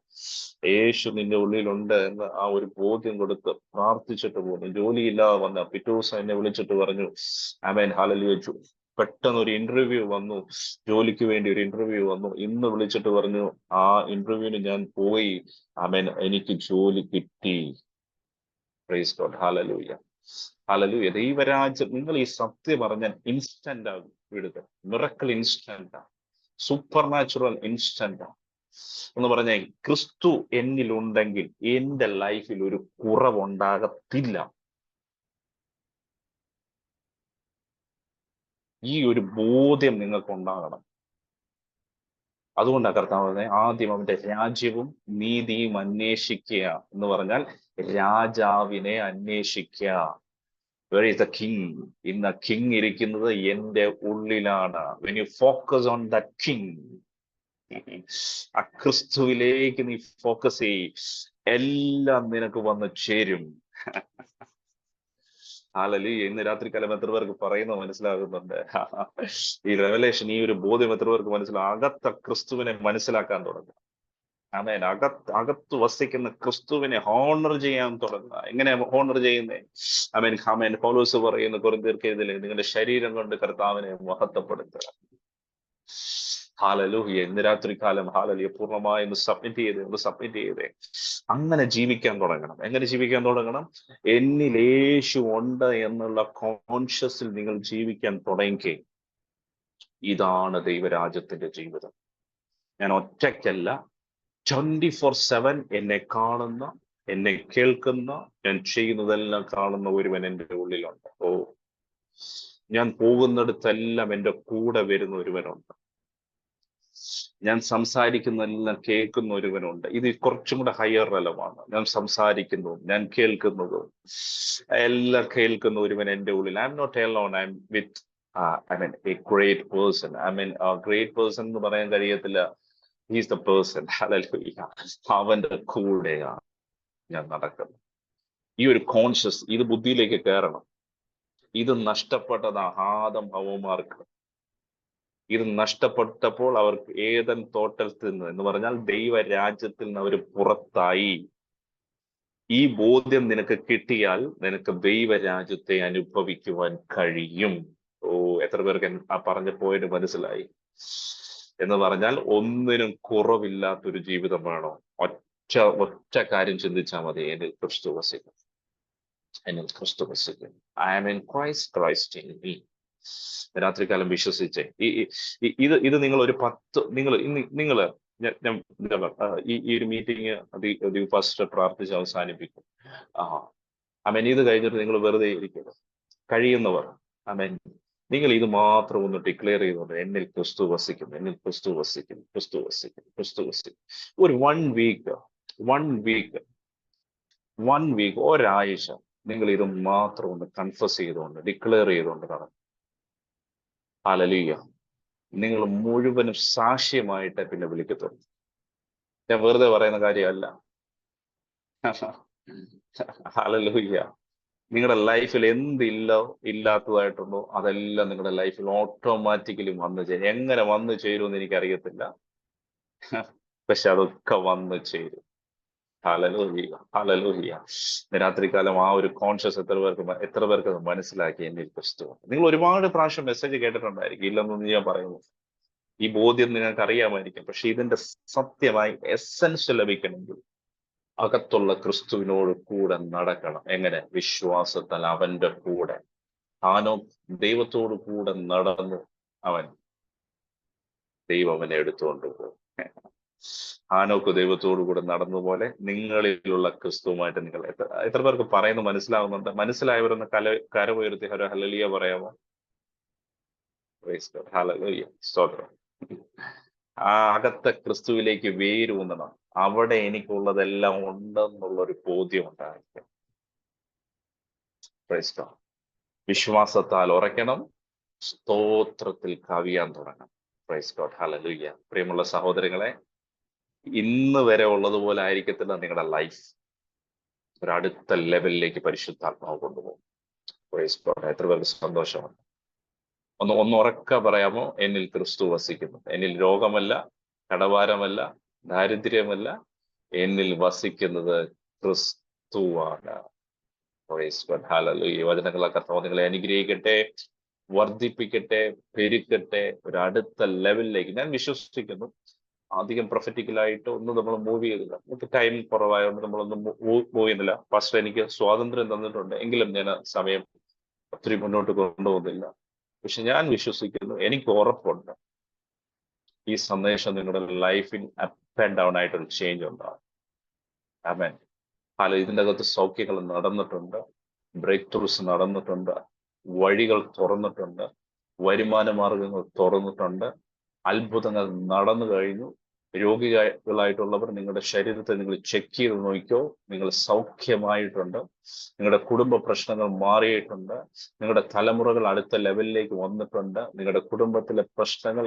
യേശു നിന്റെ ഉള്ളിലുണ്ട് എന്ന് ആ ഒരു ബോധ്യം കൊടുത്ത് പ്രാർത്ഥിച്ചിട്ട് പോകുന്നു. ജോലിയില്ലാതെ വന്ന പിറ്റേ ദിവസം എന്നെ വിളിച്ചിട്ട് പറഞ്ഞു, ഹല്ലേലൂയ, പെട്ടെന്ന് ഒരു ഇന്റർവ്യൂ വന്നു, ജോലിക്ക് വേണ്ടി ഒരു ഇന്റർവ്യൂ വന്നു. ഇന്ന് വിളിച്ചിട്ട് പറഞ്ഞു, ആ ഇന്റർവ്യൂവിന് ഞാൻ പോയി, എനിക്ക് ജോലി കിട്ടി. പ്രൈസ് ഗോഡ്, ഹല്ലേലൂയ, ഹല്ലേലൂയ. ദൈവരാജ്യം, നിങ്ങൾ ഈ സത്യം പറഞ്ഞാൽ ഇൻസ്റ്റന്റ് ആകും. വിടുക മിറക്കിൾ ഇൻസ്റ്റന്റ് ആണ്, സൂപ്പർ നാച്ചുറൽ ഇൻസ്റ്റന്റ് ആണ്. എന്ന് പറഞ്ഞാൽ ക്രിസ്തു എന്നിലുണ്ടെങ്കിൽ എന്റെ ലൈഫിൽ ഒരു കുറവുണ്ടാകത്തില്ല. ഈ ഒരു ബോധ്യം നിങ്ങൾക്ക് ഉണ്ടാകണം. അതുകൊണ്ടാണ് കർത്താവ് പറഞ്ഞത്, ആദ്യം അവന്റെ രാജ്യവും നീതിയും അന്വേഷിക്കുക എന്ന് പറഞ്ഞാൽ രാജാവിനെ അന്വേഷിക്കുക. Where is the king? ഇന്ന് കിങ് ഇരിക്കുന്നത് എന്റെ ഉള്ളിലാണ്. When you focus on that king, ആ ക്രിസ്തുവിലേക്ക് നീ ഫോക്കസ് ചെയ്യ്, എല്ലാം നിനക്ക് വന്ന് ചേരും. ഹല്ലേലൂയ. ഇന്ന് രാത്രികാലം എത്ര പേർക്ക് പറയുന്നത് മനസ്സിലാകുന്നുണ്ട്? ഈ റെവലേഷൻ, ഈ ഒരു ബോധ്യം എത്ര പേർക്ക് മനസ്സിലാകും? അകത്ത ക്രിസ്തുവിനെ മനസ്സിലാക്കാൻ തുടങ്ങും. ആമേൻ. അകത്ത് വസിക്കുന്ന ക്രിസ്തുവിനെ ഹോണർ ചെയ്യാൻ തുടങ്ങുക. എങ്ങനെ ഹോണർ ചെയ്യുന്നേ? ആമേൻ. ആമേൻ. പൗലോസ് പറയുന്ന കൊരിന്ത്യർക്കെതിരെ നിങ്ങളുടെ ശരീരം കൊണ്ട് കർത്താവിനെ മഹത്വപ്പെടുത്തുക. ഹാലലൂയ. ഇന്ന് രാത്രി കാലം ഹാലലൂയ പൂർണ്ണമായി ഒന്ന് സബ്മിറ്റ് ചെയ്തേ. അങ്ങനെ ജീവിക്കാൻ തുടങ്ങണം. എങ്ങനെ ജീവിക്കാൻ തുടങ്ങണം? എന്നിൽ യേശു ഉണ്ട് എന്നുള്ള കോൺഷ്യസിൽ നിങ്ങൾ ജീവിക്കാൻ തുടങ്ങി. ഇതാണ് ദൈവരാജ്യത്തിന്റെ ജീവിതം. ഞാൻ ഒറ്റയ്ക്കല്ല, 24/7 എന്നെ കാണുന്ന, എന്നെ കേൾക്കുന്ന, ഞാൻ ചെയ്യുന്നതെല്ലാം കാണുന്ന ഒരുവൻ എൻ്റെ ഉള്ളിലുണ്ട്. ഓ, ഞാൻ പോകുന്നിടത്തെല്ലാം എൻ്റെ കൂടെ വരുന്ന ഒരുവനുണ്ട്. ഞാൻ സംസാരിക്കുന്നതെല്ലാം കേൾക്കുന്ന ഒരുവനുണ്ട്. ഇത് കുറച്ചും കൂടെ ഹയർ ലെവലാണ്. ഞാൻ സംസാരിക്കുന്നതും ഞാൻ കേൾക്കുന്നതും എല്ലാം കേൾക്കുന്ന ഒരുവൻ എൻ്റെ ഉള്ളിൽ. I M not alone, I am with a great person. Great person എന്ന് പറയാൻ കഴിയത്തില്ല. He's the person. ഹല്ലേലൂയ. അവന്റെ കൂടെയാണ് ഞാൻ നടക്കുന്നത്. ഈ ഒരു കോൺഷ്യസ്, ഇത് ബുദ്ധിയിലേക്ക് കയറണം. ഇത് നഷ്ടപ്പെട്ടതാ ആദം ഹവ്വമാർക്ക്. ഇത് നഷ്ടപ്പെട്ടപ്പോൾ അവർക്ക് ഏദൻ തോട്ടത്തിൽ നിന്ന് എന്ന് പറഞ്ഞാൽ ദൈവരാജ്യത്തിൽ നിന്ന് അവർ പുറത്തായി. ഈ ബോധ്യം നിനക്ക് കിട്ടിയാൽ നിനക്ക് ദൈവരാജ്യത്തെ അനുഭവിക്കുവാൻ കഴിയും. ഓ, എത്ര പേർക്ക് ആ പറഞ്ഞ പോയിന്റ് മനസ്സിലായി? എന്ന് പറഞ്ഞാൽ ഒന്നിനും കുറവില്ലാത്തൊരു ജീവിതം വേണോ? ഒറ്റ കാര്യം ചിന്തിച്ചാൽ മതി. എന്നിൽ ക്രിസ്തു വസിക്കും. എന്നിൽ ക്രിസ്തു വസിക്കും. I am in Christ in me. രാത്രികാലം വിശ്വസിച്ചേ. ഇത് നിങ്ങൾ ഒരു 10 നിങ്ങൾ ഈ ഒരു മീറ്റിംഗ് ഫസ്റ്റ് പ്രാർത്ഥിച്ച് അവസാനിപ്പിക്കും. ആമേൻ. ഇത് കഴിഞ്ഞിട്ട് നിങ്ങൾ വെറുതെ ഇരിക്കരുത്. കഴിയുന്നവർ ആമേൻ നിങ്ങൾ ഇത് മാത്രം ഒന്ന് ഡിക്ലെയർ ചെയ്തുകൊണ്ട് എന്നിൽ ക്രിസ്തു വസിക്കുന്നു, എന്നിൽ ക്രിസ്തു വസിക്കുന്നു, ക്രിസ്തു വസിക്കുന്നു, ക്രിസ്തു വസിക്കുന്നു. ഒരു 1 വീക്ക് ഒരാഴ്ച നിങ്ങൾ ഇത് മാത്രം ഒന്ന് കൺഫസ് ചെയ്തുകൊണ്ട് ഡിക്ലെയർ ചെയ്തുകൊണ്ട് നടന്നു. ഹല്ലേലൂയ. നിങ്ങൾ മുഴുവനും സാക്ഷ്യമായിട്ട് പിന്നെ വിളിക്കത്തുള്ളൂ. ഞാൻ വെറുതെ പറയുന്ന കാര്യമല്ല. ഹല്ലേലൂയ. നിങ്ങളുടെ ലൈഫിൽ ഇല്ലാത്തതായിട്ടുണ്ടോ അതെല്ലാം നിങ്ങളുടെ ലൈഫിൽ ഓട്ടോമാറ്റിക്കലി വന്നു ചേരും. എങ്ങനെ വന്നു ചേരുമെന്ന് എനിക്കറിയത്തില്ല, പക്ഷെ അതൊക്കെ വന്നു ചേരും. Hallelujah, hallelujah. രാത്രികാലം ആ ഒരു കോൺഷ്യസ് എത്ര പേർക്ക് അത് മനസ്സിലാക്കി എന്നിൽ ക്രിസ്തു. നിങ്ങൾ ഒരുപാട് പ്രാവശ്യം മെസ്സേജ് കേട്ടിട്ടുണ്ടായിരിക്കും, ഇല്ലെന്നൊന്നും ഞാൻ പറയുന്നു. ഈ ബോധ്യം നിങ്ങൾക്ക് അറിയാമായിരിക്കും. പക്ഷെ ഇതിന്റെ സത്യമായി എസൻസ് ലഭിക്കണമെങ്കിൽ അകത്തുള്ള ക്രിസ്തുവിനോട് കൂടെ നടക്കണം. എങ്ങനെ? വിശ്വാസത്താൽ അവന്റെ കൂടെ. ദൈവത്തോട് കൂടെ നടന്നു ദൈവം അവനെ എടുത്തുകൊണ്ട് പോകും. ഹാനോക്ക് ദൈവത്തോടു കൂടെ നടന്ന പോലെ നിങ്ങളിലുള്ള ക്രിസ്തുവുമായിട്ട് നിങ്ങൾ എത്ര പേർക്ക് പറയുന്നത് മനസ്സിലാവുന്നുണ്ട്? മനസ്സിലായവരൊന്ന് കരമുയർത്തി ഹല്ലേലൂയ പറയാമോ? ഹല്ലേലൂയ, സ്തോത്രം. ആ അകത്തെ ക്രിസ്തുവിലേക്ക് വേരൂന്നണം. അവിടെ എനിക്കുള്ളതെല്ലാം ഉണ്ടെന്നുള്ളൊരു ബോധ്യം ഉണ്ടായിരിക്കും. വിശ്വാസത്താൽ ഉറയ്ക്കണം, സ്തോത്രത്തിൽ കവിയാൻ തുടങ്ങണം. Price God, hallelujah. പ്രിയമുള്ള സഹോദരങ്ങളെ, ഇന്ന് വരെ ഉള്ളതുപോലെ ആയിരിക്കത്തില്ല നിങ്ങളുടെ ലൈഫ്. ഒരടുത്ത ലെവലിലേക്ക് പരിശുദ്ധാത്മാവ് കൊണ്ടുപോകും. Praise God. എത്ര പേർക്ക് സന്തോഷമുണ്ട്? ഒന്ന് ഉറക്കെ പറയാമോ? എന്നിൽ ക്രിസ്തു വസിക്കുന്നു. എന്നിൽ രോഗമല്ല, കടഭാരമല്ല, ദാരിദ്ര്യമല്ല, എന്നിൽ വസിക്കുന്നത് ക്രിസ്തുവാണ്. Price God, hallelujah. ഈ വചനങ്ങളെ കർത്താവ് നിങ്ങളെ അനുഗ്രഹിക്കട്ടെ, വർദ്ധിപ്പിക്കട്ടെ, പെരുക്കട്ടെ. ഒരു അടുത്ത ലെവലിലേക്ക് ഞാൻ വിശ്വസിക്കുന്നു. അധികം പ്രൊഫറ്റിക്കലായിട്ട് ഒന്നും നമ്മൾ മൂവ് ചെയ്തില്ല. നമുക്ക് ടൈം കുറവായതുകൊണ്ട് നമ്മളൊന്നും മൂവ് ചെയ്യുന്നില്ല. ഫസ്റ്റ് എനിക്ക് സ്വാതന്ത്ര്യം തന്നിട്ടുണ്ട്, എങ്കിലും ഞാൻ സമയം ഒത്തിരി മുന്നോട്ട് കൊണ്ടുപോകുന്നില്ല. പക്ഷെ ഞാൻ വിശ്വസിക്കുന്നു, എനിക്ക് ഉറപ്പുണ്ട് ഈ സന്ദേശം നിങ്ങളുടെ ലൈഫിൽ അപ്പ് ആൻഡ് ഡൗൺ ആയിട്ടൊരു ചേഞ്ച് ഉണ്ടാകും. ആമേൻ. ഇതിൻ്റെ അകത്ത് സൗഖ്യങ്ങൾ നടന്നിട്ടുണ്ട്, ബ്രേക്ക് ത്രൂസ് നടന്നിട്ടുണ്ട്, വഴികൾ തുറന്നിട്ടുണ്ട്, വരുമാന മാർഗങ്ങൾ തുറന്നിട്ടുണ്ട്, അത്ഭുതങ്ങൾ നടന്നു കഴിഞ്ഞു. രോഗികളായിട്ടുള്ളവർ നിങ്ങളുടെ ശരീരത്തെ നിങ്ങൾ ചെക്ക് ചെയ്ത് നോക്കിയോ, നിങ്ങൾ സൗഖ്യമായിട്ടുണ്ട്. നിങ്ങളുടെ കുടുംബ പ്രശ്നങ്ങൾ മാറിയിട്ടുണ്ട്. നിങ്ങളുടെ തലമുറകൾ അടുത്ത ലെവലിലേക്ക് വന്നിട്ടുണ്ട്. നിങ്ങളുടെ കുടുംബത്തിലെ പ്രശ്നങ്ങൾ,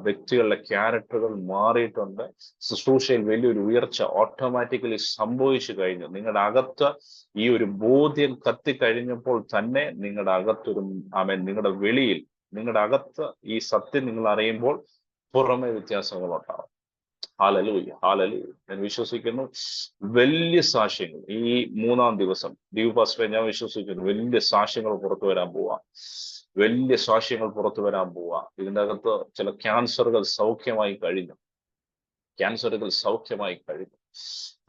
വ്യക്തികളുടെ ക്യാരക്ടറുകൾ മാറിയിട്ടുണ്ട്. ശുശ്രൂഷയിൽ വലിയൊരു ഉയർച്ച ഓട്ടോമാറ്റിക്കലി സംഭവിച്ചു കഴിഞ്ഞു. നിങ്ങളുടെ അകത്ത് ഈ ഒരു ബോധ്യം കത്തിക്കഴിഞ്ഞപ്പോൾ തന്നെ നിങ്ങളുടെ അകത്തൊരു നിങ്ങളുടെ വെളിയിൽ, നിങ്ങളുടെ അകത്ത് ഈ സത്യം നിങ്ങൾ അറിയുമ്പോൾ പുറമെ വ്യത്യാസങ്ങൾ ഉണ്ടാവും. Hallelujah, hallelujah. ഞാൻ വിശ്വസിക്കുന്നു വലിയ സാക്ഷ്യങ്ങൾ ഈ 3-ാം ദിവസം പാസ്റ്ററെ ഞാൻ വിശ്വസിക്കുന്നു വലിയ സാക്ഷ്യങ്ങൾ പുറത്തു വരാൻ പോവാ. വലിയ സാക്ഷ്യങ്ങൾ പുറത്തു വരാൻ പോവാ. ഇതിൻ്റെ അകത്ത് ചില ക്യാൻസറുകൾ സൗഖ്യമായി കഴിഞ്ഞു.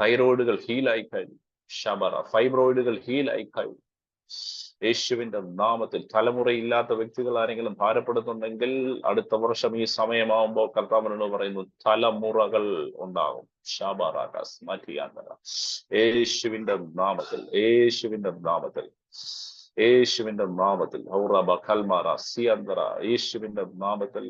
തൈറോയിഡുകൾ ഹീലായി കഴിഞ്ഞു. ഫൈബ്രോയിഡുകൾ ഹീലായി കഴിഞ്ഞു. യേശുവിന്റെ നാമത്തിൽ തലമുറയില്ലാത്ത വ്യക്തികൾ ആരെങ്കിലും ഭാരപ്പെടുന്നുണ്ടെങ്കിൽ അടുത്ത വർഷം ഈ സമയമാകുമ്പോൾ കർത്താവിനോട് പറയുന്നു തലമുറകൾ ഉണ്ടാകും. യേശുവിന്റെ നാമത്തിൽ യേശുവിന്റെ നാമത്തിൽ യേശുവിന്റെ നാമത്തിൽ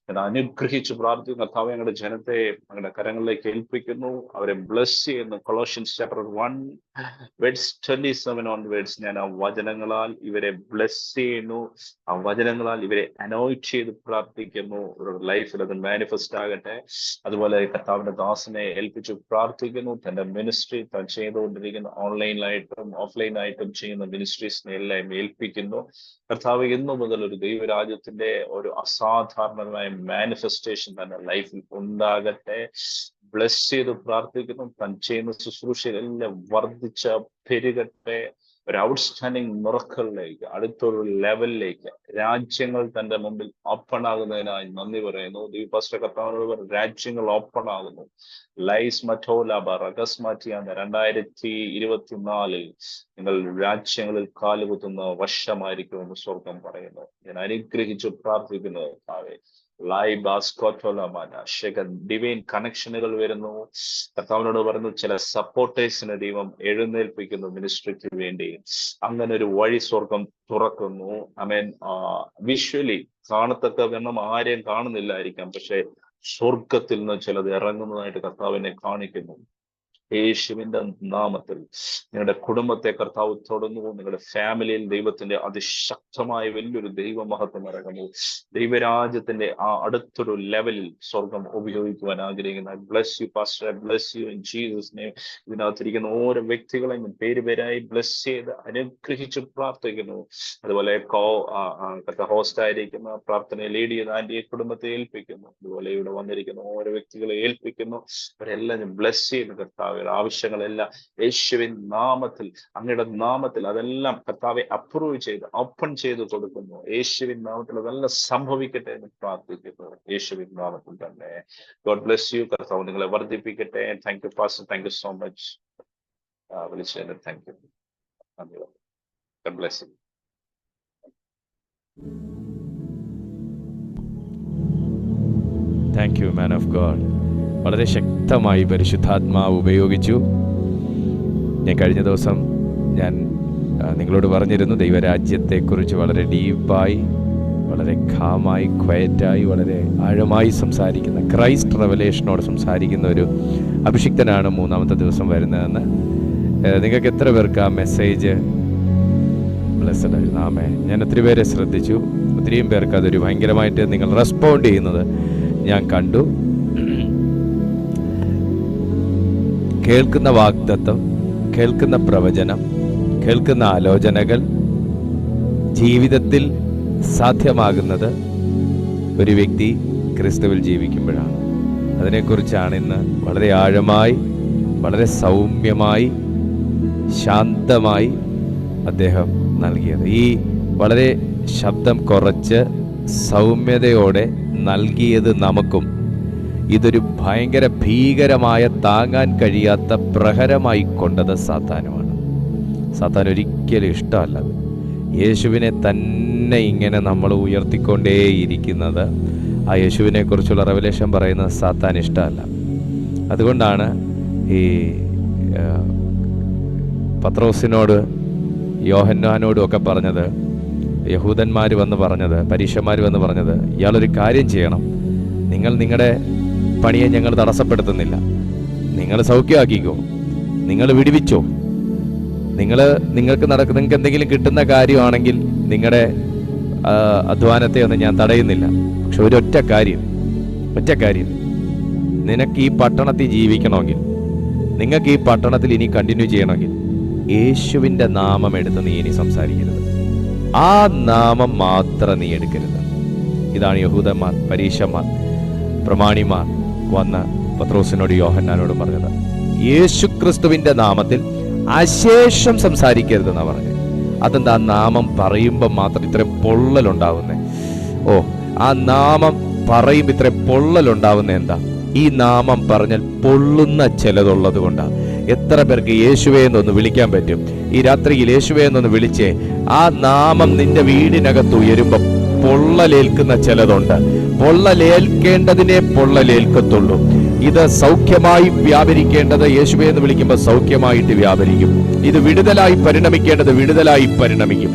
ഞാൻ അനുഗ്രഹിച്ച് പ്രാർത്ഥിക്കുന്നു. കർത്താവേ, ഞങ്ങളുടെ ജനത്തെ ഞങ്ങളുടെ കരങ്ങളിലേക്ക് ഏൽപ്പിക്കുന്നു. അവരെ ബ്ലസ് ചെയ്യുന്നു. കൊളോഷ്യൻസ് ചാപ്റ്റർ 1:27 ഓൺവേർഡ്സ് ഞാൻ ആ വചനങ്ങളാൽ ഇവരെ ബ്ലസ് ചെയ്യുന്നു. ആ വചനങ്ങളാൽ ഇവരെ അനോയിന്റ് ചെയ്ത് പ്രാർത്ഥിക്കുന്നു. ഇവരുടെ ലൈഫിൽ അത് മാനിഫെസ്റ്റ് ആകട്ടെ. അതുപോലെ കർത്താവിന്റെ ദാസനെ ഏൽപ്പിച്ച് പ്രാർത്ഥിക്കുന്നു. തന്റെ മിനിസ്ട്രി താൻ ചെയ്തുകൊണ്ടിരിക്കുന്ന ഓൺലൈനായിട്ടും ഓഫ്ലൈനായിട്ടും ചെയ്യുന്ന മിനിസ്ട്രീസിനെ എല്ലാം ഏൽപ്പിക്കുന്നു. കർത്താവ് ഇന്നു മുതൽ ഒരു ദൈവരാജ്യത്തിന്റെ ഒരു അസാധാരണമായ മാനിഫെസ്റ്റേഷൻ തന്നെ ലൈഫിൽ ഉണ്ടാകട്ടെ. ബ്ലസ് ചെയ്ത് പ്രാർത്ഥിക്കുന്നു. താൻ ചെയ്യുന്ന ശുശ്രൂഷയിലെല്ലാം വർദ്ധിച്ച പെരുകട്ടെ. ഒരു ഔട്ട്സ്റ്റാൻഡിങ് മിറക്കിളിലേക്ക്, അടുത്തൊരു ലെവലിലേക്ക് രാജ്യങ്ങൾ തന്റെ മുമ്പിൽ ഓപ്പൺ ആകുന്നതിനായി നന്ദി പറയുന്നു. ദീപാസ്റ്റർ കർത്താവിനോട് രാജ്യങ്ങൾ ഓപ്പൺ ആകുന്നു. ലൈസ് മറ്റോലാബ റഗസ് മാറ്റിയാന്ന് 2024 നിങ്ങൾ രാജ്യങ്ങളിൽ കാലുകുത്തുന്ന വർഷമായിരിക്കുമെന്ന് സ്വർഗം പറയുന്നു. ഞാൻ അനുഗ്രഹിച്ചു പ്രാർത്ഥിക്കുന്നു. ഡിവൈൻ കണക്ഷനുകൾ വരുന്നു. കർത്താവിനോട് പറയുന്നു ചില സപ്പോർട്ടേഴ്സിനെ ദൈവം എഴുന്നേൽപ്പിക്കുന്നു മിനിസ്ട്രിക്ക് വേണ്ടി. അങ്ങനെ ഒരു വഴി സ്വർഗം തുറക്കുന്നു. ആമേൻ. വിഷ്വലി കാണത്തക്ക വണ്ണം ആരെയും കാണുന്നില്ലായിരിക്കാം, പക്ഷെ സ്വർഗത്തിൽ നിന്ന് ചിലത് ഇറങ്ങുന്നതായിട്ട് കർത്താവിനെ കാണിക്കുന്നു. യേശുവിന്റെ നാമത്തിൽ നിങ്ങളുടെ കുടുംബത്തെ കർത്താവ് തൊടുന്നു. നിങ്ങളുടെ ഫാമിലിയിൽ ദൈവത്തിന്റെ അതിശക്തമായ വലിയൊരു ദൈവമഹത്വം ഇറങ്ങുന്നു. ദൈവരാജ്യത്തിന്റെ ആ അടുത്തൊരു ലെവലിൽ സ്വർഗം ഉപയോഗിക്കുവാൻ ആഗ്രഹിക്കുന്ന bless you pastor, bless you in Jesus name. ഇതിനകത്തിരിക്കുന്ന ഓരോ വ്യക്തികളെയും പേരുപേരായി ബ്ലസ് ചെയ്ത് അനുഗ്രഹിച്ച് പ്രാർത്ഥിക്കുന്നു. അതുപോലെ ഹോസ്റ്റ് ആയിരിക്കുന്ന പ്രാർത്ഥനയെ ലീഡ് ചെയ്ത് ആന്റിയെ കുടുംബത്തെ ഏൽപ്പിക്കുന്നു. അതുപോലെ ഇവിടെ വന്നിരിക്കുന്ന ഓരോ വ്യക്തികളെ ഏൽപ്പിക്കുന്നു. അവരെല്ലാം ബ്ലസ് ചെയ്യുന്ന കർത്താവ് ആവശ്യങ്ങളെല്ലാം യേശുവിൻ നാമത്തിൽ, അങ്ങയുടെ നാമത്തിൽ അതെല്ലാം കർത്താവെ അപ്രൂവ് ചെയ്ത് ഓപ്പൺ ചെയ്ത് കൊടുക്കുന്നു. യേശുവിൻ നാമത്തിൽ അതെല്ലാം സംഭവിക്കട്ടെ എന്ന് പ്രാർത്ഥിക്കുന്നു. യേശുവിൻ നാമത്തിൽ തന്നെ. God bless you. കർത്താവ് നിങ്ങളെ വർദ്ധിപ്പിക്കട്ടെ. Thank you pastor, thank you so much. വിളിച്ചതിന് thank you. God bless you. Thank you man of God. വളരെ ശക്തമായി പരിശുദ്ധാത്മാവ് ഉപയോഗിച്ചു. ഞാൻ കഴിഞ്ഞ ദിവസം നിങ്ങളോട് പറഞ്ഞിരുന്നു ദൈവരാജ്യത്തെക്കുറിച്ച് വളരെ ഡീപ്പായി, വളരെ കാമായി, ക്വയറ്റായി, വളരെ ആഴമായി സംസാരിക്കുന്ന, ക്രൈസ്റ്റ് റെവലേഷനോട് സംസാരിക്കുന്ന ഒരു അഭിഷിക്തനാണ് 3-ാമത്തെ ദിവസം വരുന്നതെന്ന്. നിങ്ങൾക്ക് എത്ര പേർക്ക് ആ മെസ്സേജ് ബ്ലെസ്ഡ് ആയിരുന്നു? ആമേ. ഞാൻ ഒത്തിരി പേരെ ശ്രദ്ധിച്ചു. ഒത്തിരിയും പേർക്ക് അതൊരു ഭയങ്കരമായിട്ട് നിങ്ങൾ റെസ്പോണ്ട് ചെയ്യുന്നത് ഞാൻ കണ്ടു. കേൾക്കുന്ന വാഗ്ദത്തം, കേൾക്കുന്ന പ്രവചനം, കേൾക്കുന്ന ആലോചനകൾ ജീവിതത്തിൽ സാധ്യമാകുന്നത് ഒരു വ്യക്തി ക്രിസ്തുവിൽ ജീവിക്കുമ്പോഴാണ്. അതിനെക്കുറിച്ചാണ് ഇന്ന് വളരെ ആഴമായി, വളരെ സൗമ്യമായി, ശാന്തമായി അദ്ദേഹം നൽകിയത്. ഈ വളരെ ശബ്ദം കുറച്ച് സൗമ്യതയോടെ നൽകിയത് നമുക്കും ഇതൊരു ഭയങ്കര ഭീകരമായ, താങ്ങാൻ കഴിയാത്ത പ്രഹരമായി കൊണ്ടത് സാത്താനുമാണ്. സാത്താൻ ഒരിക്കലും ഇഷ്ടമല്ലത്. യേശുവിനെ തന്നെ ഇങ്ങനെ നമ്മൾ ഉയർത്തിക്കൊണ്ടേയിരിക്കുന്നത്, ആ യേശുവിനെ കുറിച്ചുള്ള റെവലേഷൻ പറയുന്നത് സാത്താൻ ഇഷ്ടമല്ല. അതുകൊണ്ടാണ് ഈ പത്രോസിനോട് യോഹന്നാനോടും ഒക്കെ പറഞ്ഞത്, യഹൂദന്മാർ വന്ന് പറഞ്ഞത്, പരീശന്മാർ വന്ന് പറഞ്ഞത്, ഇയാളൊരു കാര്യം ചെയ്യണം, നിങ്ങൾ നിങ്ങളുടെ പണിയെ ഞങ്ങൾ തടസ്സപ്പെടുത്തുന്നില്ല, നിങ്ങൾ സൗഖ്യമാക്കിക്കോ, നിങ്ങൾ വിടുവിച്ചോ, നിങ്ങൾക്ക് എന്തെങ്കിലും കിട്ടുന്ന കാര്യമാണെങ്കിൽ നിങ്ങളുടെ അധ്വാനത്തെ ഒന്നും ഞാൻ തടയുന്നില്ല. പക്ഷെ ഒറ്റ കാര്യം, നിനക്ക് ഈ പട്ടണത്തിൽ ജീവിക്കണമെങ്കിൽ, നിങ്ങൾക്ക് ഈ പട്ടണത്തിൽ ഇനി കണ്ടിന്യൂ ചെയ്യണമെങ്കിൽ യേശുവിൻ്റെ നാമം എടുത്ത് നീ ഇനി സംസാരിക്കരുത്. ആ നാമം മാത്രം നീ എടുക്കരുത്. ഇതാണ് യഹൂദന്മാർ, പരീശന്മാർ, പ്രമാണിമാർ വന്ന് പത്രോസിനോട് യോഹന്നാനോട് പറഞ്ഞത്. യേശുക്രിസ്തുവിന്റെ നാമത്തിൽ അശേഷം സംസാരിക്കരുതെന്നാ പറഞ്ഞത്. അതെന്താ? നാമം പറയുമ്പോൾ മാത്രം ഇത്രയും പൊള്ളലുണ്ടാവുന്നേ? ഓ, ആ നാമം പറയുമ്പോൾ ഇത്രയും പൊള്ളലുണ്ടാവുന്ന എന്താ? ഈ നാമം പറഞ്ഞാൽ പൊള്ളുന്ന ചിലതുള്ളത് കൊണ്ടാണ്. എത്ര പേർക്ക് യേശുവേ എന്നൊന്ന് വിളിക്കാൻ പറ്റും? ഈ രാത്രിയിൽ യേശുവേ എന്നൊന്ന് വിളിച്ചേ. ആ നാമം നിന്റെ വീടിനകത്ത് ഉയരുമ്പോൾ പൊള്ളലേൽക്കുന്ന ചിലതുണ്ട്. പൊള്ളലേൽക്കേണ്ടതിനെ പൊള്ളലേൽക്കത്തുള്ളൂ. ഇത് സൗഖ്യമായി വ്യാപരിക്കേണ്ടത് യേശുവേ എന്ന് വിളിക്കുമ്പോൾ സൗഖ്യമായിട്ട് വ്യാപരിക്കും. ഇത് വിടുതലായി പരിണമിക്കേണ്ടത് വിടുതലായി പരിണമിക്കും.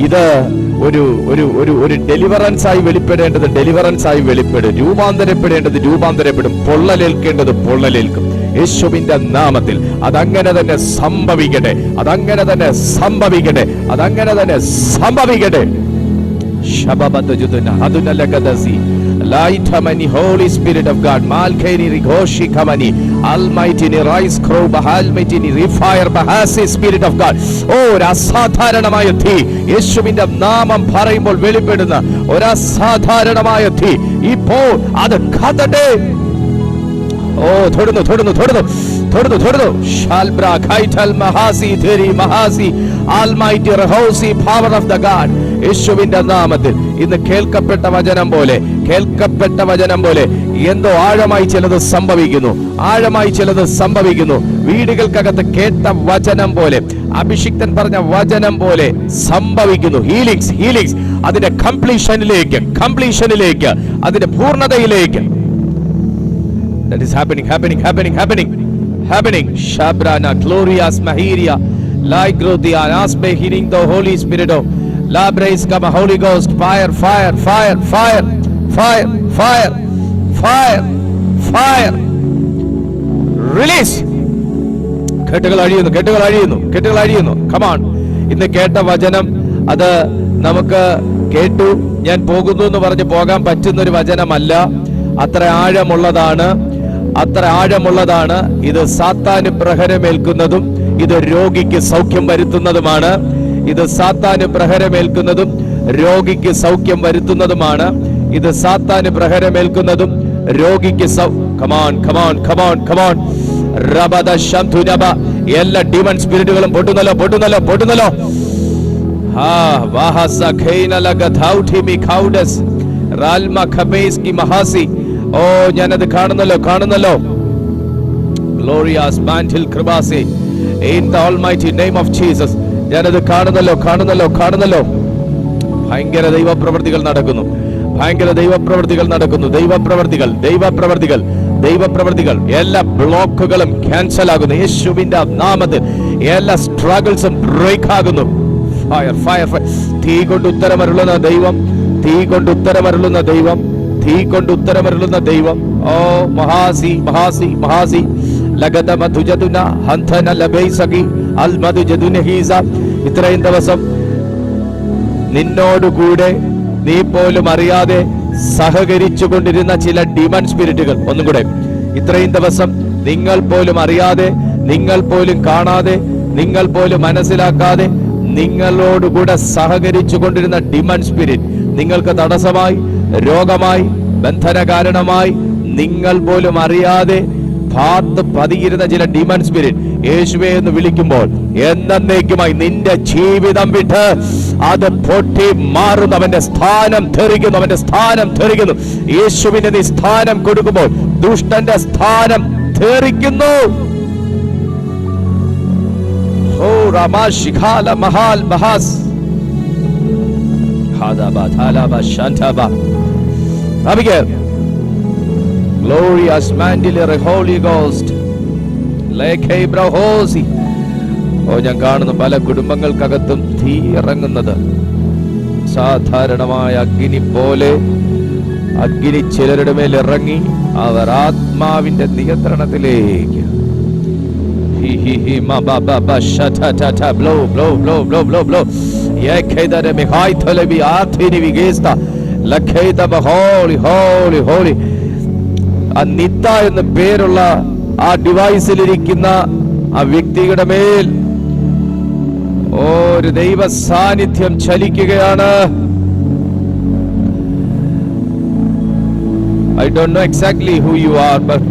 ഇത് ഒരു ഒരു ഒരു ഒരു ഡെലിവറൻസ് ആയി വെളിപ്പെടേണ്ടത് ഡെലിവറൻസ് ആയി വെളിപ്പെടും. രൂപാന്തരപ്പെടേണ്ടത് രൂപാന്തരപ്പെടും. പൊള്ളലേൽക്കേണ്ടത് പൊള്ളലേൽക്കും. യേശുവിന്റെ നാമത്തിൽ അതങ്ങനെ തന്നെ സംഭവിക്കട്ടെ. അതങ്ങനെ തന്നെ സംഭവിക്കട്ടെ. അതങ്ങനെ തന്നെ സംഭവിക്കട്ടെ. Light Hamani, Holy Spirit of God, Malkeni Rigoshi Kamani, Almighty ni Rise Crow, Almighty ni Refire, Bahasi Spirit of God. Oh, അസാധാരണമായ തീ യേശുവിന്റെ നാമം പറയുമ്പോൾ വെളിപ്പെടുന്ന ഒരു അസാധാരണമായ തീ ഇപ്പോൾ അത് കത്തട്ടെ. ഓ, തൊടുന്നു തൊടുന്നു തൊടുന്നു തൊടുന്നു തൊടുന്നു. ഷാൽബ്ര ഖൈറ്റൽ മഹാസി ധരി മഹാസി ആൽമൈറ്റി റഹോസി പവർ ഓഫ് ദ ഗാഡ്. യേശുവിന്റെ നാമത്തിൽ ഇന്ന് കേൾക്കപ്പെട്ട വചനം പോലെ എന്തോ ആഴമായി ചിലത് സംഭവിക്കുന്നു. ആഴമായി ചിലത് സംഭവിക്കുന്നു. വീടുകൾക്കകത്ത് കേട്ട വചനം പോലെ, അഭിഷിക്തൻ പറഞ്ഞ വചനം പോലെ സംഭവിക്കുന്നു. ഹീലിംഗ്സ് അതിന്റെ കംപ്ലീഷനിലേക്ക് അതിന്റെ പൂർണ്ണതയിലേക്ക്. That is happening. Shabrana glorious mahiria like grodia aspe hearing the Holy Spirit of labrais come Holy Ghost fire release. കെട്ടുകൾ അഴിയുന്നു. Come on. ഇന്ന് കേട്ട വചനം അത് നമുക്ക് കേട്ടു ഞാൻ പോകുന്നു എന്ന് പറഞ്ഞ് പോകാൻ പറ്റുന്ന ഒരു വചനമല്ല. അത്ര ആഴമുള്ളതാണ്. ഇത് സാത്താന് പ്രഹരമേൽക്കുന്നതും ഇത് രോഗിക്ക് സൗഖ്യം വരുത്തുന്നതുമാണ്. ഇത് സാത്താന് പ്രഹരമേൽക്കുന്നതും രോഗിക്ക് സൗഖ്യം വരുത്തുന്നതുമാണ്. ഇത് സാത്താന് പ്രഹരമേൽക്കുന്നതും രോഗിക്ക് റബദ ശംതുനബ. എല്ലാ ഡീമൺ സ്പിരിറ്റുകളും പൊട്ടുന്നല്ലോ. ഓ, ഞാനത് കാണുന്നല്ലോ. Glorious mantle kribase in the almighty name of Jesus. ഞാനത് കാണുന്നല്ലോ. ഭയങ്കര ദൈവപ്രവൃത്തികൾ നടക്കുന്നു. ദൈവപ്രവൃത്തികൾ. എല്ലാ ബ്ലോക്കുകളും ക്യാൻസൽ ആകുന്നു യേശുവിന്റെ നാമത്തിൽ. എല്ലാ സ്ട്രഗിൾസും ബ്രേക്ക് ആകുന്നു. ഫയർ. തീ കൊണ്ട് ഉത്തരമരുളുന്ന ദൈവം. ഓ, മഹാസി ലഗത മധുജതുന ഹന്തന ലബൈസകി അൽ മധുജതുനഹീസ. ഇത്രയും ദിവസം നിന്നോടുകൂടെ നീ പോലും അറിയാതെ സഹകരിച്ചു കൊണ്ടിരുന്ന ചില ഡിമൺ സ്പിരിറ്റുകൾ, ഒന്നും കൂടെ, ഇത്രയും ദിവസം നിങ്ങൾ പോലും അറിയാതെ, നിങ്ങൾ പോലും കാണാതെ, നിങ്ങൾ പോലും മനസ്സിലാക്കാതെ നിങ്ങളോടുകൂടെ സഹകരിച്ചു കൊണ്ടിരുന്ന ഡിമൺ സ്പിരിറ്റ് നിങ്ങൾക്ക് തടസ്സമായി, രോഗമായി, ബന്ധന കാരണമായി, നിങ്ങൾ പോലും അറിയാതെ പതിയിരുന്ന ചില ഡിമൺ സ്പിരിറ്റ് യേശുവേ എന്ന് വിളിക്കുമ്പോൾ എന്നേക്കുമായി നിന്റെ ജീവിതം വിട്ട് അത് പൊട്ടി മാറുന്നു. അവന്റെ സ്ഥാനം തെറിക്കുന്നു. യേശുവിന് നീ സ്ഥാനം കൊടുക്കുമ്പോൾ ദുഷ്ടന്റെ സ്ഥാനം തെറിക്കുന്നു. ഓ റമാശിഖാല മഹാൽ ബഹാസ് ഹാദാബാ ഥാലാബാ ശാന്താബാ അബിഗേൽ. Glorious mandilere Holy Ghost leke brahosi. ഓ, ഞാൻ കാണുന്നു പല കുടുംബങ്ങൾക്കകത്തും തീ ഇറങ്ങുന്നത്. സാധാരണമായ അഗ്നി പോലെ അഗ്നി ചിലരുടെ മേൽ ഇറങ്ങി അവർ ആത്മാവിന്റെ നിയന്ത്രണത്തിലേക്ക്. നിത്ത എന്ന് പേരുള്ള ആ ഡിവൈസിലിരിക്കുന്ന ആ വ്യക്തിയുടെ മേൽ ഒരു ദൈവ സാന്നിധ്യം ചലിക്കുകയാണ്. I don't know exactly who you are, but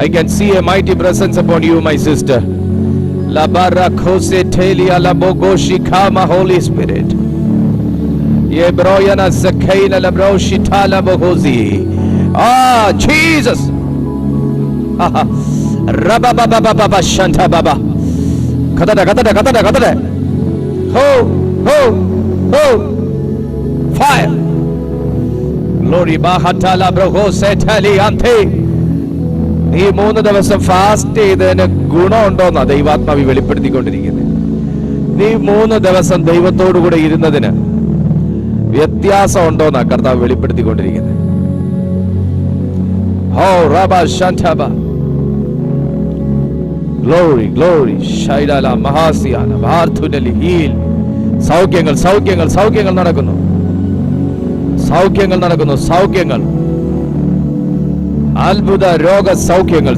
I can see a mighty presence upon you, my sister. La barakose telia la bogoshi kama, Holy Spirit. Ye broyana zakaina la broshita la bogozi. Ah, Jesus. Rabba baba baba shanta baba. Katada. Ho. Fire. Glory bahatala brohose tali ante. ഈ 3 ദിവസം fast ചെയ്തതിന് ഗുണമുണ്ടോന്നാ ദൈവാത്മാവി വെളിപ്പെടുത്തിക്കൊണ്ടിരിക്കുന്നത്. നീ 3 ദിവസം ദൈവത്തോടു കൂടെ ഇരുന്നതിന് വ്യത്യാസം ഉണ്ടോന്നാ കർത്താവ് വെളിപ്പെടുത്തിക്കൊണ്ടിരിക്കുന്നത്. ഓ റബ ശാന്തബ. Glory ഷൈലാല മഹാസിയാന വാർത്തുനലി heal. സൗഖ്യങ്ങൾ നടക്കുന്നു. സൗഖ്യങ്ങൾ അത്ഭുത രോഗ സൗഖ്യങ്ങൾ.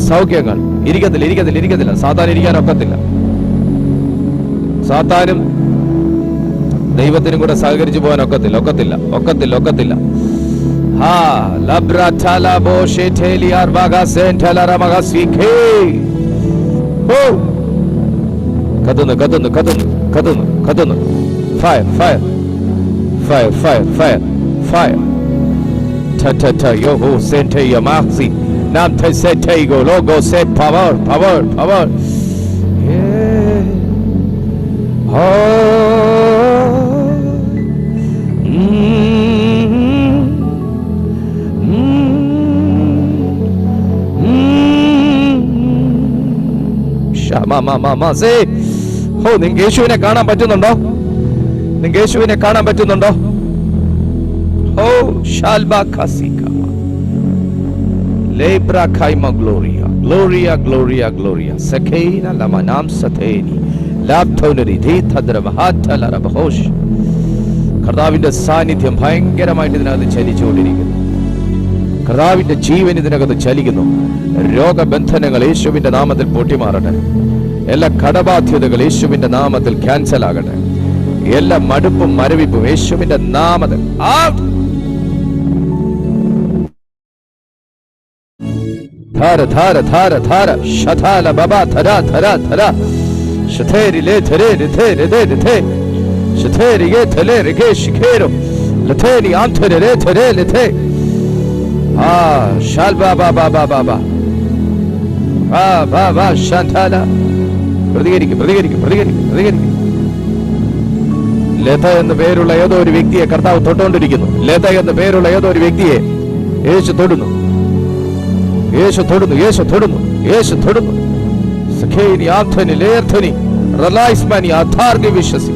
ഇരിക്കത്തില്ല. സാത്താൻ ഇരിക്കാൻ ഒക്കത്തില്ല. സാത്താനും ദൈവത്തിനും കൂടെ സഹകരിച്ചു പോകാൻ ഒക്കത്തില്ല. ഹാ ലബ്രതല ബോഷെറ്റലിയാർ വഗസെന്റല റമഗസിഖേ. ഓ കത്തുന്നു. Fire. Ta yoho sente yamaxi nam te sete go logo se power. Yeah. Shama se ho ninge യേശുവിനെ കാണാൻ പറ്റുന്നുണ്ടോ? Oh, Shalba Kasika. Lebra Kaima Gloria. Sakina Lamanam Sateni. Laptoneri, Thadra Mahata Larabahosh. കർത്താവിന്റെ സാന്നിധ്യം ഭയങ്കരമായിട്ട് ഇതിനകത്ത് ചലിച്ചുകൊണ്ടിരിക്കുന്നു. കർത്താവിന്റെ ജീവൻ ഇതിനകത്ത് ചലിക്കുന്നു. രോഗബന്ധനങ്ങൾ യേശുവിന്റെ നാമത്തിൽ പൊട്ടിമാറട്ടെ. എല്ലാ കടബാധ്യതകൾ യേശുവിന്റെ നാമത്തിൽ ക്യാൻസൽ ആകട്ടെ. എല്ലാ മടുപ്പും മരവിപ്പും യേശുവിന്റെ നാമത്തിൽ ധാര ശതാല ബബ ധര ശതേരി ലേ ധരേ രേ ശതേരി യേ ധലേ രേ ശിഖേരോ ലതേനി ആംധരേ രേ ധരേ ലതേ ആ ശാൽ ബാബാ ബാ ശാന്താല. പ്രതികരിക്കും. ലത എന്ന പേരുള്ള ഏതോ ഒരു വ്യക്തിയെ കർത്താവ് തൊട്ടുകൊണ്ടിരിക്കുന്നു. ലത എന്ന പേരുള്ള ഏതോ ഒരു വ്യക്തിയെ യേശു തൊടുന്നു. സഖേനി ആംധനി ലേർധനി റലൈസ്മാനി ആധാർഗി വിശ്വസി.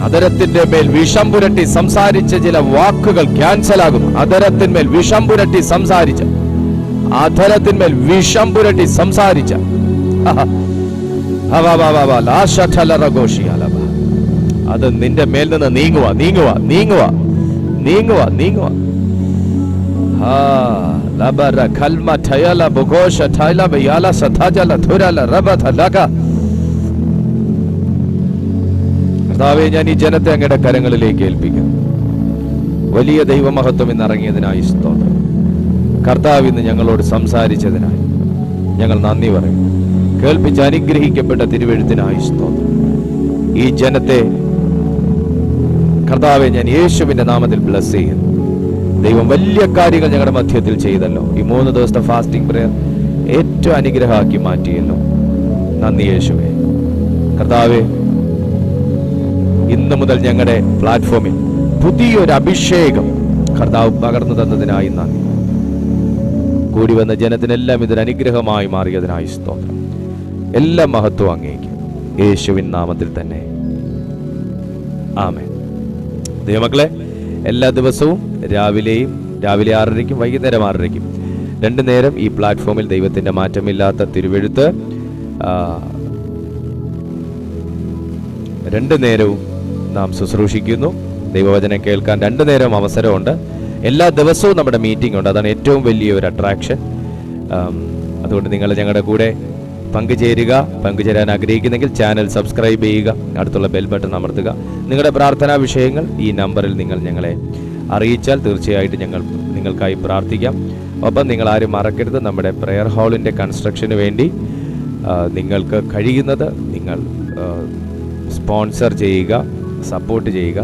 അതരത്തിന്റെ മേൽ വിഷം പുരട്ടി സംസാരിച്ച ചില വാക്കുകൾ ക്യാൻസൽ ആകുന്നു. അതരത്തിന്മേൽ വിഷം പുരട്ടി സംസാരിച്ച അത് നിന്റെ മേൽ നിന്ന് നീങ്ങുക. കർത്താവേ, ഞാൻ ഈ ജനത്തെ അങ്ങയുടെ കരങ്ങളിലേക്ക് ഏൽപ്പിക്കുന്നു. വലിയ ദൈവമഹത്വം ഇന്ന് ഇറങ്ങിയതിനായി സ്തോത്രം. കർത്താവ് ഇന്ന് ഞങ്ങളോട് സംസാരിച്ചതിനായി ഞങ്ങൾ നന്ദി പറയുന്നു. കേൾപ്പിച്ച് അനുഗ്രഹിക്കപ്പെട്ട തിരുവെഴുത്തിനായി സ്തോത്രം. ഈ ജനത്തെ കർത്താവെ ഞാൻ യേശുവിന്റെ നാമത്തിൽ ബ്ലസ് ചെയ്യുന്നു. ദൈവം വലിയ കാര്യങ്ങൾ ഞങ്ങളുടെ മധ്യത്തിൽ ചെയ്തല്ലോ. ഈ 3 ദിവസത്തെ ഫാസ്റ്റിംഗ് പ്രയർ ഏറ്റവും അനുഗ്രഹമാക്കി മാറ്റിയല്ലോ. നന്ദി യേശുവേ. കർത്താവെ, ഇന്ന് മുതൽ ഞങ്ങളുടെ പ്ലാറ്റ്ഫോമിൽ പുതിയൊരു അഭിഷേകം കർത്താവ് പകർന്നു തന്നതിനായി നന്ദി. കൂടി വന്ന ജനത്തിനെല്ലാം ഇതൊരു അനുഗ്രഹമായി മാറിയതിനായി സ്തോത്രം. എല്ലാ മഹത്വം അങ്ങേക്ക് യേശുവിൻ നാമത്തിൽ തന്നെ. ആമേൻ. ദൈവമക്കളെ, എല്ലാ ദിവസവും രാവിലെ 6:30 വൈകുന്നേരം 6:30 2 നേരം ഈ പ്ലാറ്റ്ഫോമിൽ ദൈവത്തിന്റെ മാറ്റമില്ലാത്ത തിരുവെഴുത്ത് 2 നേരവും നാം ശുശ്രൂഷിക്കുന്നു. ദൈവവചനം കേൾക്കാൻ 2 നേരം അവസരമുണ്ട്. എല്ലാ ദിവസവും നമ്മുടെ മീറ്റിംഗ് ഉണ്ട്. അതാണ് ഏറ്റവും വലിയ ഒരു അട്രാക്ഷൻ. അതുകൊണ്ട് നിങ്ങൾ ഞങ്ങളുടെ കൂടെ പങ്കുചേരാൻ ആഗ്രഹിക്കുന്നെങ്കിൽ ചാനൽ സബ്സ്ക്രൈബ് ചെയ്യുക, അടുത്തുള്ള ബെൽ ബട്ടൺ അമർത്തുക. നിങ്ങളുടെ പ്രാർത്ഥനാ വിഷയങ്ങൾ ഈ നമ്പറിൽ നിങ്ങൾ ഞങ്ങളെ അറിയിച്ചാൽ തീർച്ചയായിട്ടും ഞങ്ങൾ നിങ്ങൾക്കായി പ്രാർത്ഥിക്കാം. ഒപ്പം നിങ്ങളാരും മറക്കരുത്, നമ്മുടെ പ്രെയർ ഹാളിൻ്റെ കൺസ്ട്രക്ഷന് വേണ്ടി നിങ്ങൾക്ക് കഴിയുന്നത് നിങ്ങൾ സ്പോൺസർ ചെയ്യുക, സപ്പോർട്ട് ചെയ്യുക.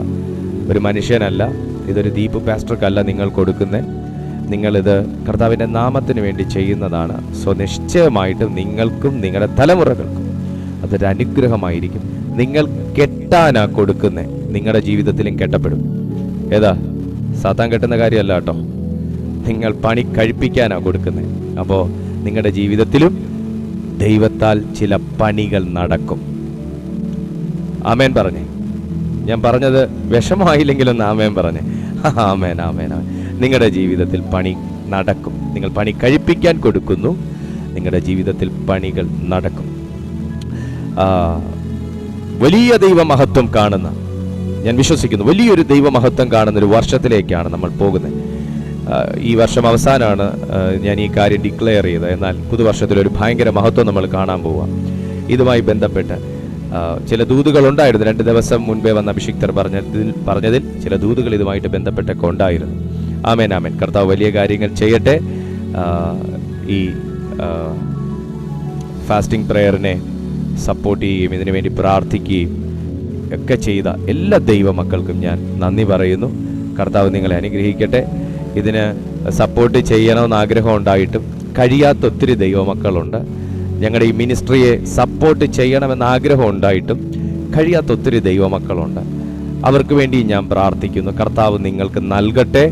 ഒരു മനുഷ്യനല്ല, ഇതൊരു ദീപ് പാസ്റ്റർക്കല്ല നിങ്ങൾ കൊടുക്കുന്നത്, നിങ്ങളിത് കർത്താവിൻ്റെ നാമത്തിന് വേണ്ടി ചെയ്യുന്നതാണ്. സോ നിശ്ചയമായിട്ടും നിങ്ങൾക്കും നിങ്ങളുടെ തലമുറകൾക്കും അതൊരു അനുഗ്രഹമായിരിക്കും. നിങ്ങൾ കെട്ടാനാ കൊടുക്കുന്നത്, നിങ്ങളുടെ ജീവിതത്തിലും കെട്ടപ്പെടും. ഏതാ സാത്താൻ കെട്ടുന്ന കാര്യമല്ല കേട്ടോ, നിങ്ങൾ പണി കഴിപ്പിക്കാനാ കൊടുക്കുന്നത്. അപ്പോൾ നിങ്ങളുടെ ജീവിതത്തിലും ദൈവത്താൽ ചില പണികൾ നടക്കും. ആമേൻ പറഞ്ഞേ. ഞാൻ പറഞ്ഞത് വിഷമമായില്ലെങ്കിലൊന്ന് ആമേൻ പറഞ്ഞേ. ആമേൻ ആമേൻ ആമേൻ. നിങ്ങളുടെ ജീവിതത്തിൽ പണി നടക്കും. നിങ്ങൾ പണി കഴിപ്പിക്കാൻ കൊടുക്കുന്നു, നിങ്ങളുടെ ജീവിതത്തിൽ പണികൾ നടക്കും. വലിയ ദൈവമഹത്വം കാണുന്ന, ഞാൻ വിശ്വസിക്കുന്നു, വലിയൊരു ദൈവമഹത്വം കാണുന്ന ഒരു വർഷത്തിലേക്കാണ് നമ്മൾ പോകുന്നത്. ഈ വർഷം അവസാനമാണ് ഞാൻ ഈ കാര്യം ഡിക്ലെയർ ചെയ്തത്. എന്നാൽ പുതുവർഷത്തിലൊരു ഭയങ്കര മഹത്വം നമ്മൾ കാണാൻ പോവുക. ഇതുമായി ബന്ധപ്പെട്ട് ചില ദൂതുകൾ ഉണ്ടായിരുന്നു. 2 ദിവസം മുൻപേ വന്ന അഭിഷിക്തർ പറഞ്ഞതിൽ ചില ദൂതുകൾ ഇതുമായിട്ട് ബന്ധപ്പെട്ടൊക്കെ ഉണ്ടായിരുന്നു. ആമേൻ ആമേൻ. കർത്താവ് വലിയ കാര്യങ്ങൾ ചെയ്യട്ടെ. ഈ ഫാസ്റ്റിംഗ് പ്രെയറിനെ സപ്പോർട്ട് ചെയ്യുകയും ഇതിനു വേണ്ടി പ്രാർത്ഥിക്കുകയും ഒക്കെ ചെയ്ത എല്ലാ ദൈവമക്കൾക്കും ഞാൻ നന്ദി പറയുന്നു. കർത്താവ് നിങ്ങളെ അനുഗ്രഹിക്കട്ടെ. ഇതിന് സപ്പോർട്ട് ചെയ്യണമെന്ന് ആഗ്രഹം ഉണ്ടായിട്ടും കഴിയാത്ത ഒത്തിരി ദൈവമക്കളുണ്ട്. ഞങ്ങളുടെ ഈ മിനിസ്ട്രിയെ സപ്പോർട്ട് ചെയ്യണമെന്ന് ആഗ്രഹം ഉണ്ടായിട്ടും കഴിയാത്ത ഒത്തിരി ദൈവമക്കളുണ്ട്. അവർക്ക് വേണ്ടി ഞാൻ പ്രാർത്ഥിക്കുന്നു. കർത്താവ് നിങ്ങൾക്ക് നൽകട്ടെ,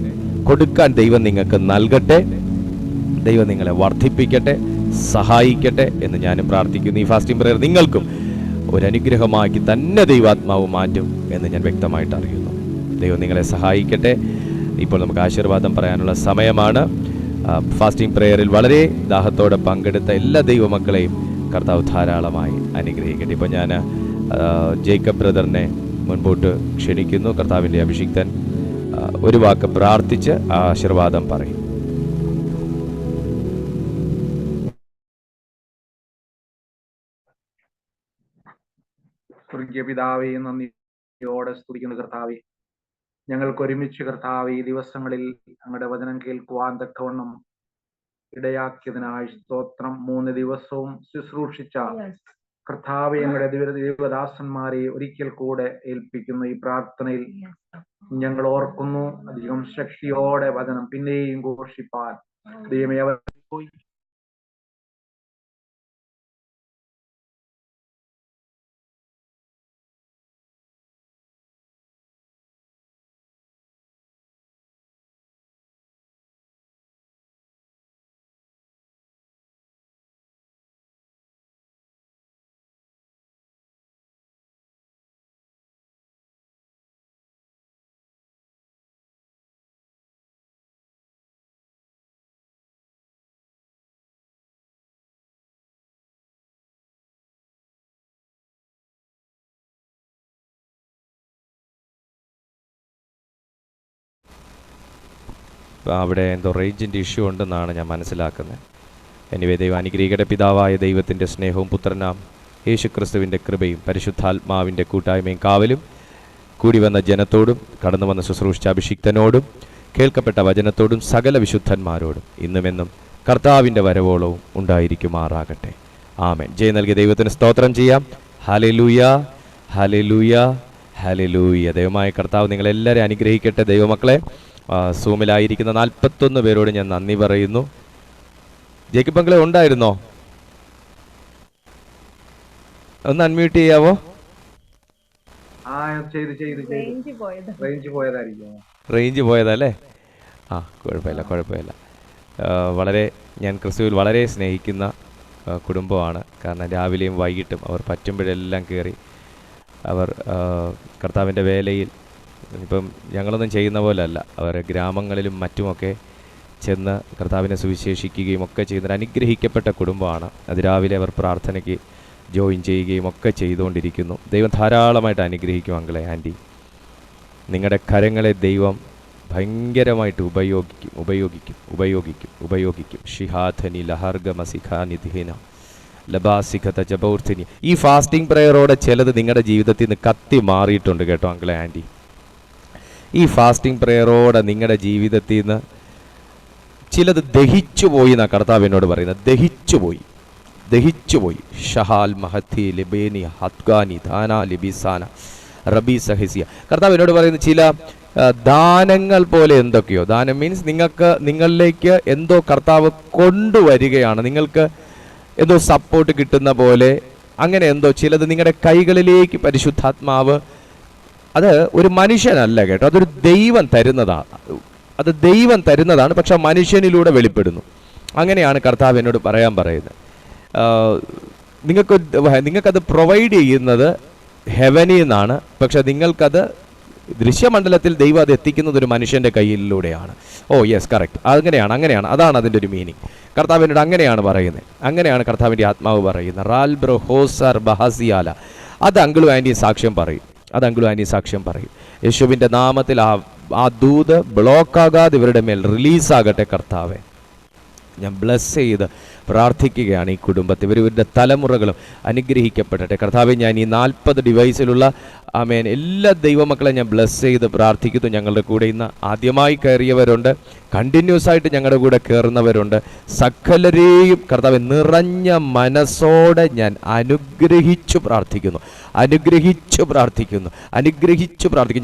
കൊടുക്കാൻ ദൈവം നിങ്ങൾക്ക് നൽകട്ടെ, ദൈവം നിങ്ങളെ വർദ്ധിപ്പിക്കട്ടെ, സഹായിക്കട്ടെ എന്ന് ഞാനും പ്രാർത്ഥിക്കുന്നു. ഈ ഫാസ്റ്റിംഗ് പ്രയർ നിങ്ങൾക്കും ഒരനുഗ്രഹമാക്കി തന്നെ ദൈവാത്മാവ് മാറ്റും എന്ന് ഞാൻ വ്യക്തമായിട്ട് അറിയുന്നു. ദൈവം നിങ്ങളെ സഹായിക്കട്ടെ. ഇപ്പോൾ നമുക്ക് ആശീർവാദം പറയാനുള്ള സമയമാണ്. ഫാസ്റ്റിംഗ് പ്രെയറിൽ വളരെ ദാഹത്തോടെ പങ്കെടുത്ത എല്ലാ ദൈവമക്കളെയും കർത്താവ് ധാരാളമായി അനുഗ്രഹിക്കട്ടെ. ഇപ്പോൾ ഞാൻ ജേക്കബ് ബ്രദറിനെ മുൻപോട്ട് ക്ഷണിക്കുന്നു. കർത്താവിൻ്റെ അഭിഷിക്തൻ ഒരു വാക്ക് പ്രാർത്ഥിച്ച് ആശീർവാദം പറയും. സ്വർഗീയ പിതാവേ, നന്ദിയോടെ സ്തുതിക്കുന്ന കർത്താവേ, ഞങ്ങൾക്ക് ഒരുമിച്ച് കർത്താവേ ഈ ദിവസങ്ങളിൽ അങ്ങയുടെ വചനം കേൾക്കുവാൻ തക്കവണ്ണം ഇടയാക്കിയതിനായി സ്തോത്രം. 3 ദിവസവും ശുശ്രൂഷിച്ച കർത്താവേ, ഞങ്ങളുടെ ദൈവദാസന്മാരെ ഒരിക്കൽ കൂടെ ഏൽപ്പിക്കുന്ന ഈ പ്രാർത്ഥനയിൽ ഞങ്ങൾ ഓർക്കുന്നു, അധികം ശക്തിയോടെ വചനം പിന്നെയും ഘോഷിപ്പാൻ ദൈവമേ അവർ പോയി. അവിടെ എന്തോ റേഞ്ചിൻ്റെ ഇഷ്യൂ ഉണ്ടെന്നാണ് ഞാൻ മനസ്സിലാക്കുന്നത്. എനിവേ, ദൈവം അനുഗ്രഹിക്കട്ടെ. പിതാവായ ദൈവത്തിൻ്റെ സ്നേഹവും പുത്രനാം യേശുക്രിസ്തുവിൻ്റെ കൃപയും പരിശുദ്ധാത്മാവിൻ്റെ കൂട്ടായ്മയും കാവലും കൂടി വന്ന ജനത്തോടും കടന്നു വന്ന ശുശ്രൂഷിച്ച അഭിഷിക്തനോടും കേൾക്കപ്പെട്ട വചനത്തോടും സകല വിശുദ്ധന്മാരോടും ഇന്നുമെന്നും കർത്താവിൻ്റെ വരവോളവും ഉണ്ടായിരിക്കുമാറാകട്ടെ. ആമേൻ. ജയം നൽകിയ ദൈവത്തിന് സ്തോത്രം ചെയ്യാം. ഹല്ലേലൂയ, ഹല്ലേലൂയ, ഹല്ലേലൂയ. ദൈവമായ കർത്താവ് നിങ്ങളെല്ലാവരെയും അനുഗ്രഹിക്കട്ടെ. ദൈവമക്കളെ, സൂമിലായിരിക്കുന്ന 41 പേരോട് ഞാൻ നന്ദി പറയുന്നു. ജേക്കബ് അങ്കിളെ ഉണ്ടായിരുന്നോ? ഒന്ന് അൺമ്യൂട്ട് ചെയ്യാവോ? റേഞ്ച് പോയതല്ലേ? കുഴപ്പമില്ല. വളരെ ഞാൻ ക്രിസ്തുവിൽ വളരെ സ്നേഹിക്കുന്ന കുടുംബമാണ്. കാരണം രാവിലെയും വൈകിട്ടും അവർ പറ്റുമ്പോഴെല്ലാം കയറി അവർ കർത്താവിൻ്റെ വേലയിൽ, ഇപ്പം ഞങ്ങളൊന്നും ചെയ്യുന്ന പോലെയല്ല, അവർ ഗ്രാമങ്ങളിലും മറ്റുമൊക്കെ ചെന്ന് കർത്താവിനെ സുവിശേഷിക്കുകയും ഒക്കെ ചെയ്യുന്നൊരു അനുഗ്രഹിക്കപ്പെട്ട കുടുംബമാണ്. അതിരാവിലെ അവർ പ്രാർത്ഥനയ്ക്ക് ജോയിൻ ചെയ്യുകയും ഒക്കെ ചെയ്തുകൊണ്ടിരിക്കുന്നു. ദൈവം ധാരാളമായിട്ട് അനുഗ്രഹിക്കും അങ്കിളെ, ആൻറ്റി. നിങ്ങളുടെ കരങ്ങളെ ദൈവം ഭയങ്കരമായിട്ട് ഉപയോഗിക്കും. ഷിഹാധനി ലഹർഗമസിഖാനിധിന ലബാസിഖത ജബൗർത്തിനി. ഈ ഫാസ്റ്റിംഗ് പ്രയറോടെ ചിലത് നിങ്ങളുടെ ജീവിതത്തിൽ നിന്ന് കത്തി മാറിയിട്ടുണ്ട് കേട്ടോ അങ്കിളെ, ആൻറ്റി. ഈ ഫാസ്റ്റിംഗ് പ്രേയറോടെ നിങ്ങളുടെ ജീവിതത്തിൽ നിന്ന് ചിലത് ദഹിച്ചു പോയി എന്നാണ് കർത്താവ് എന്നോട് പറയുന്നത്. ദഹിച്ചുപോയി. ഷഹാൽ മഹത്തി ലിബേനി ഹത്ഗാനി ധാന ലിബിസാന റബി സഹസിയ. കർത്താവ് എന്നോട് പറയുന്നത് ചില ദാനങ്ങൾ പോലെ എന്തൊക്കെയോ, ദാനം മീൻസ് നിങ്ങളിലേക്ക് എന്തോ കർത്താവ് കൊണ്ടുവരികയാണ്, നിങ്ങൾക്ക് എന്തോ സപ്പോർട്ട് കിട്ടുന്ന പോലെ, അങ്ങനെ എന്തോ ചിലത് നിങ്ങളുടെ കൈകളിലേക്ക് പരിശുദ്ധാത്മാവ്, അത് ഒരു മനുഷ്യനല്ല കേട്ടോ, അതൊരു ദൈവം തരുന്നതാണ്. പക്ഷെ മനുഷ്യനിലൂടെ വെളിപ്പെടുന്നു. അങ്ങനെയാണ് കർത്താവ് എന്നോട് പറയുന്നത്. നിങ്ങൾക്കത് പ്രൊവൈഡ് ചെയ്യുന്നത് ഹെവനിൽ നിന്നാണ്, പക്ഷെ നിങ്ങൾക്കത് ദൃശ്യമണ്ഡലത്തിൽ ദൈവം അത് എത്തിക്കുന്നത് ഒരു മനുഷ്യൻ്റെ കയ്യിലൂടെയാണ്. ഓ യെസ്, കറക്റ്റ്. അങ്ങനെയാണ്. അതാണ് അതിൻ്റെ ഒരു മീനിങ്. കർത്താവിനോട് അങ്ങനെയാണ് പറയുന്നത്. അങ്ങനെയാണ് കർത്താവിൻ്റെ ആത്മാവ് പറയുന്നത്. റാൽ ബ്രോ ഹോസർ ബഹസിയാല. അത് അങ്കിളും ആൻറ്റിയും സാക്ഷ്യം പറയും. യേശുവിൻ്റെ നാമത്തിൽ ആ ദൂത് ബ്ലോക്കാകാതെ ഇവരുടെ മേൽ റിലീസാകട്ടെ കർത്താവെ. ഞാൻ ബ്ലസ് ചെയ്ത് പ്രാർത്ഥിക്കുകയാണ് ഈ കുടുംബത്തിൽ. ഇവരുടെ തലമുറകളും അനുഗ്രഹിക്കപ്പെടട്ടെ കർത്താവെ. ഞാൻ ഈ 40 ഡിവൈസിലുള്ള ആമേൻ എല്ലാ ദൈവമക്കളെ ഞാൻ ബ്ലസ് ചെയ്ത് പ്രാർത്ഥിക്കുന്നു. ഞങ്ങളുടെ കൂടെ ഇന്ന് ആദ്യമായി കയറിയവരുണ്ട്, കണ്ടിന്യൂസ് ആയിട്ട് ഞങ്ങളുടെ കൂടെ കയറുന്നവരുണ്ട്. സകലരെയും കർത്താവെ നിറഞ്ഞ മനസ്സോടെ ഞാൻ അനുഗ്രഹിച്ചു പ്രാർത്ഥിക്കുന്നു.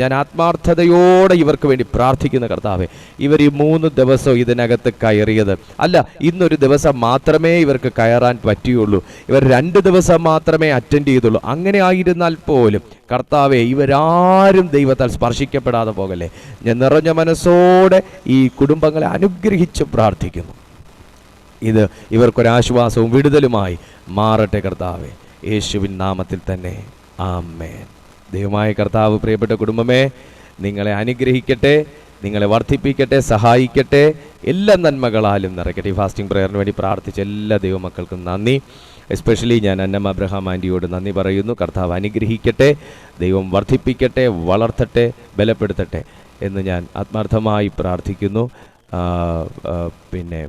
ഞാൻ ആത്മാർത്ഥതയോടെ ഇവർക്ക് വേണ്ടി പ്രാർത്ഥിക്കുന്ന കർത്താവെ. ഇവർ ഈ 3 ദിവസം ഇതിനകത്ത് കയറിയത് അല്ല, ഇന്നൊരു ദിവസം മാത്രമേ ഇവർക്ക് കയറാൻ പറ്റിയുള്ളൂ. ഇവർ 2 ദിവസം മാത്രമേ അറ്റൻഡ് ചെയ്തുള്ളൂ. അങ്ങനെ ആയിരുന്നാൽ പോലും കർത്താവെ ഇവരാരും ദൈവത്താൽ സ്പർശിക്കപ്പെടാതെ പോകല്ലേ. ഞാൻ നിറഞ്ഞ മനസ്സോടെ ഈ കുടുംബങ്ങളെ അനുഗ്രഹിച്ച് പ്രാർത്ഥിക്കുന്നു. ഇത് ഇവർക്കൊരാശ്വാസവും വിടുതലുമായി മാറട്ടെ കർത്താവെ, യേശുവിൻ നാമത്തിൽ തന്നെ ആമേൻ. ദൈവമായ കർത്താവ് പ്രിയപ്പെട്ട കുടുംബമേ നിങ്ങളെ അനുഗ്രഹിക്കട്ടെ, നിങ്ങളെ വർദ്ധിപ്പിക്കട്ടെ, സഹായിക്കട്ടെ, എല്ലാ നന്മകളാലും നിറയ്ക്കട്ടെ. ഈ ഫാസ്റ്റിംഗ് പ്രയറിന് വേണ്ടി പ്രാർത്ഥിച്ച എല്ലാ ദൈവമക്കൾക്കും നന്ദി. എസ്പെഷ്യലി ഞാൻ അന്നമ്മ അബ്രഹാം ആൻറ്റിയോട് നന്ദി പറയുന്നു. കർത്താവ് അനുഗ്രഹിക്കട്ടെ, ദൈവം വർദ്ധിപ്പിക്കട്ടെ, വളർത്തട്ടെ, ബലപ്പെടുത്തട്ടെ എന്ന് ഞാൻ ആത്മാർത്ഥമായി പ്രാർത്ഥിക്കുന്നു. പിന്നെ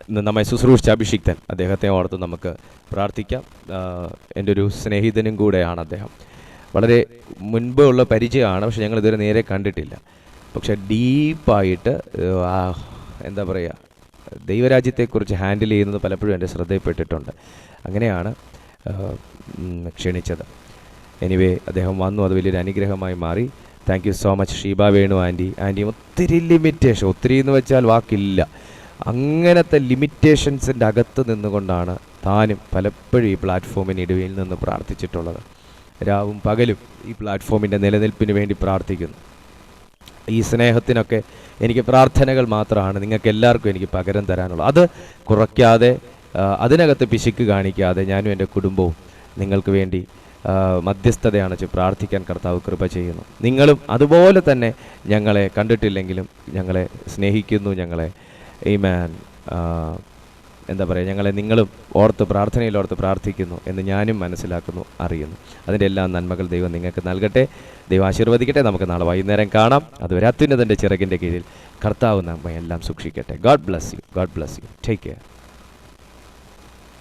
ഇന്ന് നമ്മെ ശുശ്രൂഷിച്ച അഭിഷിക്തൻ, അദ്ദേഹത്തെ ഓർത്ത് നമുക്ക് പ്രാർത്ഥിക്കാം. എൻ്റെ ഒരു സ്നേഹിതനും കൂടെയാണ് അദ്ദേഹം. വളരെ മുൻപ് ഉള്ള പരിചയമാണ്, പക്ഷെ ഞങ്ങൾ ഇതുവരെ നേരെ കണ്ടിട്ടില്ല. പക്ഷെ ഡീപ്പായിട്ട് എന്താ പറയുക, ദൈവരാജ്യത്തെക്കുറിച്ച് ഹാൻഡിൽ ചെയ്യുന്നത് പലപ്പോഴും എൻ്റെ ശ്രദ്ധയിൽപ്പെട്ടിട്ടുണ്ട്. അങ്ങനെയാണ് ക്ഷണിച്ചത്. എനിവേ അദ്ദേഹം വന്നു, അത് വലിയൊരു അനുഗ്രഹമായി മാറി. Thank you so much Sheeba Venu ആൻറ്റിയും. ഒത്തിരി ലിമിറ്റേഷൻ, ഒത്തിരി എന്ന് വെച്ചാൽ വാക്കില്ല, അങ്ങനത്തെ ലിമിറ്റേഷൻസിൻ്റെ അകത്ത് നിന്നുകൊണ്ടാണ് താനും പലപ്പോഴും ഈ പ്ലാറ്റ്ഫോമിന് ഇടയിൽ നിന്ന് പ്രാർത്ഥിച്ചിട്ടുള്ളത്. രാവും പകലും ഈ പ്ലാറ്റ്ഫോമിൻ്റെ നിലനിൽപ്പിന് വേണ്ടി പ്രാർത്ഥിക്കുന്നു. ഈ സ്നേഹത്തിനൊക്കെ എനിക്ക് പ്രാർത്ഥനകൾ മാത്രമാണ് നിങ്ങൾക്ക് എല്ലാവർക്കും എനിക്ക് പകരം തരാനുള്ളത്. അത് കുറയ്ക്കാതെ, അതിനകത്ത് പിശുക്ക് കാണിക്കാതെ ഞാനും എൻ്റെ കുടുംബവും നിങ്ങൾക്ക് വേണ്ടി മധ്യസ്ഥതയാണ് പ്രാർത്ഥിക്കാൻ കർത്താവ് കൃപ ചെയ്യുന്നു. നിങ്ങളും അതുപോലെ തന്നെ ഞങ്ങളെ കണ്ടിട്ടില്ലെങ്കിലും ഞങ്ങളെ സ്നേഹിക്കുന്നു, ഞങ്ങളെ ആമേൻ എന്താ പറയുക, ഞങ്ങളെ നിങ്ങളും പ്രാർത്ഥനയിലോർത്ത് പ്രാർത്ഥിക്കുന്നു എന്ന് ഞാനും മനസ്സിലാക്കുന്നു, അറിയുന്നു. അതിൻ്റെ എല്ലാ നന്മകൾ ദൈവം നിങ്ങൾക്ക് നൽകട്ടെ, ദൈവം ആശീർവദിക്കട്ടെ. നമുക്ക് നാളെ വൈകുന്നേരം കാണാം. അതുവരെ അത്യുന്നതൻ്റെ ചിറകിൻ്റെ കീഴിൽ കർത്താവ് നമ്മെ എല്ലാം സൂക്ഷിക്കട്ടെ. God bless you. Take care.